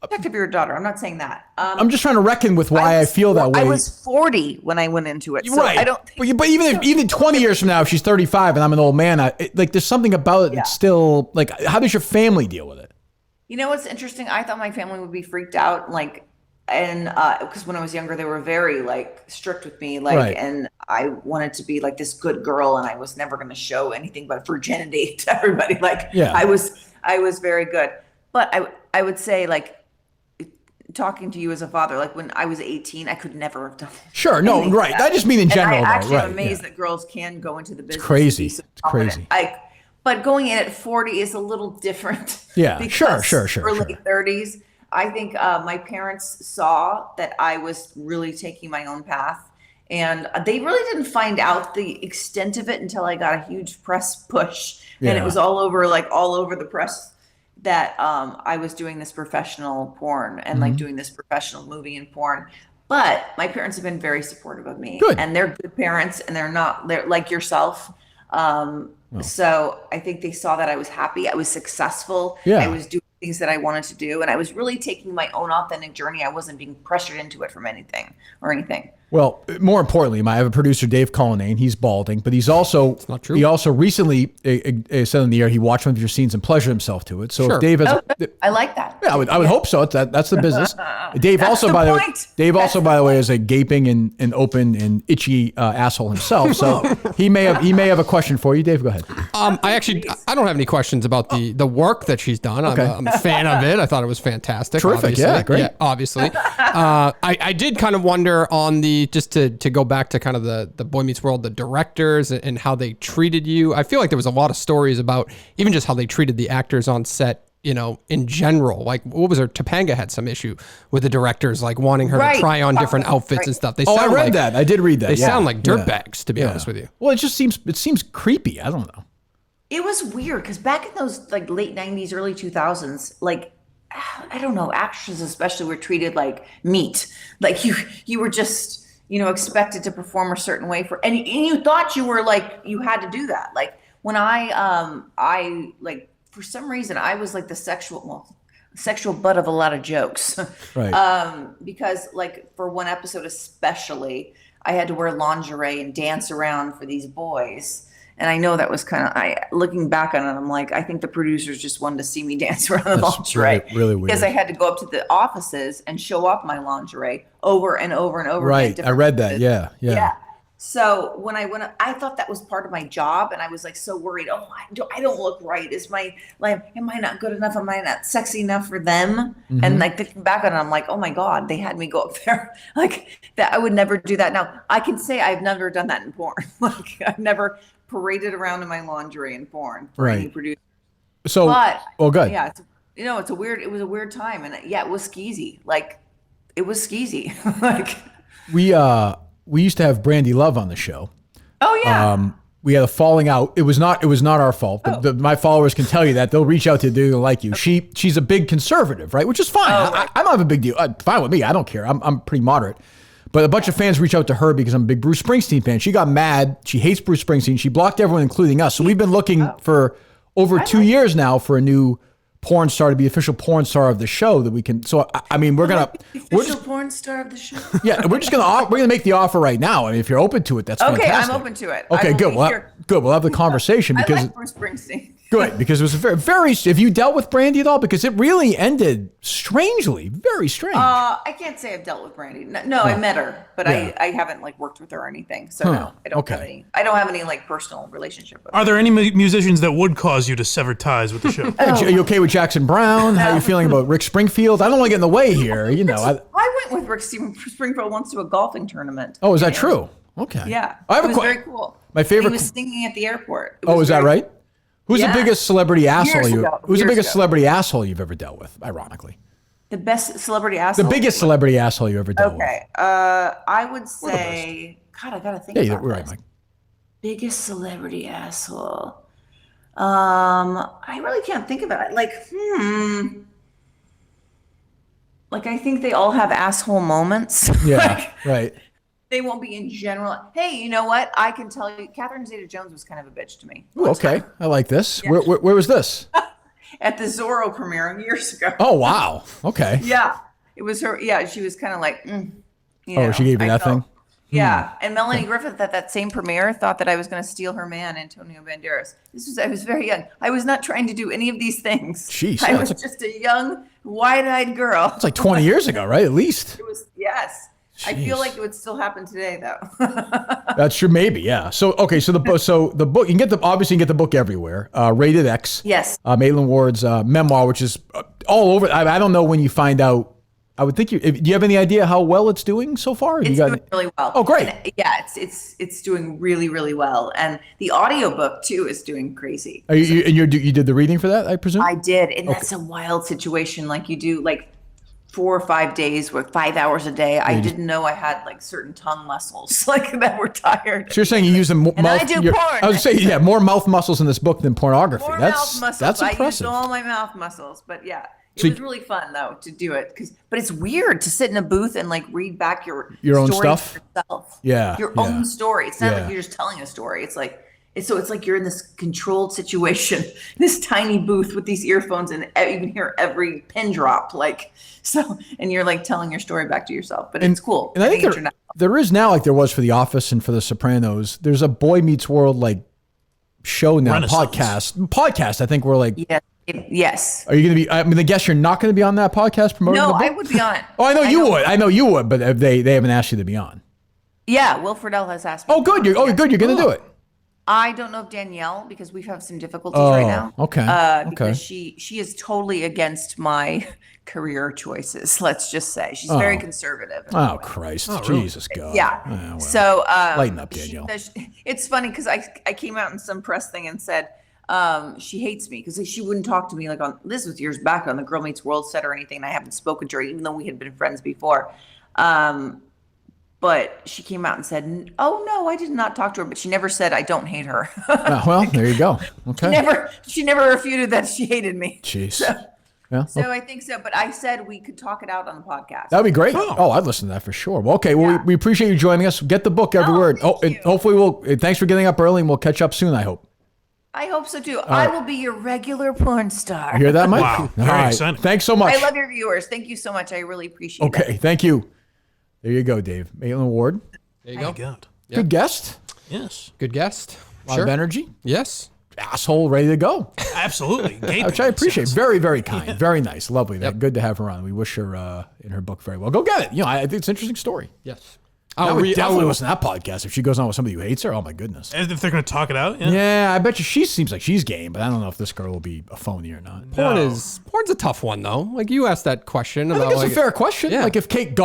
Protective of your daughter. I'm not saying that. I'm just trying to reckon with why I feel that way. I was 40 when I went into it, so right. I don't. But even 20 years from now, if she's 35 and I'm an old man, like there's something about it that's still like. How does your family deal with it? You know what's interesting? I thought my family would be freaked out, like, and because when I was younger, they were very like strict with me, like, and I wanted to be like this good girl, and I was never going to show anything but virginity to everybody. Like, I was very good, but I would say, like, talking to you as a father, like when I was 18, I could never have done that. Sure, no, right. I just mean in general. And I actually am amazed that girls can go into the business. It's crazy. So it's crazy. But going in at 40 is a little different. Yeah, sure. Early 30s. I think my parents saw that I was really taking my own path, and they really didn't find out the extent of it until I got a huge press push, and it was all over the press that I was doing this professional porn and like doing this professional movie and porn. But my parents have been very supportive of me. Good. And they're good parents, and they're like yourself. So I think they saw that I was happy. I was successful. I was doing things that I wanted to do, and I was really taking my own authentic journey. I wasn't being pressured into it from anything. Well, more importantly, I have a producer, Dave Cullinane. He's balding, but he's also, it's not true. He also recently said on the air he watched one of your scenes and pleasured himself to it. So if Dave has, I like that. Yeah, I would hope so. That's the business. Dave also, by the way, is a gaping and open and itchy asshole himself. So he may have a question for you, Dave. Go ahead. I don't have any questions about the work that she's done. I'm a fan of it. I thought it was fantastic. Terrific. Obviously. Yeah, great. Yeah, obviously. I did kind of wonder on just to go back to kind of the Boy Meets World, the directors and how they treated you. I feel like there was a lot of stories about even just how they treated the actors on set, you know, in general. Like, what was her? Topanga had some issue with the directors, like wanting her to try on different outfits and stuff. I read that. I did read that. They sound like dirtbags, to be honest with you. Well, it seems creepy. I don't know. It was weird because back in those like late 90s, early 2000s, like, I don't know, actresses especially were treated like meat. Like you were just, you know, expected to perform a certain way and you thought you were like, you had to do that. Like when I like, for some reason I was like the sexual butt of a lot of jokes. Right. Because like for one episode especially, I had to wear lingerie and dance around for these boys. And I know that was kind of, looking back on it, I'm like, I think the producers just wanted to see me dance around the lingerie. Really weird. Because I had to go up to the offices and show off my lingerie over and over and over. Right. I read that. Yeah. So when I went up, I thought that was part of my job. And I was like so worried. Oh, I don't look right. Am I not good enough? Am I not sexy enough for them? Mm-hmm. And like thinking back on it, I'm like, oh my God, they had me go up there. Like that. I would never do that. Now I can say I've never done that in porn. Like I've never paraded around in my lingerie in porn for any producer. So, good. Yeah, it was a weird time, and it was skeezy. Like, it was skeezy. Like, we used to have Brandy Love on the show. Oh yeah. We had a falling out. It was not our fault. But my followers can tell you that they'll reach out to you. They'll like you. Okay. She's a big conservative, right? Which is fine. I don't have a big deal. Fine with me. I don't care. I'm pretty moderate. But a bunch of fans reach out to her because I'm a big Bruce Springsteen fan. She got mad. She hates Bruce Springsteen. She blocked everyone, including us. So we've been looking for over 2 years now for a new porn star to be official porn star of the show that we can. So I mean, we're porn star of the show. Yeah, we're gonna make the offer right now. I mean, if you're open to it, that's okay. fantastic. I'm open to it. Okay, good. We'll have the conversation because I like Bruce Springsteen. Good, because it was a very. Have you dealt with Brandy at all? Because it really ended strangely, very strange. I can't say I've dealt with Brandy. No, I met her, but I haven't like worked with her or anything. So no, I don't have any. I don't have any like personal relationship with her. Are there any musicians that would cause you to sever ties with the show? Are you okay with Jackson Brown? How are you feeling about Rick Springfield? I don't want to get in the way here. You know, I went with Rick Springfield once to a golfing tournament. Oh, is that true? Okay. Yeah, I have it was very cool. My favorite. He was singing at the airport. Is that right? Who's the biggest celebrity asshole celebrity asshole you've ever dealt with? Ironically, the best celebrity asshole. The biggest celebrity asshole you ever dealt with. Okay, I would say. God, I gotta think. Yeah, you're right, Mike. Biggest celebrity asshole. I really can't think about it. Like I think they all have asshole moments. Yeah, right. They won't be in general. Hey, you know what? I can tell you, Catherine Zeta-Jones was kind of a bitch to me. Ooh, okay, I like this. Yeah. Where was this? At the Zorro premiere years ago. Oh, wow. Okay. Yeah, it was her. Yeah, she was kind of like, she gave you that thing? Yeah, and Melanie Griffith at that same premiere thought that I was going to steal her man, Antonio Banderas. I was very young. I was not trying to do any of these things. Jeez. I was just a young, wide-eyed girl. It's like 20 years ago, right? At least. It was, yes. Jeez. I feel like it would still happen today, though. That's true, maybe, yeah. So the book you can get the book everywhere. Rated X. Yes. Maitland Ward's memoir, which is all over. I don't know when you find out. I would think do you have any idea how well it's doing so far? It's doing really well. Oh, great. And it's doing really, really well. And the audiobook too is doing crazy. You did the reading for that, I presume? I did. And that's a wild situation. Like you do like 4 or 5 days with 5 hours a day. I didn't know I had like certain tongue muscles like that were tired. So you're saying you use them and I do porn. I was saying, more mouth muscles in this book than pornography. More mouth muscles. That's impressive. I used all my mouth muscles, but yeah. It was really fun though to do it but it's weird to sit in a booth and like read back your own stuff yourself. Yeah. Your own story. It's not like you're just telling a story. It's like it's like you're in this controlled situation, this tiny booth with these earphones and you can hear every pin drop and you're like telling your story back to yourself. But it's cool. And I think there is now, like there was for The Office and for The Sopranos, there's a Boy Meets World like show now, podcast. I think we're like Yes. Are you going to be? I mean, I guess you're not going to be on that podcast promoting the book? I would be on it. Oh, I know you would. I know you would, but they haven't asked you to be on. Yeah, Will Friedle has asked me. Oh, good. You're going to do it. I don't know if Danielle, because we have some difficulties right now. Okay. Because she is totally against my career choices. Let's just say she's very conservative. Oh Christ! Jesus God. Yeah. Well, so lighten up, Danielle. It's funny because I came out in some press thing and said. She hates me because she wouldn't talk to me this was years back on the Girl Meets World set or anything. And I haven't spoken to her, even though we had been friends before. But she came out and said, "Oh no, I did not talk to her." But she never said I don't hate her. Well, there you go. Okay. She never refuted that she hated me. Jeez. So I think so. But I said we could talk it out on the podcast. That'd be great. Oh, I'd listen to that for sure. Well, okay. Well, we appreciate you joining us. Get the book everywhere. And hopefully thanks for getting up early and we'll catch up soon, I hope. I hope so too. I will be your regular porn star. You hear that, Mike? Wow. Very exciting. Thanks so much. I love your viewers. Thank you so much. I really appreciate it. Okay, thank you. There you go, Dave. Maitland Ward. There you go. God. Good guest. Yes. Good guest. A lot of energy. Yes. Asshole ready to go. Absolutely. Which I appreciate. Very, very kind. Very nice. Lovely. Good to have her on. We wish her in her book very well. Go get it. I think it's an interesting story. Yes. I would definitely listen to that podcast if she goes on with somebody who hates her. Oh my goodness! As if they're going to talk it out. Yeah, I bet you she seems like she's game, but I don't know if this girl will be a phony or not. Porn's a tough one though. Like you asked that question I about. think it's a fair question. Yeah. Like if Kate,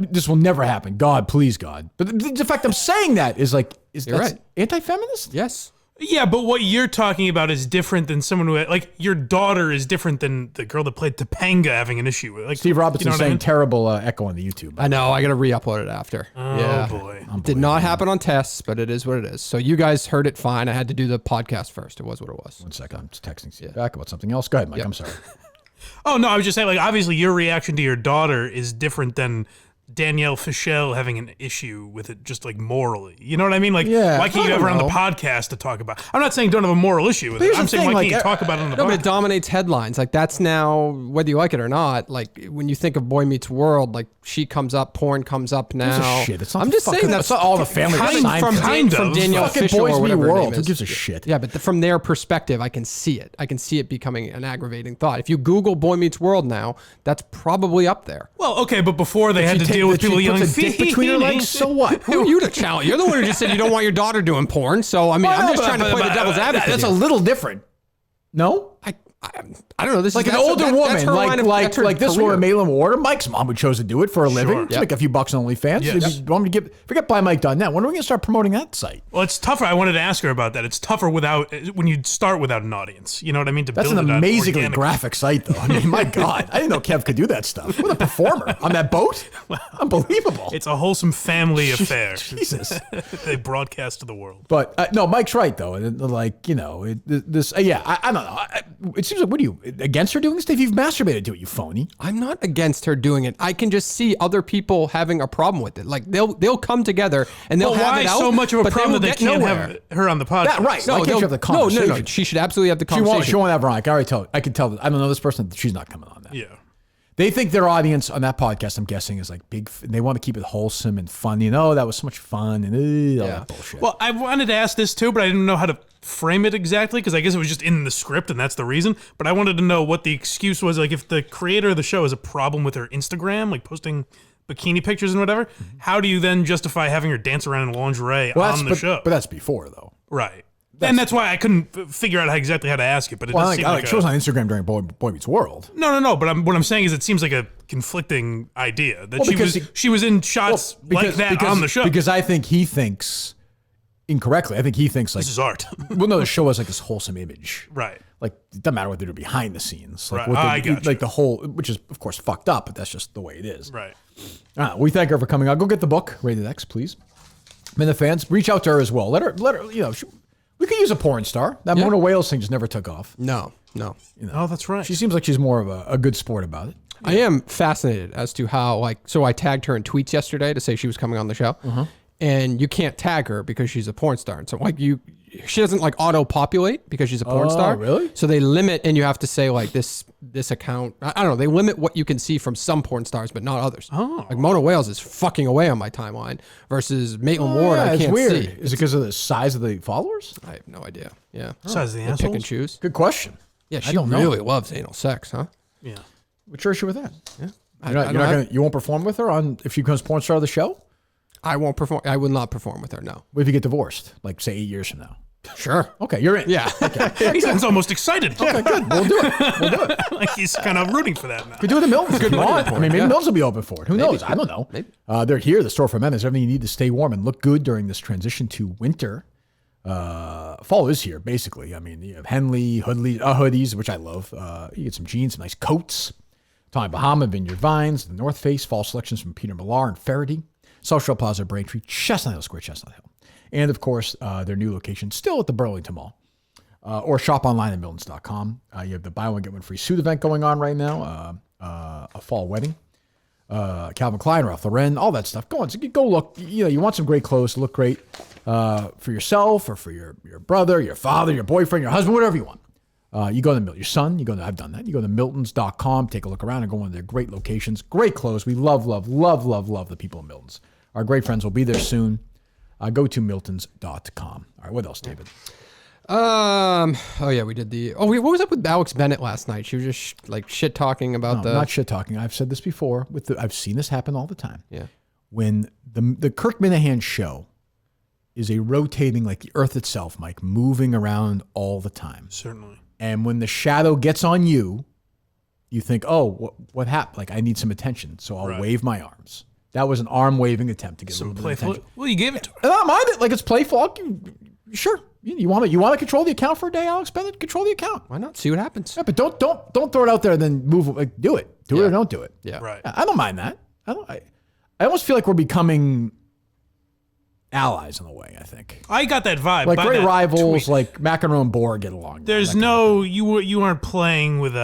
this will never happen. God, please, God. But the fact I'm saying that is that right. Anti-feminist? Yes. Yeah, but what you're talking about is different than someone who, like, your daughter is different than the girl that played Topanga having an issue with. Like, Steve Robertson saying terrible echo on the YouTube. I know. I got to re-upload it after. Oh, boy. Did not happen on tests, but it is what it is. So you guys heard it fine. I had to do the podcast first. It was what it was. 1 second. I'm just texting Steve back about something else. Go ahead, Mike. I'm sorry. Oh, no, I was just saying, like, obviously your reaction to your daughter is different than Danielle Fishel having an issue with it just like morally. You know what I mean? Like, Yeah, why can't you have her on the podcast to talk about? I'm not saying don't have a moral issue with it. I'm saying why can't you talk about it on the podcast? But it dominates headlines. Like that's now, whether you like it or not, like when you think of Boy Meets World, like she comes up, porn comes up now. Shit. It's not I'm just saying that's not all the family. From Danielle Fishel Boys or Meet whatever her World. name Who is. gives a shit? Yeah, but from their perspective, I can see it. I can see it becoming an aggravating thought. If you Google Boy Meets World now, that's probably up there. Well, okay, but before they had to deal with people yelling dick between her legs. So what? Who are you to challenge? You're the one who just said you don't want your daughter doing porn. So I mean, I'm just trying to play the devil's advocate. That's a little different. No? I don't know. This like is an older woman, like this woman, Maitland Ward, or Mike's mom, who chose to do it for a living to make a few bucks on OnlyFans. Yes. You want me to forget BuyMike.net. When are we going to start promoting that site? Well, it's tougher. I wanted to ask her about that. It's tougher when you start without an audience. You know what I mean? That's an amazingly graphic site, though. I mean, my God, I didn't know Kev could do that stuff. What a performer on that boat! Unbelievable. It's a wholesome family affair. Jesus, they broadcast to the world. But no, Mike's right though. Like I don't know. It seems like what are you against her doing this? If you've masturbated to it, you phony. I'm not against her doing it. I can just see other people having a problem with it. Like they'll come together and they'll have it out. Why so much of a problem that they can't nowhere. have her on the podcast? That, right. Why can't you have the conversation? No. She should absolutely have the conversation. She won't have her on. I can already tell. I can tell. I don't know this person. She's not coming on that. Yeah. They think their audience on that podcast, I'm guessing, is like big. They want to keep it wholesome and fun. That was so much fun and all that bullshit. Well, I wanted to ask this too, but I didn't know how to frame it exactly because I guess it was just in the script and that's the reason. But I wanted to know what the excuse was. Like, if the creator of the show has a problem with her Instagram, like posting bikini pictures and whatever, how do you then justify having her dance around in lingerie on the show? But that's before, though. Right. And that's why I couldn't figure out exactly how to ask it. But it does seem like she was on Instagram during Boy Meets World. No. But what I'm saying is, it seems like a conflicting idea that she was in shots like that on the show. Because I think he thinks incorrectly. I think he thinks like this is art. Well, no, the show has like this wholesome image, right? Like it doesn't matter what they do behind the scenes, like right. I got you. Like the whole, which is of course fucked up, but that's just the way it is. Right. We thank her for coming out. Go get the book, Rated X, please. I mean, the fans, reach out to her as well. Let her. We could use a porn star. That Mona Wales thing just never took off. No. Oh, that's right. She seems like she's more of a good sport about it. I am fascinated as to how, so I tagged her in tweets yesterday to say she was coming on the show. And you can't tag her because she's a porn star. And so she doesn't auto-populate because she's a porn star. Really? So they limit, and you have to say this account. I don't know. They limit what you can see from some porn stars, but not others. Oh. Like Mona Wales is fucking away on my timeline versus Maitland Ward. I can't weird. see. Is it because of the size of the followers? I have no idea. Yeah. Size of the They pick and assholes? choose. Good question. Yeah, she don't know. really loves anal sex, huh? Yeah. What's your issue with that? Yeah. You won't perform with her if she becomes porn star of the show? I won't perform. I will not perform with her. No. What if you get divorced? Like say 8 years from now? Sure. Okay, you're in. Yeah. Okay. He sounds almost excited. Okay, good. We'll do it. Like he's kind of rooting for that now. Could do it in Milton's if you want. I mean, maybe Milton's will be open for it. Who knows? I don't know. Maybe. They're here. The store for men is everything you need to stay warm and look good during this transition to winter. Fall is here, basically. I mean, you have Henley, hoodies, which I love. You get some jeans, some nice coats. Tommy Bahama, Vineyard Vines, the North Face, fall selections from Peter Millar and Faraday, South Shore Plaza, Braintree, Chestnut Hill Square, Chestnut Hill. And, of course, their new location still at the Burlington Mall. Or shop online at Miltons.com. You have the buy one, get one free suit event going on right now. A fall wedding. Calvin Klein, Ralph Lauren, all that stuff. Go look. You want some great clothes to look great for yourself or for your brother, your father, your boyfriend, your husband, whatever you want. You go to your son. I've done that. You go to Miltons.com, take a look around and go to one of their great locations. Great clothes. We love the people in Miltons. Our great friends will be there soon. Go to Miltons.com. All right, what else, David? Oh yeah, we did what was up with Alex Bennett last night? She was just shit talking about not shit talking. I've said this before. I've seen this happen all the time. Yeah. When the Kirk Minahan show is a rotating, like the earth itself, Mike, moving around all the time. Certainly. And when the shadow gets on you, you think, oh, what happened? Like, I need some attention, so I'll wave my arms. That was an arm waving attempt to get some playful attention. Well, you gave it to her. And I don't mind it. Like, it's playful. Sure. You want to control the account for a day, Alex Bennett? Control the account. Why not? See what happens. Yeah, but don't throw it out there and then move. Like, do it. Do it or don't do it. Yeah. Right. I don't mind that. I almost feel like we're becoming allies in a way. I think I got that vibe. like by great that rivals, tweet. like McEnroe and Bohr get along. There's no you aren't playing with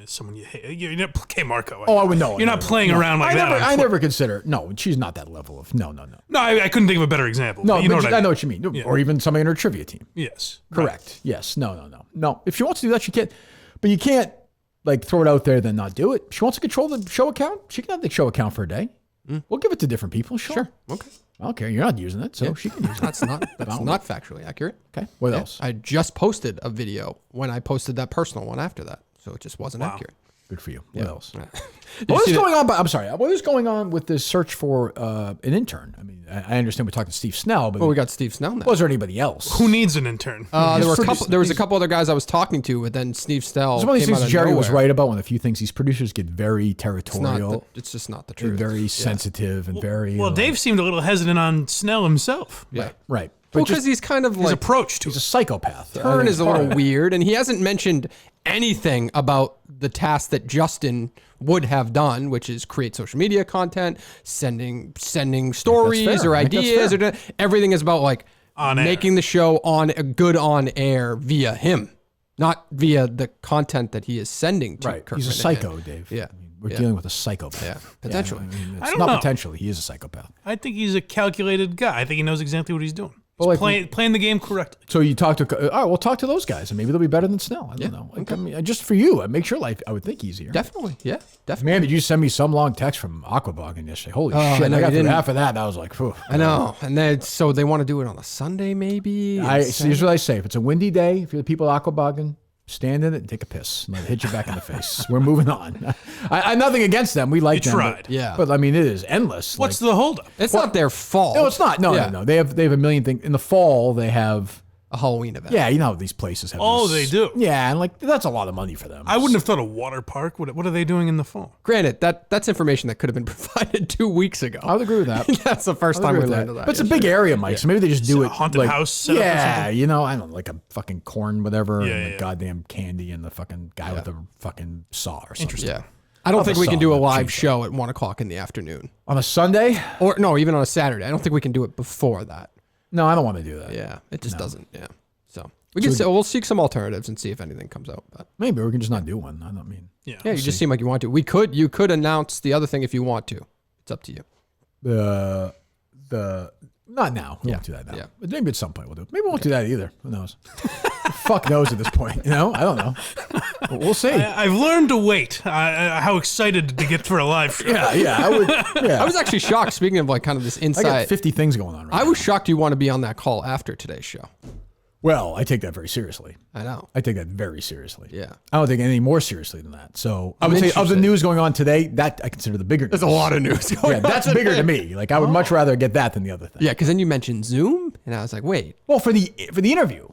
Someone you hate. You're not okay, Marco. Oh, I would know. You're not playing around like that. I never consider. No, she's not that level of. No. No, I couldn't think of a better example. No, but you know I know what you mean. Yeah. Or even somebody in her trivia team. Yes. Correct. Right. Yes. No. If she wants to do that, she can. But you can't like throw it out there then not do it. If she wants to control the show account, she can have the show account for a day. We'll give it to different people. Sure. Okay. I don't care. You're not using it, so she can use it. That's not factually accurate. Okay. What else? I just posted a video when I posted that personal one after that, so it just wasn't accurate. Good for you. What else? What is going on? I'm sorry. What is going on with this search for an intern? I mean, I understand we're talking to Steve Snell, but we got Steve Snell now. Was there anybody else? Who needs an intern? There was a couple other guys I was talking to, but then Steve Snell. Some of these things Jerry was right about. One of the few things these producers get very territorial. It's just not the truth. Very sensitive and very. Well, Dave seemed a little hesitant on Snell himself. Yeah. Right. Well, because he's kind of like his approach to he's a psychopath. Turn is a little weird, and he hasn't mentioned anything about the task that Justin would have done, which is create social media content, sending stories or ideas. Everything is about like making the show on air via him, not via the content that he is sending to Kirk. He's a psycho, Dave. Yeah. We're dealing with a psychopath. Yeah, potentially. It's not potentially. He is a psychopath. I think he's a calculated guy. I think he knows exactly what he's doing. He's playing the game correctly. So you talk to, all right, we'll talk to those guys, and maybe they'll be better than Snell. I don't know. I mean, just for you, it makes your life, I would think, easier. Definitely. Yeah, definitely. Man, did you send me some long text from Aquabogging yesterday? Holy shit. I got through half of that, and I was like, phew. I know. And then, so they want to do it on a Sunday, maybe? Here's what I say. If it's a windy day, if you're the people at Aquabogging, stand in it and take a piss and let it hit you back in the face. We're moving on. I'm nothing against them. We like them. Tried. But I mean, it is endless. What's the holdup? It's not their fault. No, it's not. No. They have a million things. In the fall, they have a Halloween event. Yeah, you know how these places have. They do. Yeah, and like that's a lot of money for them. I wouldn't have thought a water park. What are they doing in the fall? Granted, that's information that could have been provided 2 weeks ago. I would agree with that. That's the first time we learned of that. But it's a big area, Mike. So maybe they just do it haunted house set up or something? you know, I don't know, like a fucking corn whatever, and the goddamn candy, and the fucking guy with the fucking saw or something. Interesting. Yeah. I don't think we can do a live show at 1 o'clock in the afternoon on a Sunday, or no, even on a Saturday. I don't think we can do it before that. No, I don't want to do that. Yeah, it just doesn't. Yeah, so we'll seek some alternatives and see if anything comes out. But maybe we can just not do one. I don't mean. Yeah, you just seem like you want to. You could announce the other thing if you want to. It's up to you. Not now. We won't do that now. Yeah. But maybe at some point we'll do it. Maybe we won't do that either. Who knows? Fuck knows at this point. You know, I don't know. But we'll see. I've learned to wait. How excited to get for a live show. I was actually shocked. Speaking of like kind of this insight, I got 50 things going on. I was shocked you want to be on that call after today's show. Well, I take that very seriously. I know. I take that very seriously. Yeah. I don't take it any more seriously than that. So I would say of the news going on today, that I consider the bigger news. There's a lot of news going on. That's bigger to me. Like I would much rather get that than the other thing. Yeah, because then you mentioned Zoom, and I was like, wait. Well, for the interview.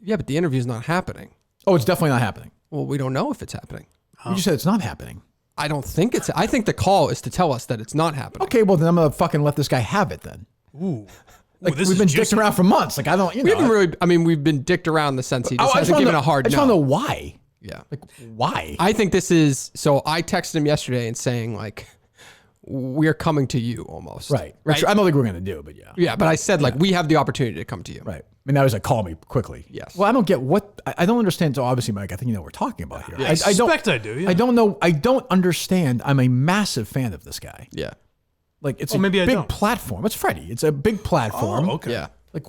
Yeah, but the interview's not happening. Oh, it's definitely not happening. Well, we don't know if it's happening. You just said it's not happening. I don't think it's. I think the call is to tell us that it's not happening. Okay, well then I'm gonna fucking let this guy have it then. Ooh. Like we've been dicked around for months. Like I don't. We haven't really. I mean, we've been dicked around in the sense he just hasn't given a hard no. I just want to know why. Yeah. Like why? I think this is. So I texted him yesterday and saying like, we're coming to you almost. Right. Which I don't think we're gonna do, but yeah. Yeah, but I said like we have the opportunity to come to you. Right. I mean, that was like, call me quickly. Yes. Well, I don't get what, I don't understand. So obviously, Mike, I think you know what we're talking about here. Yeah, I suspect I do, yeah. I don't know. I don't understand. I'm a massive fan of this guy. Yeah. Like, it's a big platform. It's Freddie. It's a big platform. Oh, okay. Yeah. Like,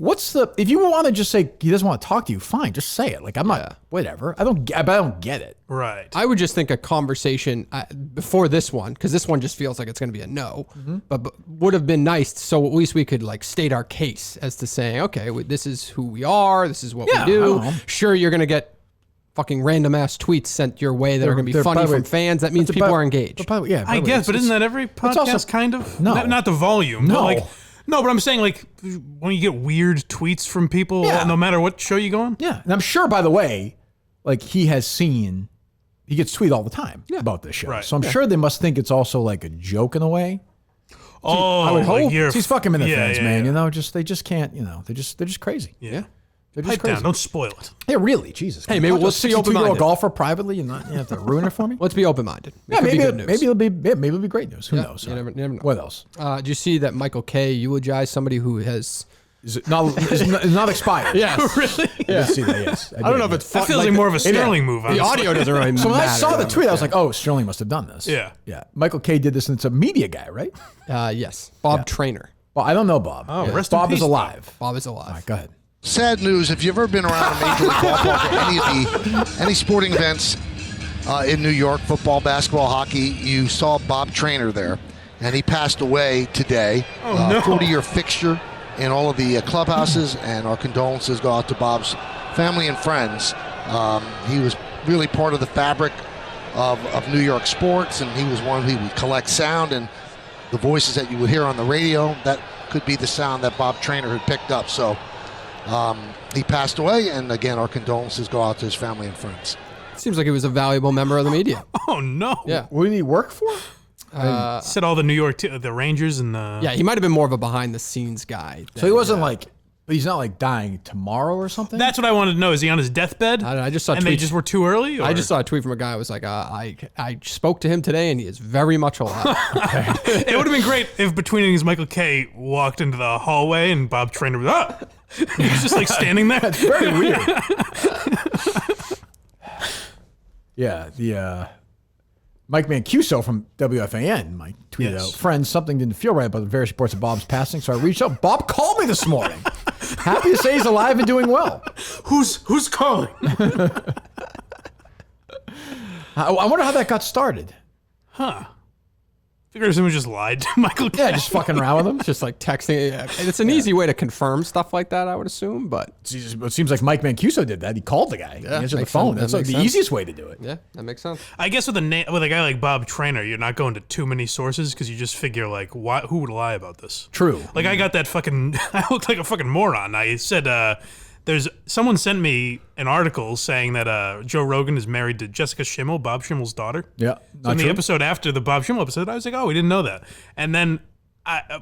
if you want to just say he doesn't want to talk to you, fine, just say it. Like, I'm not, whatever. I don't get it. Right. I would just think a conversation before this one, because this one just feels like it's going to be a no, but would have been nice. So at least we could like state our case as to saying, okay, this is who we are. This is what we do. Sure, you're going to get fucking random ass tweets sent your way that are going to be funny from fans. That means people are engaged. I guess, but isn't that every podcast also, kind of? No. Not the volume. No. But no, but I'm saying like when you get weird tweets from people, no matter what show you go on. Yeah. And I'm sure, by the way, like he gets tweeted all the time about this show. Right. So I'm sure they must think it's also like a joke in a way. Oh, I would hope. Like He's fucking in the fans, man. You know, they just can't, you know, they're just crazy. Yeah. They're just Pipe crazy. down, don't spoil it. Yeah, really, Jesus. Hey, maybe let's be open-minded. A golfer privately and not have to ruin it for me. Let's be open-minded. Maybe it'll be great news. Who knows? You never know. What else? Do you see that Michael K eulogized somebody who has Is it not? Is not expired. Yes. Really? Yeah. See that, yes. I don't know if it's That feels like more of a Sterling move. The honestly. audio doesn't really So when I matter. saw the tweet, I was like, "Oh, Sterling must have done this." Yeah. Yeah. Michael K did this, and it's a media guy, right? Yes. Bob Yeah. Trainer. Well, I don't know Bob. Oh, rest in Bob peace, is alive. Bob is alive. All right, go ahead. Sad news. If you've ever been around a Major League ballpark or any sporting events in New York, football, basketball, hockey, you saw Bob Trainer there, and he passed away today. Oh, no. 40-year fixture in all of the clubhouses, and our condolences go out to Bob's family and friends. He was really part of the fabric of New York sports, and he was one who would collect sound, and the voices that you would hear on the radio, that could be the sound that Bob Trainer had picked up. So he passed away, and again, our condolences go out to his family and friends. Seems like he was a valuable member of the media. Oh no. Yeah. What did he work for? Said all the New York, the Rangers and the. Yeah, he might have been more of a behind-the-scenes guy. So he wasn't like, he's not like dying tomorrow or something? That's what I wanted to know. Is he on his deathbed? I don't know, I just saw and they tweets. just were too early. I or- just saw a tweet from a guy who was like, I spoke to him today, and he is very much alive. It would have been great if between innings Michael K walked into the hallway and Bob Trainer was he was just like standing there. That's very weird. Yeah, the Mike Mancuso from WFAN, Mike tweeted Yes. out, "Friends, something didn't feel right about the various reports of Bob's passing, so I reached out. Bob called me this morning. Happy to say he's alive and doing well." Who's calling? I wonder how that got started. Figure someone just lied to Michael K. Yeah, just fucking around with him. Just like texting. It's an easy way to confirm stuff like that, I would assume. But It seems like Mike Mancuso did that. He called the guy. He answered the makes phone. sense. That's That like makes the sense. easiest way to do it. yeah, that makes sense. I guess with a guy like Bob Trainer, you're not going to too many sources because you just figure like, who would lie about this? True. Like I got that fucking. I looked like a fucking moron. I said, someone sent me an article saying that Joe Rogan is married to Jessica Schimmel, Bob Schimmel's daughter. Yeah. So in the episode after the Bob Schimmel episode, I was like, oh, we didn't know that. And then,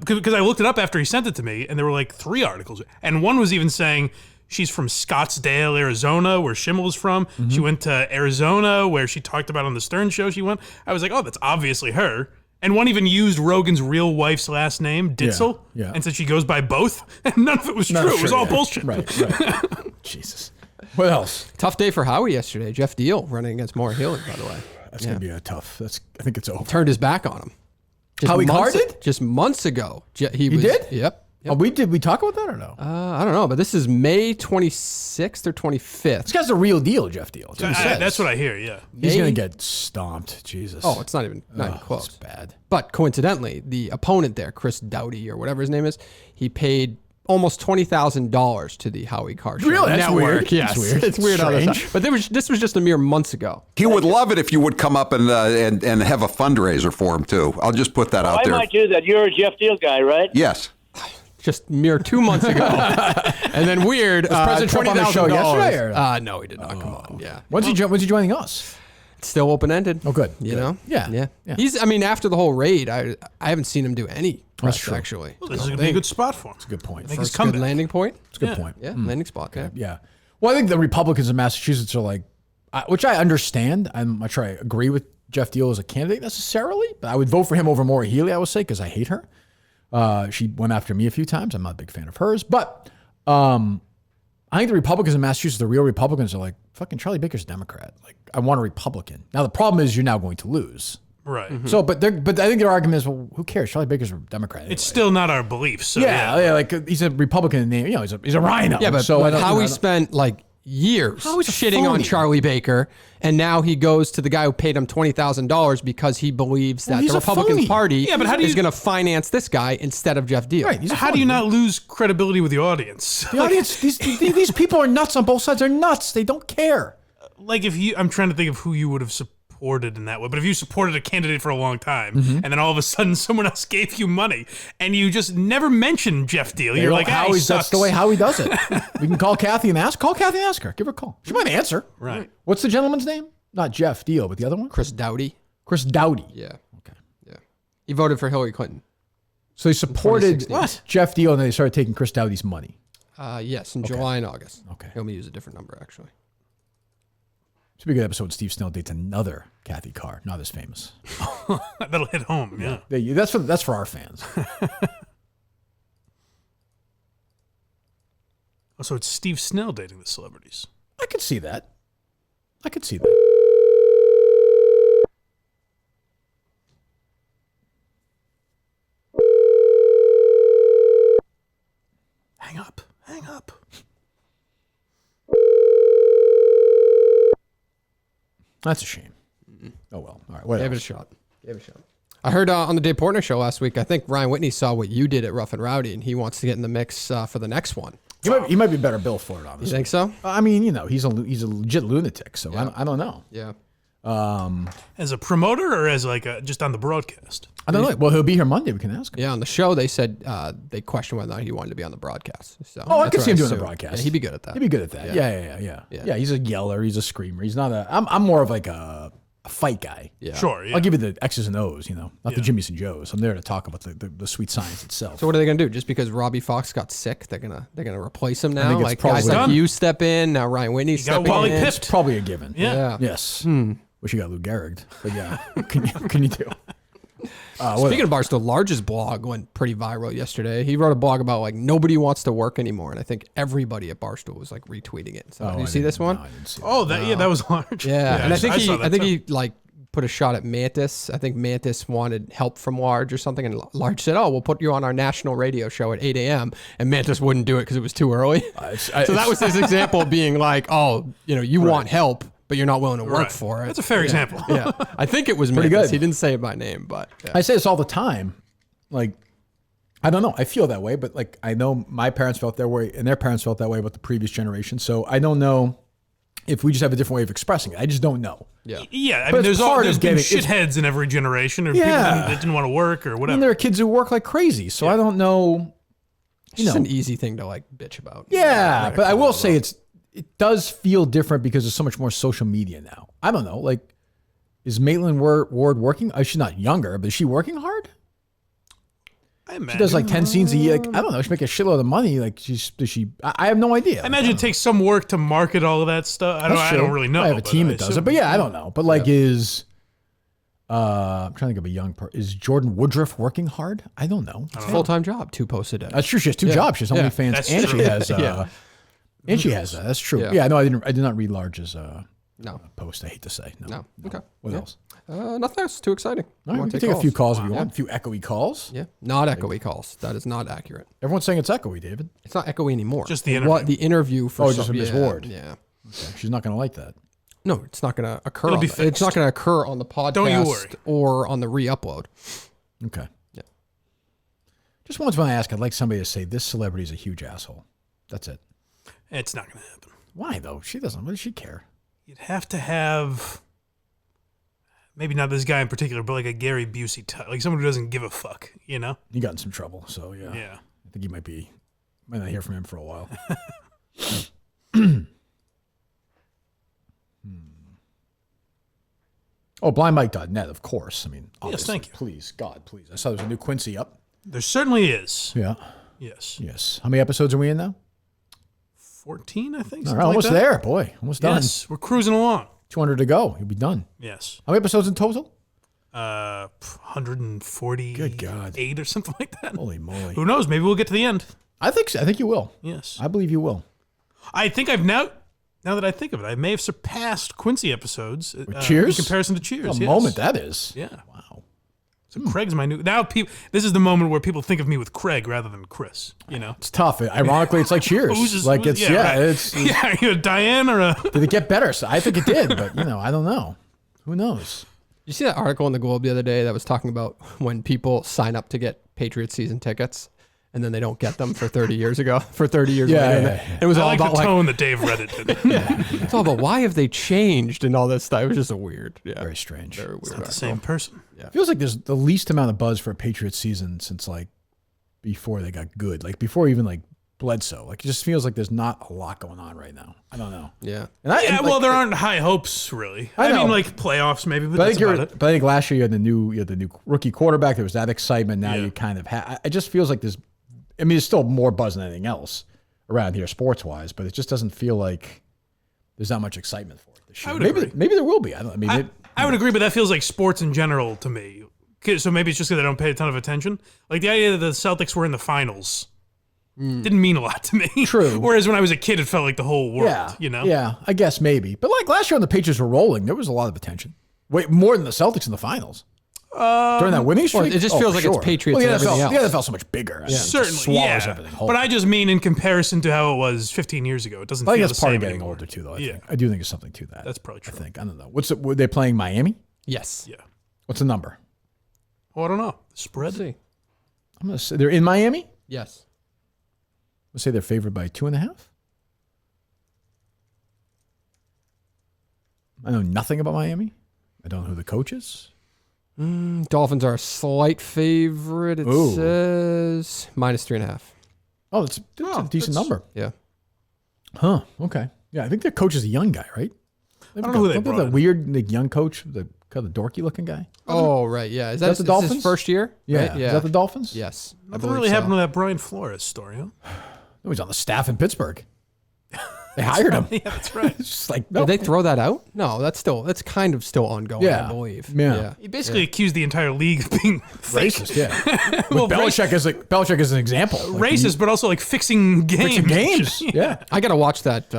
because I looked it up after he sent it to me, and there were like 3 articles. And one was even saying she's from Scottsdale, Arizona, where Schimmel was from. Mm-hmm. She went to Arizona, where she talked about on the Stern show she went. I was like, oh, that's obviously her. And one even used Rogan's real wife's last name, Ditzel, yeah. and said she goes by both. And none of it was true. It was all bullshit. Right. Jesus. What else? Tough day for Howie yesterday. Jeff Deal running against Maura Healy, by the way. That's gonna be a tough. I think it's over. Turned his back on him. Howie Carr months- did? Just months ago. He did? Yep. Oh, did we talk about that or no? I don't know, but this is May 26th or 25th. This guy's the real deal, Jeff Deal. That's what he says. That's what I hear, yeah. He's May- gonna get stomped. Jesus. Oh, it's not even close. It's bad. But coincidentally, the opponent there, Chris Doughty or whatever his name is, he paid almost $20,000 to the Howie Carr Show Really? That's network. weird. Yes, That's weird. it's weird how that's Strange. not- But this was just a mere months ago. He would love it if you would come up and have a fundraiser for him too. I'll just put that out I there. might do that. You're a Jeff Deal guy, right? Yes. Just mere 2 months ago. And then weird, Was President Trump on the show yesterday, or? No, he did not. Come on. Yeah. When's he joining us? It's still open-ended. Oh, good. You Good. know? Yeah. He's, after the whole raid, I haven't seen him do any press, true. actually. Well, this is going to be a good spot for him. It's a good point. I think he's Good comeback. landing point. It's a good point. Yeah, landing spot. Yeah. Yeah. Well, I think the Republicans in Massachusetts are like, which I understand. I'm not sure I agree with Jeff Deal as a candidate necessarily, but I would vote for him over Maura Healy, I would say, because I hate her. She went after me a few times. I'm not a big fan of hers. But I think the Republicans in Massachusetts, the real Republicans, are like, fucking Charlie Baker's a Democrat. Like, I want a Republican. Now, the problem is you're now going to lose. Right. Mm-hmm. So, but I think their argument is, well, who cares? Charlie Baker's a Democrat. Anyway. It's still not our belief. So yeah, like he's a Republican in name. He's a rhino. Yeah, but, so I but don't- Howie I don't- spent like years Howie's a shitting on phony. Charlie Baker, and now he goes to the guy who paid him $20,000 because he believes that he's the a Republican phony. Party Yeah, but how do is you- going to finance this guy instead of Jeff Deal. Right, he's a How do you phony. not lose credibility with the audience? The audience, these people are nuts on both sides. They're nuts. They don't care. Like I'm trying to think of who you would have supported in that way. But if you supported a candidate for a long time, and then all of a sudden someone else gave you money, and you just never mentioned Jeff Deal, you're like, Howie, he that's sucks. the way Howie does it. We can call Kathy and ask. Call Kathy and ask her. Give her a call. She might answer. Right. What's the gentleman's name? Not Jeff Deal, but the other one? Chris Doughty. Chris Doughty. Yeah. Okay. Yeah. He voted for Hillary Clinton. So they supported 2016. Jeff Deal, and then they started taking Chris Doughty's money. Yes, in July and August. Okay. Let me use a different number, actually. Should be a good episode. Steve Snell dates another Kathy Carr, not as famous. That'll hit home. Yeah. That's for our fans. So it's Steve Snell dating the celebrities. I could see that. I could see that. Hang up. Hang up. That's a shame. Oh, well. All right. What Give it a else? shot. Give it a shot. I heard on the Dave Portnoy show last week, I think Ryan Whitney saw what you did at Rough and Rowdy, and he wants to get in the mix for the next one. He might be better built for it, honestly. You think so? I mean, he's a legit lunatic, so I don't know. Yeah. As a promoter or as like just on the broadcast? I don't know. Well, he'll be here Monday. We can ask him. Yeah, on the show, they said they questioned whether or not he wanted to be on the broadcast. So I could that's see him what doing the assumed. broadcast. Yeah, he'd be good at that. He'd be good at that. Yeah. He's a yeller. He's a screamer. He's not a. I'm more of like a fight guy. Yeah. Sure. Yeah. I'll give you the X's and O's. Not the Jimmys and Joes. I'm there to talk about the sweet science itself. So what are they gonna do? Just because Robbie Fox got sick, they're gonna replace him now? think it's Like guys probably- like you step in now. Ryan Whitney stepping Wally in. Pipp. It's probably a given. Yeah. Yes. Wish you got Lou Gehrig, but yeah. can you do? Speaking of Barstool, Large's blog went pretty viral yesterday. He wrote a blog about like nobody wants to work anymore, and I think everybody at Barstool was like retweeting it. So did you see this one? No, I didn't see Oh, that was large. Yeah, and I think saw that too. he like put a shot at Mantis. I think Mantis wanted help from Large or something, and Large said, "Oh, we'll put you on our national radio show at 8 a.m." And Mantis wouldn't do it because it was too early. So that was his example of being like, "Oh, you want help, but you're not willing to work Right. for it." That's a fair example. Yeah, I think it was Pretty Mantis. good. He didn't say it by name, but yeah. I say this all the time. Like, I don't know. I feel that way, but like I know my parents felt that way, and their parents felt that way about the previous generation. So I don't know if we just have a different way of expressing it. I just don't know. Yeah. Yeah, I But mean, it's there's part been of getting- it's- shitheads in every generation, or Yeah. people that didn't want to work, or And whatever. there are kids who work like crazy. So I don't know. It's just an easy thing to like bitch about. Yeah, but I will say it does feel different because there's so much more social media now. I don't know. Like, is Maitland Ward working? She's not younger, but is she working hard? I imagine. She does like 10 scenes a year. Like, I don't know. She make a shitload of money. Like, I have no idea. I imagine it takes some work to market all of that stuff. I don't really know. I have a but team I that does assume- it, but yeah, I don't know. But like, I'm trying to think of a young person. Is Jordan Woodruff working hard? I don't know. It's a full-time job, 2 posts a day. That's true. She has 2 jobs. She has OnlyFans That's and true. she has. Yeah. And she has that. That's true. Yeah. Yeah. No, I did not read Large's No. post. I hate to say. No. Okay. What Yeah. else? Nothing else. Too exciting. All right, Wanna we can take a few calls if you want. A few echoey calls. Yeah. Not echoey calls. That is not accurate. Everyone's saying it's echoey, David. It's not echoey anymore. Just the What the interview for just some- Ms. yeah, Ward. Yeah. Okay. She's not going to like that. No, it's not going to occur. It'll be It's fixed. not going to occur on the podcast Don't you worry. or on the re-upload. Okay. Yeah. Just once when I ask, I'd like somebody to say this celebrity is a huge asshole. That's it. It's not going to happen. Why though? She doesn't. What does she care? You'd have to have, maybe not this guy in particular, but like a Gary Busey type, like someone who doesn't give a fuck, you know? He got in some trouble, so yeah. Yeah. I think he might not hear from him for a while. Oh, blindmike.net, of course. I mean, obviously. thank you. Please, God, please. I saw there's a new Quincy up. There certainly is. Yeah. Yes. Yes. How many episodes are we in now? 14, I think. All something right, almost like that. there, boy. Almost done. Yes, we're cruising along. 200 to go. You'll be done. Yes. How many episodes in total? 148 Good God. or something like that. Holy moly. Who knows? Maybe we'll get to the end. I think so. I think you will. Yes. I believe you will. I think I've now that I think of it, I may have surpassed Quincy episodes. Cheers? In comparison to Cheers. What a yes. moment that is. Yeah. Wow. So Craig's my new. Now this is the moment where people think of me with Craig rather than Chris. You know. It's tough. Ironically, it's like Cheers. Right. It's yeah. Are you a Diane or a? Did it get better? So I think it did, but I don't know. Who knows? Did you see that article in the Globe the other day that was talking about when people sign up to get Patriots season tickets and then they don't get them for 30 years ago, for 30 years later? Yeah. It was I all like about the tone that Dave read it to. it's all about why have they changed and all this stuff. It was just a weird, Very strange. very weird. It's not the same person. Feels like there's the least amount of buzz for a Patriots season since like before they got good, like before even like Bledsoe. Like it just feels like there's not a lot going on right now. I don't know. Yeah. And Well, there aren't high hopes really. I know. mean, like playoffs maybe, but But I that's think about it. but I think last year you had the new rookie quarterback. There was that excitement. Now you kind of it just feels like there's. I mean, there's still more buzz than anything else around here sports wise, but it just doesn't feel like there's not much excitement for it this year. I would agree. Maybe there will be. I don't. I mean, I would agree, but that feels like sports in general to me. So maybe it's just because I don't pay a ton of attention. Like the idea that the Celtics were in the finals didn't mean a lot to me. True. Whereas when I was a kid, it felt like the whole world. Yeah, You know. Yeah, I guess maybe. But like last year when the Patriots were rolling, there was a lot of attention. Wait, more than the Celtics in the finals. During that winning streak? It just feels like it's Patriots and everything else. The NFL's so much bigger. I mean, it just Certainly, swallows yeah. everything whole. But I just mean in comparison to how it was 15 years ago, it doesn't. I think feel that's the part same of getting anymore. older too, though. Yeah. I do think there's something to that. That's probably true. I think. I don't know. Were they playing Miami? Yes. Yeah. What's the number? Oh, I don't know. The spread. Let's see. I'm gonna say they're in Miami. Yes. Let's say they're favored by 2.5. I know nothing about Miami. I don't know who the coach is. Dolphins are a slight favorite. It says -3.5. Oh, that's a decent number. Yeah. Huh. Okay. Yeah, I think their coach is a young guy, right? I don't know who they Don't brought that in. weird like, young coach, the kind of dorky looking guy. Oh, right. Yeah. Is that that the is Dolphins? his first year? Yeah. Right? Yeah. Is that the Dolphins? Yes. I Nothing believe really so. happened to that Brian Flores story, huh? He was on the staff in Pittsburgh. They hired him. Yeah, that's right. It's just like, Did they throw that out? No, that's kind of still ongoing, I believe. Yeah. He basically accused the entire league of being Racist, yeah. Well, Belichick is an example. Like, racist, but also like fixing games. fixing games. Yeah. I gotta watch that.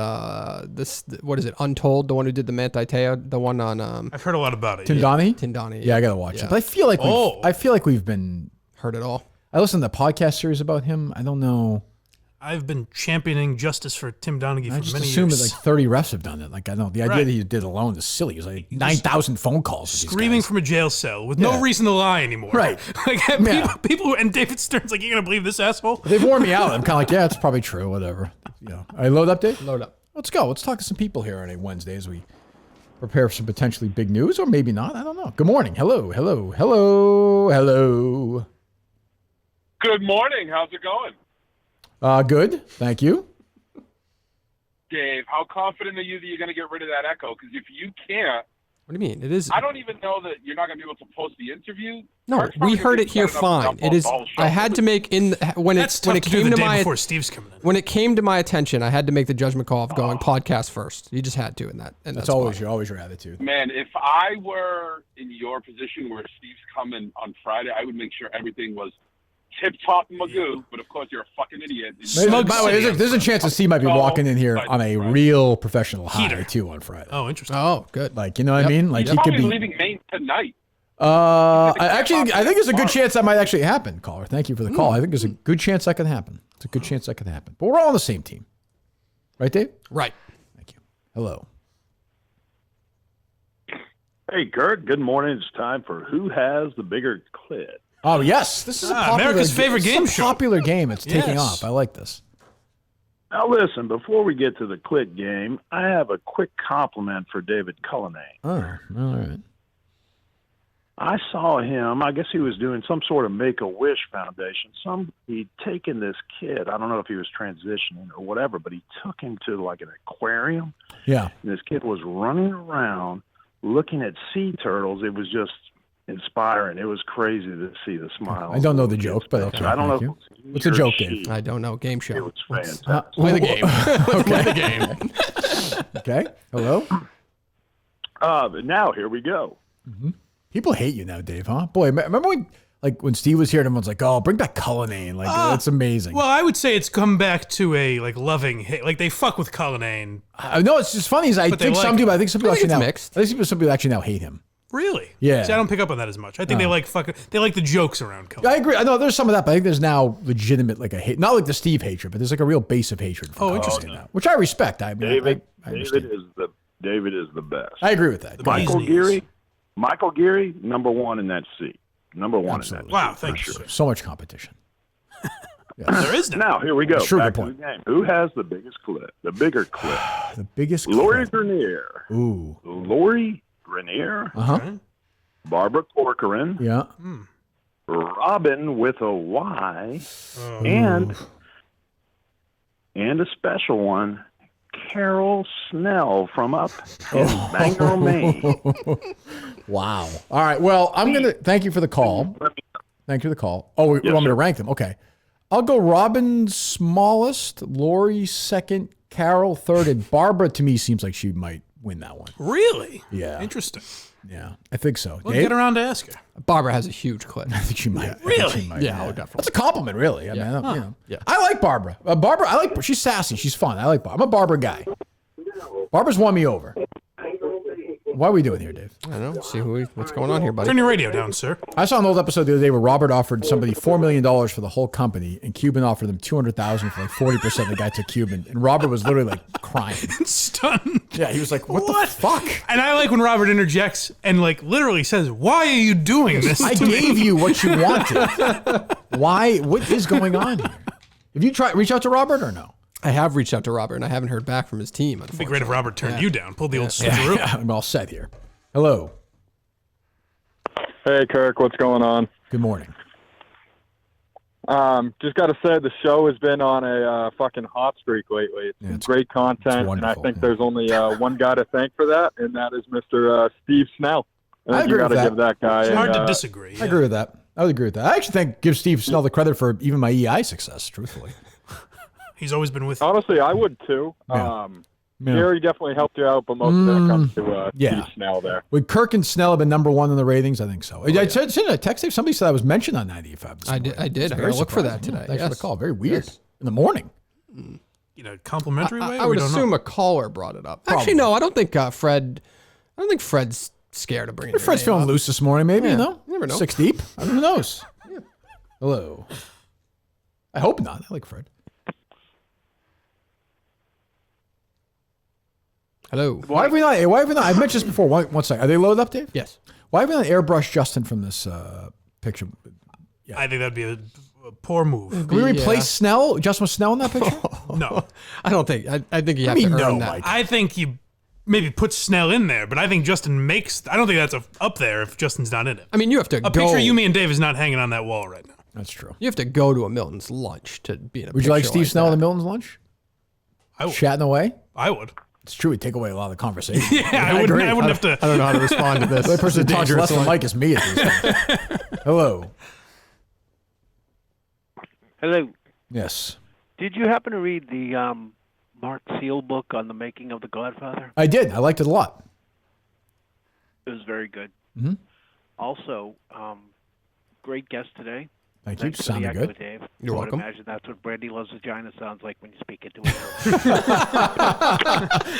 What is it? Untold, the one who did the Manti Te'o, the one on. I've heard a lot about it. Tim Donahue? Tim Donahue. Yeah, I gotta watch it. But I feel like we've been heard it all. I listened to the podcast series about him. I don't know. I've been championing justice for Tim Donaghy I for just many assumed years. that like 30 refs have done it. Like I know the idea Right. that he did alone is silly. It was like 9,000 phone calls. with these Screaming guys. from a jail cell with Yeah. no reason to lie anymore. Right. Like people and David Stern's like, you're gonna believe this asshole? They've worn me out. I'm kind of like, yeah, it's probably true. Whatever. You know. All right, load up, Dave. Load up. Let's go. Let's talk to some people here on a Wednesday as we prepare for some potentially big news, or maybe not. I don't know. Good morning. Hello. Hello. Hello. Hello. Good morning. How's it going? Good. Thank you. Dave, how confident are you that you're going to get rid of that echo? Because if you can't, What do you mean? It is. I don't even know that you're not going to be able to post the interview. No, Kirk's probably we gonna heard be it here set up fine. the It is. whole show. I had to make when That's it tough when it to do came the to day my before Steve's coming in. when it came to my attention, I had to make the judgment call of going podcast first. You just had to in that. And That's that's always why. your attitude. Man, if I were in your position where Steve's coming on Friday, I would make sure everything was tip-top Magoo. But, of course, you're a fucking idiot. By the way, there's a chance that Steve might be walking in here on a real professional high too on Friday. Oh, interesting. Oh, good. Like, you know what I mean? Like He's he could probably be. leaving Maine tonight. I think there's a good chance that might actually happen, caller. Thank you for the call. I think there's a good chance that could happen. It's a good chance that could happen. But we're all on the same team. Right, Dave? Right. Thank you. Hello. Hey, Kirk. Good morning. It's time for Who Has the Bigger Clit? Oh, yes. This is a popular, America's favorite this is game a show. popular game. It's taking Yes. off. I like this. Now, listen, before we get to the clit game, I have a quick compliment for David Cullinane. Oh, all right. I saw him, I guess he was doing some sort of Make-A-Wish Foundation. He'd taken this kid, I don't know if he was transitioning or whatever, but he took him to like an aquarium. Yeah. And this kid was running around looking at sea turtles. It was just inspiring. It was crazy to see the smile. I don't know the joke, but okay. I don't know. Thank if you. it was What's the he or joke, she. Dave? I don't know. Game It show. was Let's fantastic. play the game. Let's play the game. Okay. Hello. Now here we go. People hate you now, Dave, huh? Boy, remember when Steve was here and everyone's like, oh, bring back Cullinane. Like, that's amazing. Well, I would say it's come back to a like loving hate. Like they fuck with Cullinane. No, it's just funny. I But they think like some him. people. I think some people I think actually it's now. mixed. I think some people actually now hate him. Really? Yeah. See, I don't pick up on that as much. I think they like fucking. They like the jokes around Cullinane. I agree. I know there's some of that, but I think there's now legitimate like a hate, not like the Steve hatred, but there's like a real base of hatred. For Cullinane interesting. now, which I respect. I mean, David, I understand. David is the best. I agree with that. Michael Geary, number one in that seat. Number one in that seat. Wow, for thank you. sure. Sir. So much competition. There is no. Now here we go. Sure, Back good to point. the game. Who has the biggest clip? The bigger clip. The biggest. Lori clip. Grenier. Ooh. Lori Grenier. Uh-huh. Barbara Corcoran. Yeah. Robin with a Y. Oh. And a special one. Carol Snell from up in Bangor, Maine. Wow. All right. Well, I'm gonna thank you for the call. Thank you for the call. Oh, we want me to rank them? Okay. I'll go Robin smallest, Lori second, Carol third, and Barbara to me seems like she might win that one. Really? Yeah. Interesting. Yeah, I think so. We'll Dave? get around to ask her. Barbara has a huge clip. I think she might. Yeah. Really? I think she might, Yeah, definitely. That's a compliment, really. I mean, Yeah. you know. Yeah. I like Barbara. Barbara, I like. She's sassy. She's fun. I like Barbara. I'm a Barbara guy. Barbara's won me over. What are we doing here, Dave? I don't know. See what's going on here, buddy. Turn your radio down, sir. I saw an old episode the other day where Robert offered somebody $4 million for the whole company, and Cuban offered them $200,000 for like 40%. The guy took Cuban, and Robert was literally like crying, stunned. Yeah, he was like, "What the fuck?" And I like when Robert interjects and like literally says, "Why are you doing this?" I gave you what you wanted. Why? What is going on here? Have you reach out to Robert or no? I have reached out to Robert, and I haven't heard back from his team. It'd be great if Robert turned you down, pulled the old switcheroo. Yeah, I'm all set here. Hello. Hey, Kirk, what's going on? Good morning. Just got to say, the show has been on a fucking hot streak lately. It's been great content, and I think there's only one guy to thank for that, and that is Mr. Steve Snell. I agree you got with to that. give that guy. It's hard to disagree. I agree with that. I would agree with that. I actually give Steve Snell the credit for even my EI success, truthfully. He's always been with you. Honestly, I would too. Yeah. Gary definitely helped you out, but most of that comes to yeah. Steve Snell there. Would Kirk and Snell have been number one in the ratings? I think so. I said in a text, somebody said I was mentioned on 95 this morning. I did. I gotta look for that today. Thanks for the Yes. call. Very weird. Yes. In the morning. In a complimentary way? I would assume a caller brought it up. Actually, no, I don't think Fred. I don't think Fred's scared of bringing. Fred's feeling loose this morning, maybe, you know? You never know. 6 deep. Who knows? Hello. I hope not. I like Fred. Hello. Why have we not? I've mentioned this before. One second. Are they loaded up, Dave? Yes. Why have we not airbrushed Justin from this picture? I think that'd be a poor move. Can we replace Snell? Justin with Snell in that picture? No. I don't think. I think you have to earn that. Mike. I think you maybe put Snell in there, but I think Justin makes. I don't think that's up there if Justin's not in it. I mean, you have to A go. picture of you, me, and Dave is not hanging on that wall right now. That's true. You have to go to a Milton's lunch to be in a Would you like picture Steve Snell that. at the Milton's lunch? I would. Chatting away? I would. It's true. It'd take away a lot of the conversation. I wouldn't have to. I don't know how to respond to this. The only person It's that a talks dangerous less than one. Mike is me at these things. Hello. Hello. Yes. Did you happen to read the Mark Seal book on the making of The Godfather? I did. I liked it a lot. It was very good. Mm-hmm. Also, great guest today. Thank you. Thanks for the Sounded echo, good. Dave. You're I welcome. would imagine that's what Brandy Loves Vagina sounds like when you speak into it.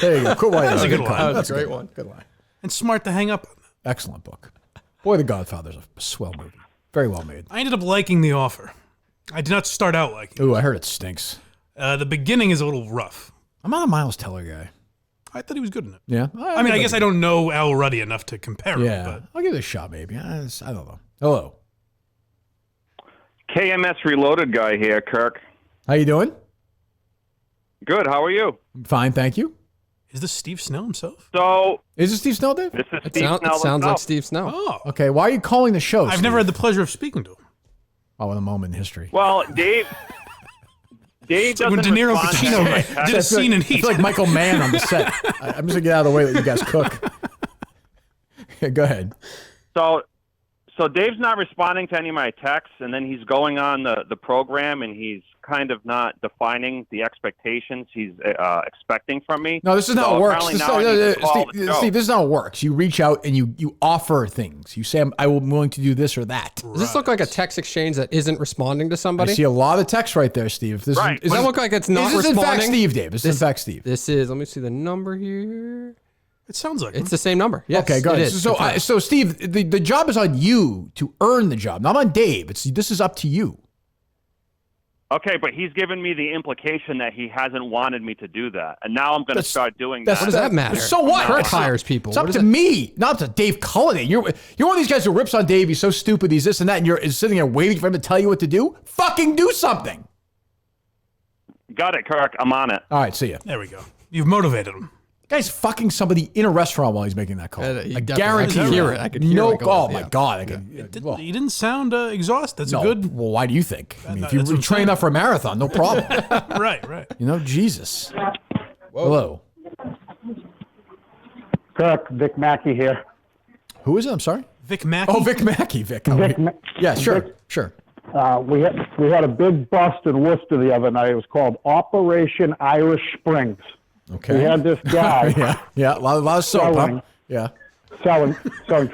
There you go. Cool. That's a good one. That's That's a great good one. Good line. And smart to hang up. Excellent book. Boy, The Godfather's a swell movie. Very well made. I ended up liking The Offer. I did not start out liking Ooh, I heard it stinks. it. The beginning is a little rough. I'm not a Miles Teller guy. I thought he was good in it. Yeah. I mean, I guess I don't know Al Ruddy enough to compare Yeah. him, but I'll give it a shot, maybe. I don't know. Hello. KMS Reloaded guy here, Kirk. How you doing? Good. How are you? Fine, thank you. is this Steve Snell himself? So Is it Steve Snell, Dave? this is It Steve Snell. sounds like himself. Steve Snell. Oh. Okay, why are you calling the show, I've Steve? never had the pleasure of speaking to him. Oh, in a moment in history. Well, Dave. Dave It's like when doesn't De Niro respond to Pacino any of my did a texts. scene in I Heat. feel like Michael Mann on the set. I'm just going to get out of the way that you guys cook. Yeah, go ahead. So Dave's not responding to any of my texts, and then he's going on the program, and he's kind of not defining the expectations he's expecting from me. No, this is not So how it works. apparently now I need to call the show. Steve, this is not how it works. You reach out and you offer things. You say, I'm willing to do this or that. Does this look like a text exchange that isn't responding to I somebody? see a lot of text right there, Steve. This Right. Does that look like it's not This is in responding? fact Steve, Dave. This is in fact Steve. This is. Let me see the number here. It sounds like It's the same number. Yes, Okay, go it ahead. is. So, Confirmed. so Steve, the job is on you to earn the job, not on Dave. This is up to you. Okay, but he's given me the implication that he hasn't wanted me to do that, and now I'm going to start doing that. What does that matter? So what? Kirk hires people. It's up What to is it? me, not up to Dave Cullinane. You're one of these guys who rips on Dave. He's so stupid. He's this and that, and you're sitting there waiting for him to tell you what to do. Fucking do something. Got it, Kirk. I'm on it. All right, see ya. There we go. You've motivated him. Guy's fucking somebody in a restaurant while he's making that call. He I definitely- guarantee I could you. hear it. I could hear no, it going, oh my yeah. God. I could, well, You didn't sound exhausted. That's no, a good. Well, why do you think? I mean, if That's what you I'm train saying. up for a marathon, no problem. Right. You know, Jesus. Hello. Kirk, Vic Mackey here. Who is it? I'm sorry. Vic Mackey. Oh, Vic Mackey. Vic. Yeah, sure, sure. We had a big bust in Worcester the other night. It was called Operation Irish Springs. Okay. We had this guy. yeah, a lot of soap, huh? selling- Yeah. selling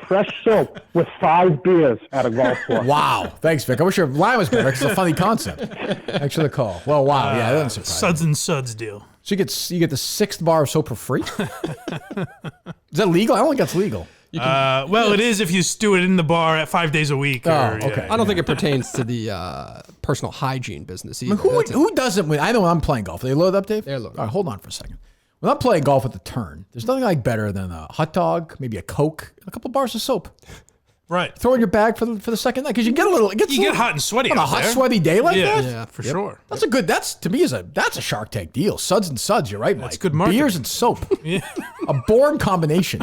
fresh soap with 5 beers at a golf course. Wow. Thanks, Vic. I wish your line was better because it's a funny concept. Thanks for the call. Well, wow. Yeah, that doesn't surprise Suds and Suds deal. So you get the 6th bar of soap for free? Is that legal? I don't think that's legal. Well, it is if you do it in the bar at 5 days a week. Okay. I don't think it pertains to the personal hygiene business either. Who doesn't win? I know when I'm playing golf. Are they loaded up, Dave? They're loaded. All right, hold on for a second. When I'm playing golf at the turn, there's nothing like better than a hot dog, maybe a Coke, and a couple bars of soap. Right. Throw in your bag for the second night because you get a little. You get hot and sweady on a out hot, there. sweaty day like that. Yeah, for sure. That's a good. That's to me that's a Shark Tank deal. Suds and Suds. You're right, Mike. That's good marketing. Beers and soap. Yeah. A boring combination.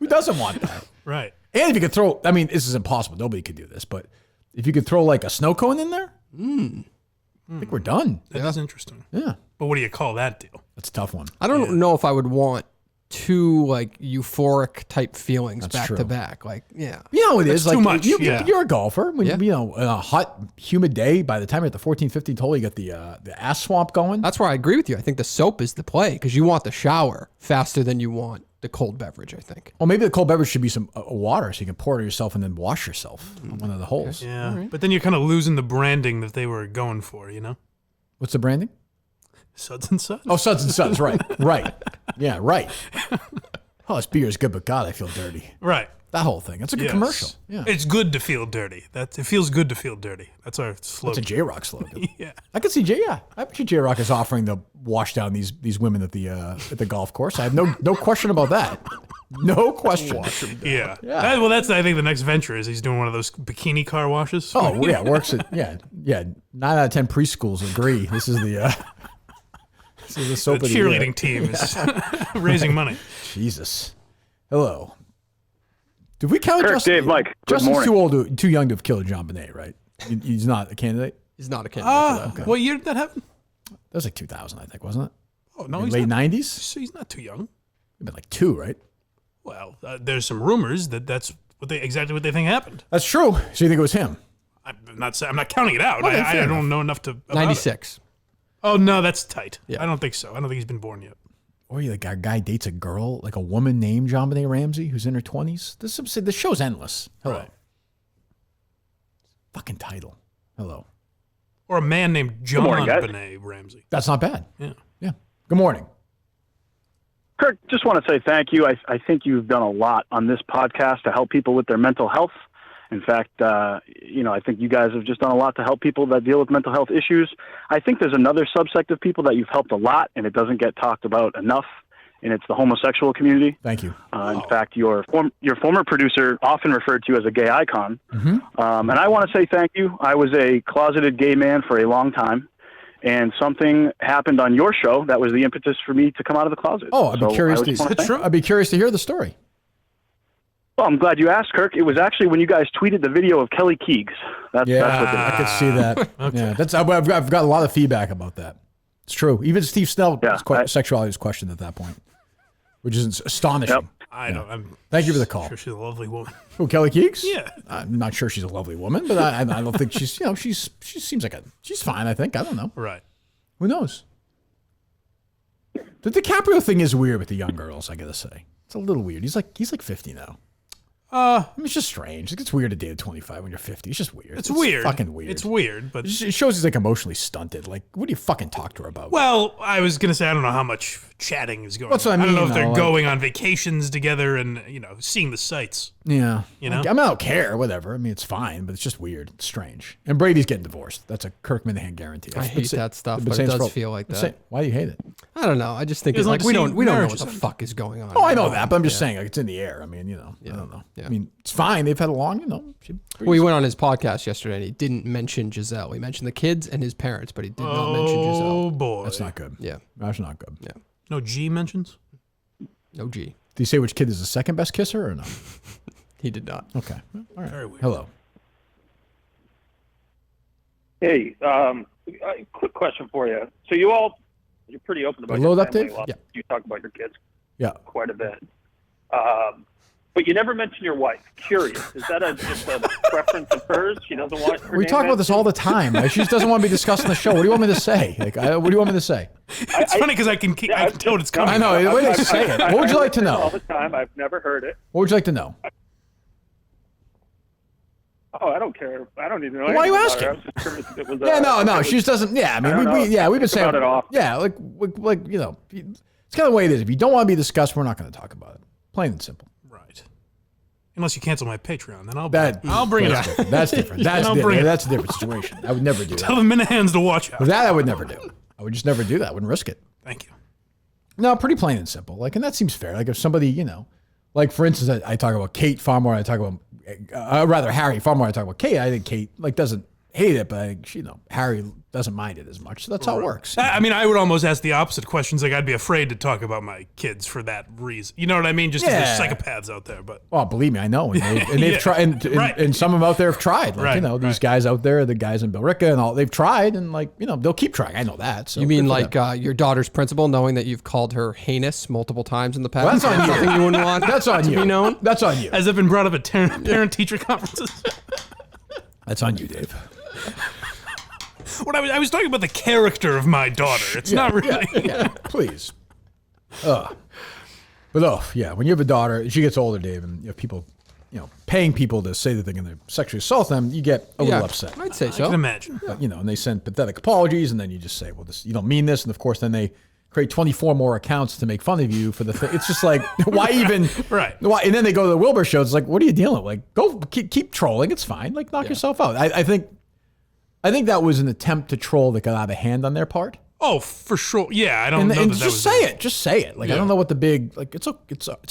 Who doesn't want that? Right. And if you could throw, I mean, this is impossible. Nobody could do this, but if you could throw like a snow cone in there, I think we're done. That is interesting. Yeah. But what do you call that deal? That's a tough one. I don't know if I would want two like euphoric type feelings That's back true. to back. Like, yeah. You know, it That's is like too much, you're a golfer. When Yeah. you know, in a hot, humid day, by the time you're at the 14th, 15th hole, you got the ass swamp going. That's where I agree with you. I think the soap is the play because you want the shower faster than you want the cold beverage, I think. Well, maybe the cold beverage should be some water so you can pour it on yourself and then wash yourself on one of the holes. Yeah. But then you're kind of losing the branding that they were going for, you know? What's the branding? Suds and Suds. Oh, Suds and Suds, right. Right. Yeah, right. Oh, this beer is good, but God, I feel dirty. Right. That whole thing. That's a good Yes. commercial. Yeah. It's good to feel dirty. It feels good to feel dirty. That's our slogan. That's a J-Rock slogan. Yeah. I could see I bet you J-Rock is offering to wash down these women at the golf course. I have no question about that. No question. Yeah. Well, that's, I think, the next venture is he's doing one of those bikini car washes. Oh, yeah. Works at, yeah. 9 out of 10 preschools agree. This is the soap The of the year. cheerleading team is raising money. Jesus. Hello. Did we count Kirk, Justin? Dave, Mike, good Justin's morning. too young to have killed John Bonet, right? He's not a candidate? He's not a candidate for that. What year did that happen? That was like 2000, I think, wasn't it? Oh, no, Like he's late not. 90s? So he's not too young. He'd been like 2, right? Well, there's some rumors that's exactly what they think happened. That's true. So you think it was him? I'm not counting it out. Okay, I fair don't know enough to. about 96. it. Oh no, that's tight. Yeah. I don't think so. I don't think he's been born yet. Or you like a guy dates a girl, like a woman named John Bonet Ramsey, who's in her 20s. The show's endless. Hello. Right. Fucking title. Hello. Or a man named John morning, guys. Benet Ramsey. That's not bad. Yeah. Yeah. Good morning. Kirk, just want to say thank you. I think you've done a lot on this podcast to help people with their mental health. In fact, I think you guys have just done a lot to help people that deal with mental health issues. I think there's another subsect of people that you've helped a lot, and it doesn't get talked about enough, and it's the homosexual community. Thank you. In fact, your former producer often referred to you as a gay icon. Mm-hmm. And I want to say thank you. I was a closeted gay man for a long time, and something happened on your show that was the impetus for me to come out of the closet. Oh, I'd be So curious I just wanna thank you. I'd be curious to hear the story. Well, I'm glad you asked, Kirk. It was actually when you guys tweeted the video of Kelly Keegs. That's what did it. I could see that. Yeah, I've got a lot of feedback about that. It's true. Even Steve Snell, sexuality was questioned at that point, which is astonishing. Yep. I don't. Thank you for the call. Sure, she's a lovely woman. Who, Kelly Keegs? Yeah. I'm not sure she's a lovely woman, but I don't think she's, she seems like she's fine, I think. I don't know. Right. Who knows? The DiCaprio thing is weird with the young girls, I gotta say. It's a little weird. He's like 50 now. I mean, it's just strange. It's weird to date at 25 when you're 50. It's just weird. It's weird. Fucking weird. It's weird, but It shows he's like emotionally stunted. Like, what do you fucking talk to her about? well, I was gonna say I don't know how much chatting is going. That's on. what I don't know mean, if they're though, going on vacations together and seeing the sights. Yeah. You know? I mean, I don't care, whatever. I mean, it's fine, but it's just weird. It's strange. And Brady's getting divorced. That's a Kirk Minahan guarantee. I hate that stuff, I've been but saying it this does for- feel like I've been that. saying- Why do you hate it? I don't know. I just think He it's doesn't like like we to don't see know what marriages the end. fuck is going on. Oh, I know that, but I'm just Yeah. saying, like, it's in the air. I mean, I don't know. I mean, it's fine. They've had a long, Well, he went on his podcast yesterday and he didn't mention Giselle. He mentioned the kids and his parents, but he did not mention Giselle. Oh boy, That's not good. Yeah. That's not good. Yeah. No G mentions. No G. Did he say which kid is the second best kisser or no? He did not. Okay. All right. Very weird. Hello. Hey, quick question for you. So you're pretty open about Load your up, family Dave? a lot. Yeah. You talk about your kids Yeah. quite a bit. But you never mention your wife. Curious. Is that just a preference of hers? She doesn't want her We name talk about this mentioned? all the time. She just doesn't want to be discussed on the show. What do you want me to say? Like, what do you want me to say? It's funny because I can tell it's coming. I know. The way they say it. What would you like to know? All the time. I've never heard it. What would you like to know? Oh, I don't care. I don't even know. Why are you anything about her. asking? I was just curious if it was, Yeah, no. if it She was- just doesn't. Yeah, I mean, I don't know. we've been Think saying about it often. Yeah, like you know, it's kind of the way it is. If you don't want to be discussed, we're not going to talk about it. Plain and simple. Unless you cancel my Patreon, then I'll bring it up. That's different. That's different. That's a different situation. I would never do that. Tell the Minahans to watch out. That I would never do. I would just never do that. I wouldn't risk it. Thank you. No, pretty plain and simple. Like, and that seems fair. Like if somebody, you know, like for instance, I talk about Kate far more. I talk about rather Harry far more. I talk about Kate. I think Kate like doesn't hate it, but I think, you know, Harry doesn't mind it as much. So that's how it works. I mean, I would almost ask the opposite questions. Like, I'd be afraid to talk about my kids for that reason. You know what I mean? Just because there's psychopaths out there. But well, believe me, I know, and they've Yeah. tried, and some of them out there have tried. Like, Right, you know, these guys out there, the guys in Billerica and all, they've tried, and like, you know, they'll keep trying. I know that. So You mean good for like your daughter's principal, knowing that you've called her heinous multiple times in the past? Well, that's on you. Something you wouldn't want That's on to you. be known? That's on you. Has it been brought up at parent-teacher conferences? That's on you, Dave. What I was talking about the character of my daughter. It's not really. Yeah, please. But when you have a daughter, she gets older, Dave, and you have people, you know, paying people to say that they're going to sexually assault them, you get a little upset. I'd say I so. can imagine. You know, and they send pathetic apologies, and then you just say, well, you don't mean this. And of course, then they create 24 more accounts to make fun of you for the thing. It's just like, why even? Right. Why? And then they go to the Wilbur show. It's like, what are you dealing with? Like, go keep trolling. It's fine. Like, knock yourself out. I think that was an attempt to troll that got out of hand on their part. Oh, for sure. Yeah, I don't know And that just say it. Just say it. Like, I don't know what the big, like, it's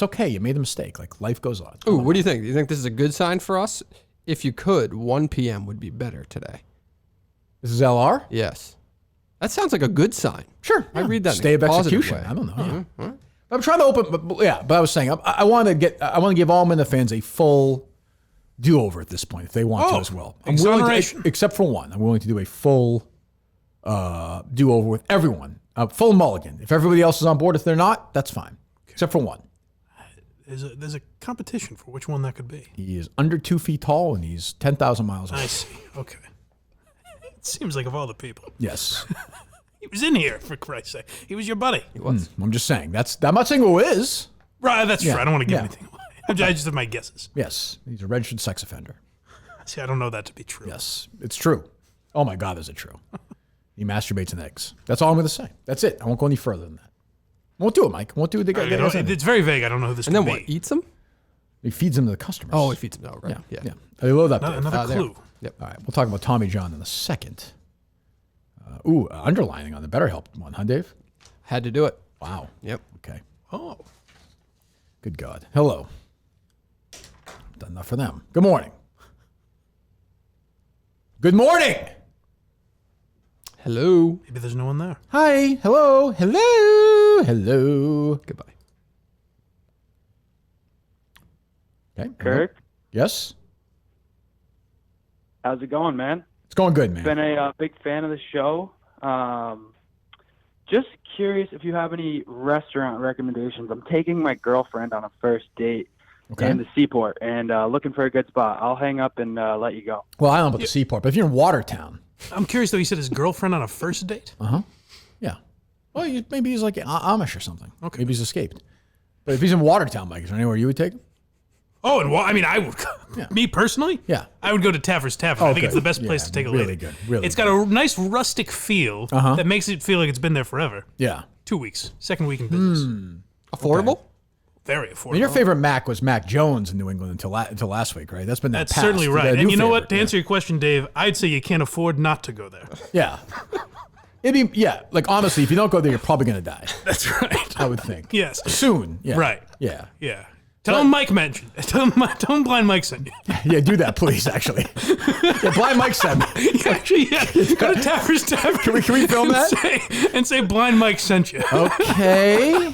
okay. You made a mistake. Like, life goes on. Ooh, what do you think? Do you think this is a good sign for us? If you could, 1 p.m. would be better today. This is LR? Yes. That sounds like a good sign. Sure. I read that Stay in of a positive execution. way. I don't know. Yeah. All right. I'm trying to open, but I was saying, I want to give all Minna fans a full do-over at this point if they want to as well. I'm willing to, except for one. I'm willing to do a full do-over with everyone, full mulligan. If everybody else is on board, if they're not, that's fine, except for one. There's a competition for which one that could be. He is under 2 feet tall and he's 10,000 miles away. I see. Okay. It seems like of all the people. Yes. He was in here, for Christ's sake. He was your buddy. He was. I'm just saying. I'm not saying who is. Right, that's Yeah. true. I don't want to give Yeah. anything away. I just have my guesses. Yes. He's a registered sex offender. See, I don't know that to be true. Yes. It's true. Oh my God, is it true? He masturbates in eggs. That's all I'm going to say. That's it. I won't go any further than that. Won't do it, Mike. Won't do it. It's very vague. I don't know who this And could then be. what? Eats them? He feeds them to the customers. Oh, he feeds them. Oh, right. Yeah. They load up. Another there. clue. Yep. All right. We'll talk about Tommy John in a second. Underlining on the BetterHelp one, huh, Dave? Had to do it. Wow. Yep. Okay. Oh. Good God. Hello. Done enough for them. Good morning. Good morning. Hello. Maybe there's no one there. Hi. Hello. Hello. Hello. Goodbye. Okay. Kirk? Yes? How's it going, man? It's going good, man. Been a big fan of the show. Just curious if you have any restaurant recommendations. I'm taking my girlfriend on a first date in the Seaport and looking for a good spot. I'll hang up and let you go. Well, I don't know about the Seaport, but if you're in Watertown. I'm curious, though. He said his girlfriend on a first date? Uh-huh. Yeah. Well, maybe he's like Amish or something. Okay. Maybe he's escaped. But if he's in Watertown, Mike, is there anywhere you would take him? Oh, and I mean, I would. Me personally? Yeah. I would go to Taffer's Tavern. I think it's the best place to take a really lady. good. Really It's got a nice rustic feel that makes it feel like it's been there forever. Yeah. 2 weeks. Second week in business. Affordable? Very affordable. And your favorite Mac was Mac Jones in New England until last week, right? That's been That's past. certainly You got right. a And new you know what? favorite, To answer your question, Dave, I'd say you can't afford not to go there. Yeah. It'd be, like, honestly, if you don't go there, you're probably going to die. That's right. I would think. Yes. Soon. Yeah. Right. Yeah. Yeah. Tell him Mike mentioned. Tell him Blind Mike sent you. Yeah, do that, please, actually. Yeah, Blind Mike sent me. Actually, yeah. Go to Taffer's Tavern. Can we film that? And say Blind Mike sent you. Okay.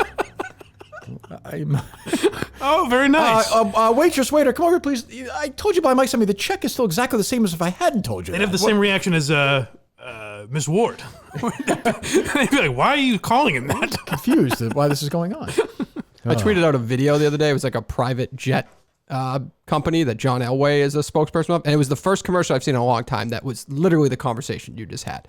Oh, very nice. Waitress, waiter, come over, please. I told you Blind Mike sent me. The check is still exactly the same as if I hadn't told you. They'd have the same reaction as Miss Ward. They'd be like, why are you calling him that? Confused at why this is going on. I tweeted out a video the other day. It was like a private jet company that John Elway is a spokesperson of. And it was the first commercial I've seen in a long time that was literally the conversation you just had.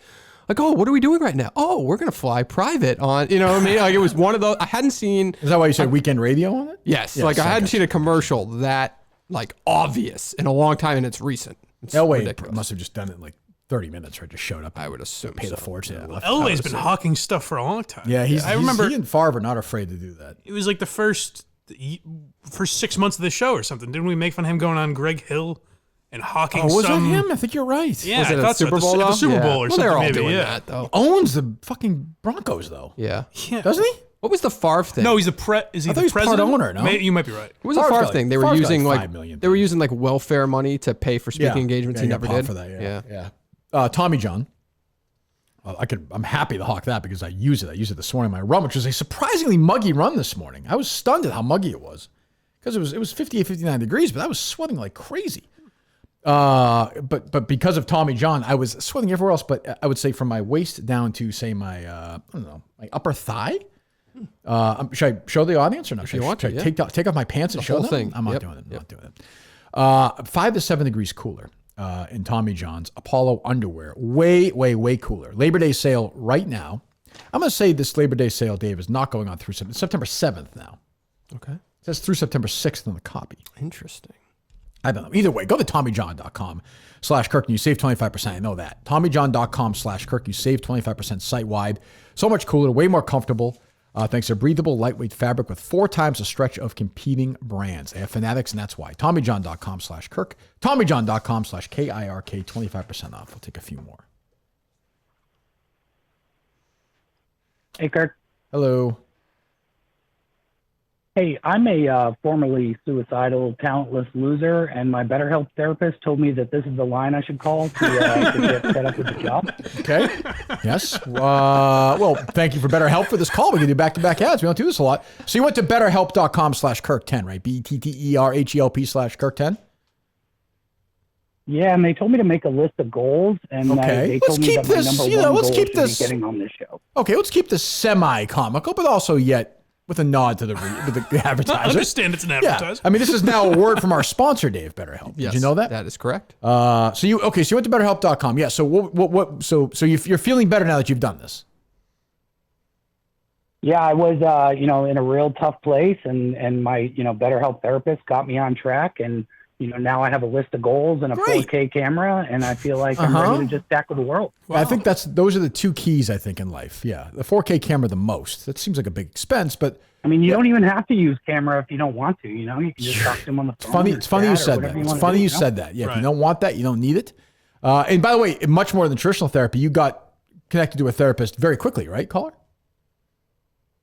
Like, oh, what are we doing right now? Oh, we're going to fly private on, you know what I mean? Like, it was one of those, I hadn't seen. Is that why you said weekend radio on it? Yes. Like, I hadn't seen a commercial that, like, obvious in a long time, and it's recent. It's Elway ridiculous. must have just done it in like 30 minutes, right? Just showed up. I would assume. Pay the fortune. Well, Elway's been hawking stuff for a long time. Yeah, I remember he and Favre are not afraid to do that. it was like the first 6 months of the show or something. Didn't we make fun of him going on Greg Hill and hawking Was some... that him? I think you're right. Yeah, Was it I a thought Super Bowl, the though? Super Bowl or Well, something. they're all maybe, doing yeah. that, though. He owns the fucking Broncos, though. Yeah. Doesn't he? What was the Favre thing? No, he's is he I thought the he was part president? owner, no? You might be right. What was the Favre's Favre got thing? They were Favre's got using like like 5 million. they were using like welfare money to pay for speaking engagements. Yeah, He never got did. for that. Yeah. Tommy John. I'm happy to hawk that because I use it. I used it this morning in my run, which was a surprisingly muggy run this morning. I was stunned at how muggy it was because it was 58, 59 degrees, but I was sweating like crazy. But because of Tommy John, I was sweating everywhere else. But I would say from my waist down to say my my upper thigh. Should I show the audience or not? If you want to, yeah. Take off my pants and The show whole them? thing. I'm not Yep. doing it. I'm Yep. not doing it. 5 to 7 degrees cooler in Tommy John's Apollo underwear. Way, way, way cooler. Labor Day sale right now. I'm going to say this Labor Day sale, Dave, is not going on through September 7th now. Okay. It says through September 6th on the copy. Interesting. I don't know. Either way, go to TommyJohn.com/Kirk and you save 25%. I know that. TommyJohn.com/Kirk. You save 25% site-wide. So much cooler, way more comfortable. Thanks to breathable, lightweight fabric with 4 times the stretch of competing brands. They have Fanatics, and that's why. TommyJohn.com/Kirk. TommyJohn.com/KIRK. 25% off. We'll take a few more. Hey, Kirk. Hello. Hey, I'm a formerly suicidal, talentless loser, and my BetterHelp therapist told me that this is the line I should call to get set up with a job. Okay. Yes. Well, thank you for BetterHelp for this call. We can do back-to-back ads. We don't do this a lot. So you went to BetterHelp.com/Kirk10, right? BetterHelp.com/Kirk10. Yeah, and they told me to make a list of goals, and they told me that my number one goal should be getting on this show. Okay, let's keep this semi-comical, but also yet with a nod to the advertiser. I understand it's an advertiser. Yeah. I mean, this is now a word from our sponsor, Dave, BetterHelp. Yes, Did you know that? That is correct. So you went to BetterHelp.com. Yeah. So so you're feeling better now that you've done this. Yeah, I was, in a real tough place, and my, BetterHelp therapist got me on track, and now I have a list of goals and a 4K camera, and I feel like I'm ready to just tackle the world. Wow. I think those are the two keys, I think, in life. Yeah. The 4K camera the most. That seems like a big expense, but I mean, you don't even have to use camera if you don't want to, you can just talk to them on the phone. It's funny you said that. It's funny you said that. Yeah. If you don't want that, you don't need it. And by the way, much more than traditional therapy, you got connected to a therapist very quickly, right, caller?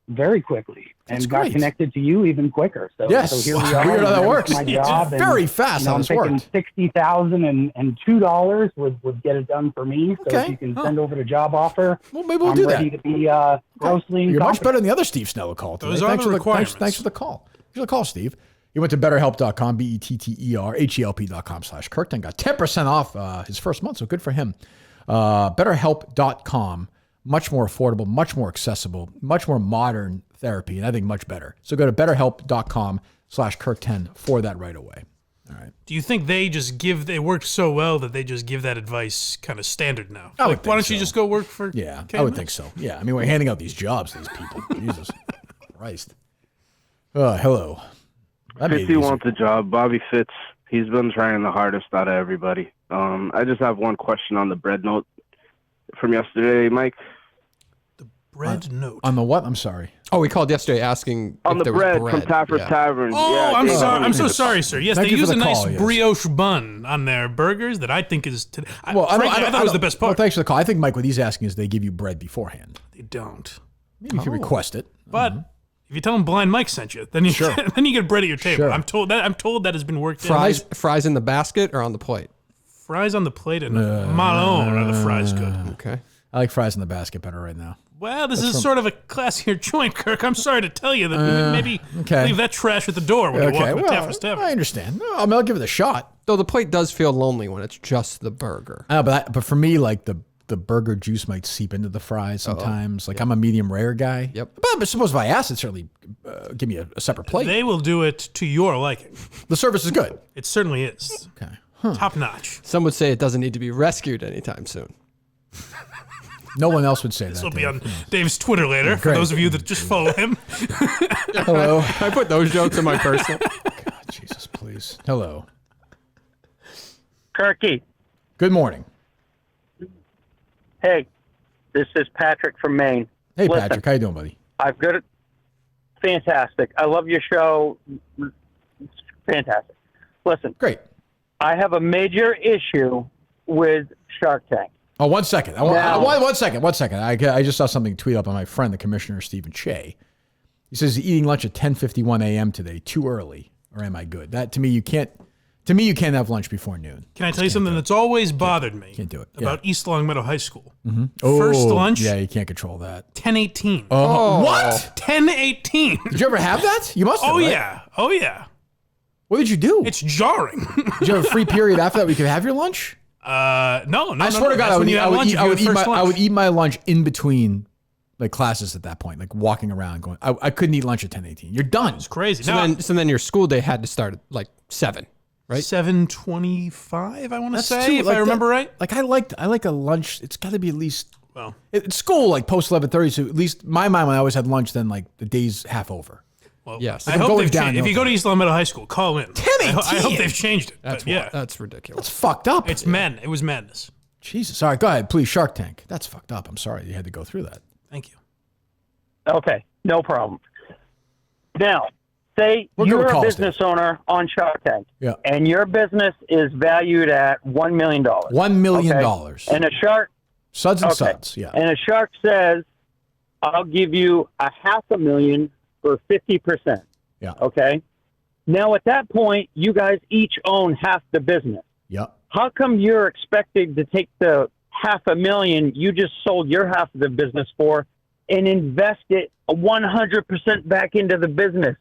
Very quickly. That's and got great. connected to you even quicker. So, Yes. so here we are. Weird how that works. My It's job, very fast how I'm this thinking worked. $60,000 and $2 would get it done for me. So Okay. if you can send over the job offer, well, maybe we'll I'm do ready that. to be grossly You're much incompetent. better than the other Steve Snell call today. Those are the requirements. Thanks for the call. Thanks for the call, Steve. You went to BetterHelp.com, BetterHelp.com/Kirk, and got 10% off his first month. So good for him. BetterHelp.com, much more affordable, much more accessible, much more modern therapy, and I think much better. So go to BetterHelp.com/Kirk10 for that right away. All right. Do you think they worked so well that they just give that advice kind of standard now? I would Why think don't you so. just go work for Yeah, KMS? I would think so. Yeah, I mean, we're handing out these jobs to these people. Jesus Christ. Hello. I made it 50 easy. wants a job. Bobby Fitz, he's been trying the hardest out of everybody. I just have one question on the bread note from yesterday, Mike. Bread note. On the what? I'm sorry. Oh, we called yesterday asking On if the there was bread bread. from Tafford Yeah. Tavern. Oh, yeah, I'm Dave, sorry. I'm so Thank sorry, sir. Yes, Thank they you for use a the nice call, yes. brioche bun on their burgers that I think is. I thought it was the best Well, part. thanks for the call. I think, Mike, what he's asking is they give you bread beforehand. They don't. Maybe you can request it. But if you tell them Blind Mike sent you, then you then you get bread at your table. Sure. I'm told that has been worked Fries in the basket or on the plate? Fries on the plate and Malone are the fries good. Okay. I like fries in the basket better right now. Well, this That's is from- sort of a classier joint, Kirk. I'm sorry to tell you that maybe okay. leave that trash at the door when you walk into well, Tafford's Tavern. I understand. No, I mean, I'll give it a shot. Though the plate does feel lonely when it's just the burger. But for me, like the the burger juice might seep into the fries sometimes. Like I'm a medium rare guy. Yep. But suppose if I asked, it certainly give me a separate plate. They will do it to your liking. The service is good. It certainly is. Okay. Top notch. Some would say it doesn't need to be rescued anytime soon. No one else would say This that. will be on Dave's Twitter later, for Great. those of you that just follow him. Hello. I put those jokes in my personal. God, Jesus, please. Hello. Kirky. Good morning. Hey, this is Patrick from Maine. Hey, Listen, Patrick. How you doing, buddy? I've got it. Fantastic. I love your show. It's fantastic. Listen. Great. I have a major issue with Shark Tank. Oh, 1 second. Now- 1 second. 1 second. I just saw something tweet up on my friend, the commissioner, Stephen Shea. He says he's eating lunch at 10:51 a.m. today. Too early, or am I good? That to me, you can't. To me, you can't have lunch before noon. Can I tell you something that's always bothered me? Can't do it. About East Longmeadow High School. Mm-hmm. First lunch. Yeah, you can't control that. 10:18. Oh, what? 10:18. Did you ever have that? You must have. Oh right? yeah. Oh yeah. What did you do? It's jarring. Did you have a free period after that where you could have your lunch? No. I swear to God, I would eat my lunch in between like classes at that point, like walking around going, I couldn't eat lunch at 10:18. You're done. It's crazy. So then your school day had to start at like 7, right? 7:25, I want to That's say, too- if like I remember right. Like I like a lunch. It's got to be at least. Well, it's school like post 11:30. So at least my mind when I always had lunch, then like the day's half over. Well, yes. I I'm hope going they've down changed. If you go to East Longmeadow High School, call in. 10:18. I hope they've changed it. That's but yeah, that's ridiculous. That's fucked up. It's men. It was madness. Jesus. All right, go ahead, please. Shark Tank. That's fucked up. I'm sorry you had to go through that. Thank you. Okay, no problem. Now, say We're good you're with a calls, business owner on Shark Tank, Yeah. and your business is valued at $1 million. $1 million. Okay? And a shark, Suds and okay. suds. Yeah. And a shark says, "I'll give you $500,000 for 50%." Yeah. Okay. Now, at that point, you guys each own half the business. Yep. How come you're expected to take the $500,000 you just sold your half of the business for and invest it 100% back into the business?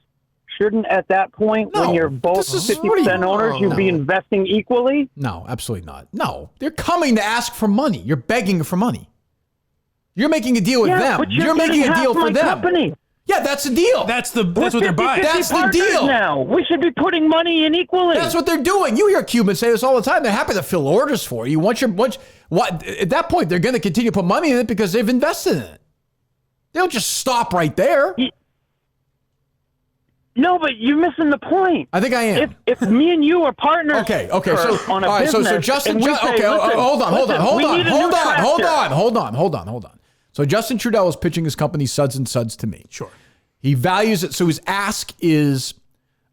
Shouldn't at that point, when you're both 50% owners, you be investing equally? No, absolutely not. No, they're coming to ask for money. You're begging for money. You're making a deal with them. But You're making getting a deal half for my them. Company. Yeah, that's the deal. That's what they're buying. That's the partners deal. Now we should be putting money in equally. That's what they're doing. You hear Cubans say this all the time. They're happy to fill orders for you. What at that point they're going to continue to put money in it because they've invested in it. They don't just stop right there. No, but you're missing the point. I think I am. If me and you are partners, Okay. Kirk, So on a all right. business, So Justin. and we say, Okay. listen, Hold on. we need a new tractor. Hold on. So Justin Trudel is pitching his company Suds and Suds to me. Sure. He values it. So his ask is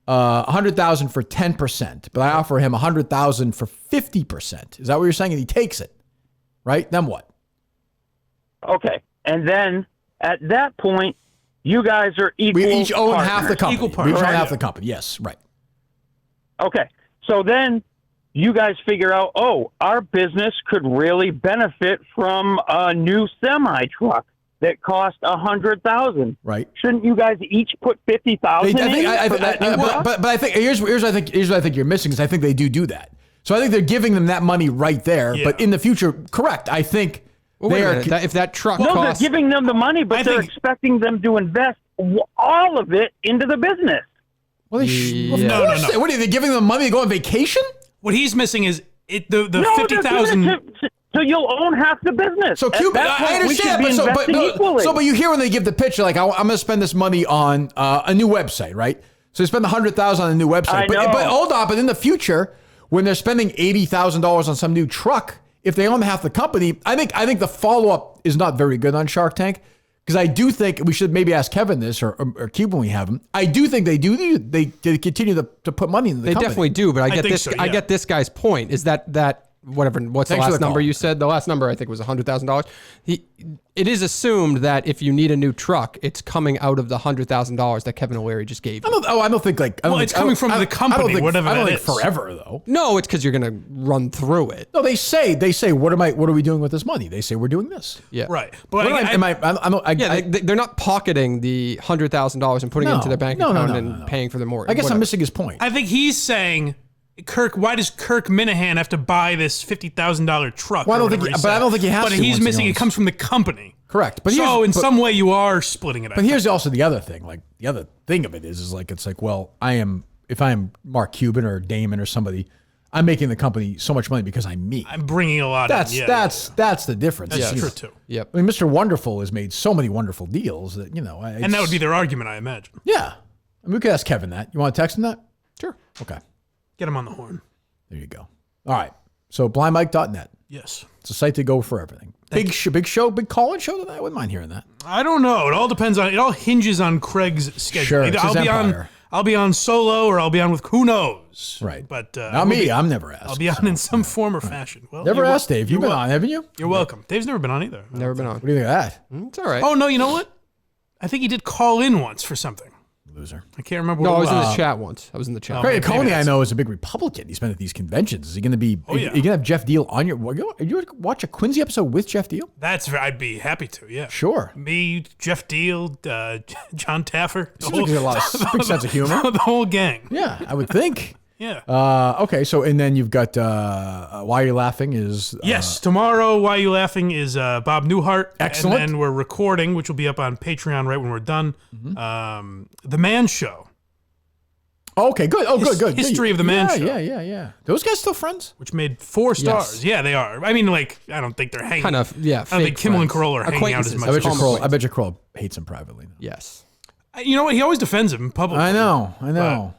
$100,000 for 10%, but I offer him $100,000 for 50%. Is that what you're saying? And he takes it, right? Then what? Okay, and then at that point, you guys are equal. We each own partners. half the company. Equal We partners. each own Right. half the company. Yes, right. Okay, so then you guys figure out, our business could really benefit from a new semi truck that cost $100,000. Right. Shouldn't you guys each put $50,000 in for that new truck? But I think here's what I think you're missing is I think they do that. So I think they're giving them that money right there. Yeah. But in the future, correct? I think they are. If that truck No, costs, they're giving them the money, but they're expecting them to invest all of it into the business. Well, they No. What are they giving them money to go on vacation? What he's missing is the No, 50,000. So you'll own half the business. So Cuban, I understand, but you hear when they give the pitch, like I'm going to spend this money on a new website, right? So they spend $100,000 on a new website. I know. But hold on, but in the future, when they're spending $80,000 on some new truck, if they own half the company, I think the follow up is not very good on Shark Tank. Because I do think we should maybe ask Kevin this or Cuban when we have him. I do think they continue to put money into the company. They definitely do, but I get this. so, yeah. I get this guy's point. Is that whatever? What's Thanks the for last the number call. you said? The last number I think was $100,000. It is assumed that if you need a new truck, it's coming out of the $100,000 that Kevin O'Leary just gave you. I don't think like. It's coming from the company, whatever I don't that think is. forever though. No, it's because you're going to run through it. No, they say what are we doing with this money? They say we're doing this. Yeah, Right. But they're not pocketing the $100,000 and putting it into their bank account and paying for the mortgage. I guess I'm missing his point. I think he's saying Kirk, why does Kirk Minahan have to buy this $50,000 truck? Well, I don't think he has but to. He's once missing. he It comes from the company. Correct. But so in some way you are splitting it up. But here's also the other thing. Like the other thing of it is like it's like, well, if I am Mark Cuban or Damon or somebody, I'm making the company so much money because I'm me. I'm bringing a lot. That's the difference. That's true too. Yep. I mean, Mr. Wonderful has made so many wonderful deals that and that would be their argument, I imagine. Yeah. I mean, we could ask Kevin that. You want to text him that? Sure. Okay. Get him on the horn. There you go. All right. So blindmike.net. Yes. It's a site to go for everything. Big call-in show tonight. I wouldn't mind hearing that. I don't know. It all depends on. It all hinges on Craig's schedule. Sure. Either I'll be on solo or I'll be on with who knows. Right. But not me. I'm never asked. I'll be on in some form or fashion. Well, never asked, Dave. You've been on, haven't you? You're welcome. Dave's never been on either. Never been on. What do you think of that? It's all right. Oh no, you know what? I think he did call in once for something. Loser. I can't remember. No, what I it was in the chat once. Craig Coney, I know, is a big Republican. He's been at these conventions. Is he going to be? Oh, yeah. Are you going to have Jeff Deal on your? Are you watch a Quincy episode with Jeff Deal? I'd be happy to. Yeah. Sure. Me, Jeff Deal, John Taffer. Seems like you have a lot of big sense of humor. The whole gang. Yeah, I would think. Yeah. Okay. So and then you've got Why You Laughing is yes. Tomorrow, Why You Laughing is Bob Newhart. Excellent. And then we're recording, which will be up on Patreon right when we're done. The Man Show. Okay, good. Oh, good. History of the Man Show. Yeah. Those guys still friends? Which made 4 stars. Yes. Yeah, they are. I mean, like, I don't think they're hanging. Kind of, yeah. I don't think Kimmel and Kroll are hanging out as much. I bet you Kroll hates him privately. Yes. You know what? He always defends him publicly. I know.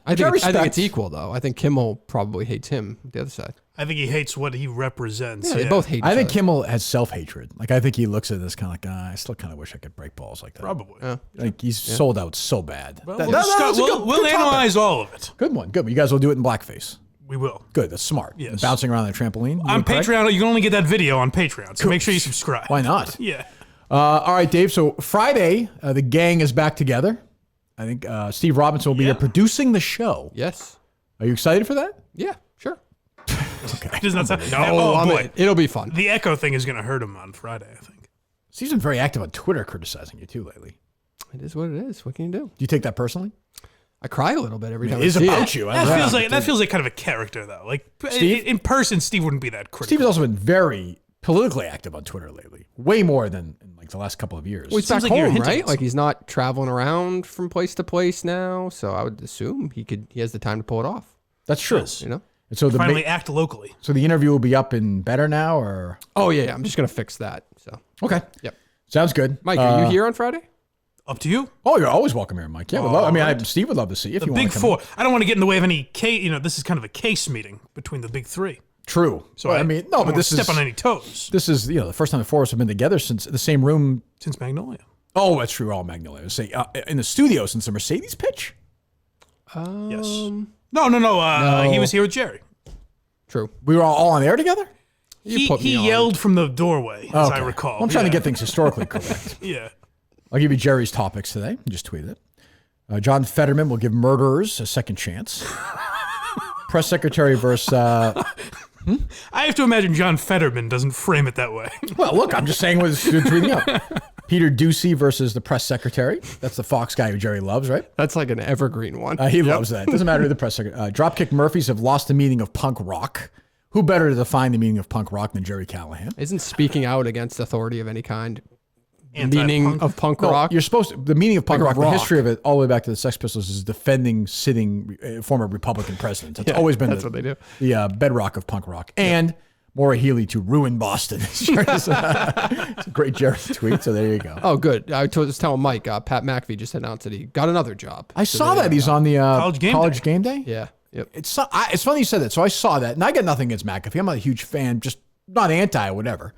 I think it's equal, though. I think Kimmel probably hates him, the other side. I think he hates what he represents. Yeah, they both hate each I think other. Kimmel has self-hatred. Like, I think he looks at this kind of like, I still kind of wish I could break balls like that. Probably. Yeah. Like, he's sold out so bad. Well, We'll we'll analyze all of it. Good one. Good. You guys will do it in blackface. We will. Good. That's smart. Yes. Bouncing around the trampoline. On Patreon, you can only get that video on Patreon, so make sure you subscribe. Why not? Yeah. All right, Dave. So Friday, the gang is back together. I think Steve Robinson will be there producing the show. Yes. Are you excited for that? Yeah, sure. It does not sound. No, boy. It'll be fun. The echo thing is going to hurt him on Friday, I think. Steve's been very active on Twitter criticizing you too lately. It is what it is. What can you do? Do you take that personally? I cry a little bit every time It is I see about it. you. That feels like kind of a character, though. Like Steve? in person, Steve wouldn't be that critical. Steve has also been very politically active on Twitter lately. Way more than in like the last couple of years. Well, he's back home, right? Like he's not traveling around from place to place now, so I would assume he has the time to pull it off. That's true. Yes. You know. And so Finally act locally. So the interview will be up and better now, or? Oh yeah, I'm just gonna fix that. So okay. Yep. Sounds good. Mike, are you here on Friday? Up to you. Oh, you're always welcome here, Mike. Yeah, would love, I mean, Steve would love to see you if The you want Big to come. Four. I don't want to get in the way of any case. You know, this is kind of a case meeting between the Big Three. True. So well, I mean, no, don't but this wanna is step on any toes. This is the first time the four of us have been together since the same room since Magnolia. Oh, that's true. All Magnolia. Say in the studio since the Mercedes pitch. Yes. No. He was here with Jerry. True. We were all on air together. He yelled from the doorway, as I Okay. recall. Well, I'm trying to get things historically correct. Yeah. I'll give you Jerry's topics today. Just tweet it. John Fetterman will give murderers a second chance. Press secretary versus. I have to imagine John Fetterman doesn't frame it that way. Well, look, I'm just saying what's tweeting up. Peter Ducey versus the press secretary. That's the Fox guy who Jerry loves, right? That's like an evergreen one. He loves that. Doesn't matter who the press secretary. Dropkick Murphys have lost the meaning of punk rock. Who better to define the meaning of punk rock than Jerry Callahan? Isn't speaking out against authority of any kind the meaning of punk rock? You're supposed to. The meaning of punk Like rock, the rock. history of it, all the way back to the Sex Pistols, is defending sitting former Republican presidents. It's Yeah, always been that's what they do. The bedrock of punk rock. And Maura Healey to ruin Boston. It's a great Jerry tweet. So there you go. Oh, good. I was telling Mike, Pat McAfee just announced that he got another job. I saw that he's on the College Game Day. Yeah. Yep. It's funny you said that. So I saw that, and I got nothing against McAfee. I'm not a huge fan, just not anti or whatever.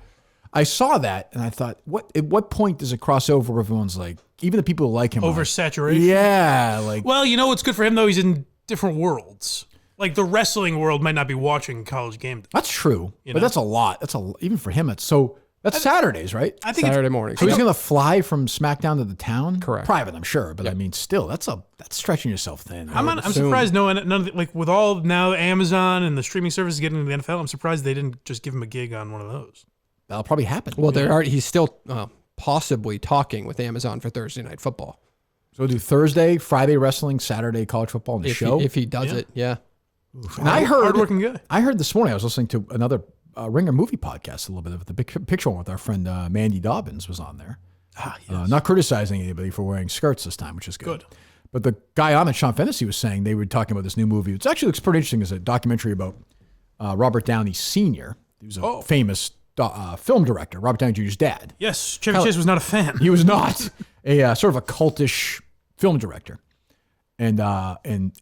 I saw that, and I thought, at what point does it cross over where everyone's like, even the people who like him, Oversaturation. Yeah, like. Well, you know what's good for him though? He's in different worlds. Like the wrestling world might not be watching College Game Day. That's true, You but know? that's a lot. Even for him. That's Saturdays, right? I think Saturday morning. So he's gonna fly from SmackDown to the town. Correct. Private, I'm sure, but I mean, still, that's stretching yourself thin. I'm surprised none of the, like with all now Amazon and the streaming services getting into the NFL. I'm surprised they didn't just give him a gig on one of those. That'll probably happen. Well, he's still possibly talking with Amazon for Thursday Night Football. So we'll do Thursday, Friday wrestling, Saturday college football, and the show. If he does it, yeah. And I heard hardworking guy. I heard this morning. I was listening to another Ringer movie podcast, a little bit of the big picture one with our friend Mandy Dobbins was on there. Not criticizing anybody for wearing skirts this time, which is good. But the guy on it, Sean Fennessy, was saying they were talking about this new movie. It actually looks pretty interesting. It's a documentary about Robert Downey Sr. He was a famous film director, Robert Downey Jr.'s dad. Yes, Chevy Chase was not a fan. He was not a sort of a cultish film director, and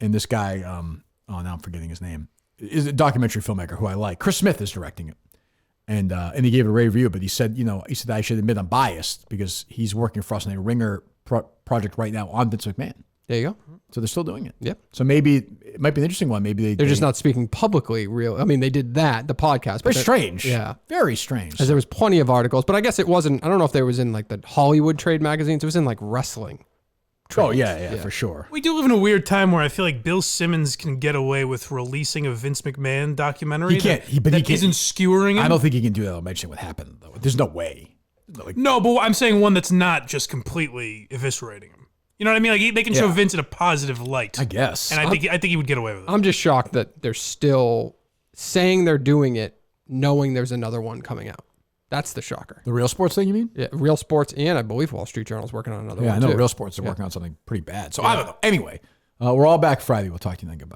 this guy, now I'm forgetting his name, is a documentary filmmaker who I like. Chris Smith is directing it, and he gave it a rave review. But he said, I should admit I'm biased because he's working for us on a Ringer project right now on Vince McMahon. There you go. So they're still doing it. Yep. So maybe it might be an interesting one. Maybe they're just not speaking publicly. I mean, they did that, the podcast. Very strange. Yeah. Very strange. Because there was plenty of articles, but I guess it wasn't. I don't know if there was in like the Hollywood trade magazines. It was in like wrestling. Oh yeah, for sure. We do live in a weird time where I feel like Bill Simmons can get away with releasing a Vince McMahon documentary. He can't. That isn't skewering him. I don't think he can do that without mentioning what happened, though. There's no way. No, but I'm saying one that's not just completely eviscerating him. You know what I mean? Like they can show Vince in a positive light, I guess. And I think he would get away with it. I'm just shocked that they're still saying they're doing it, knowing there's another one coming out. That's the shocker. The Real Sports thing, you mean? Yeah, Real Sports, and I believe Wall Street Journal's working on another one. Yeah, I know too. Real Sports are working on something pretty bad. So I don't know. Anyway, we're all back Friday. We'll talk to you then. Goodbye.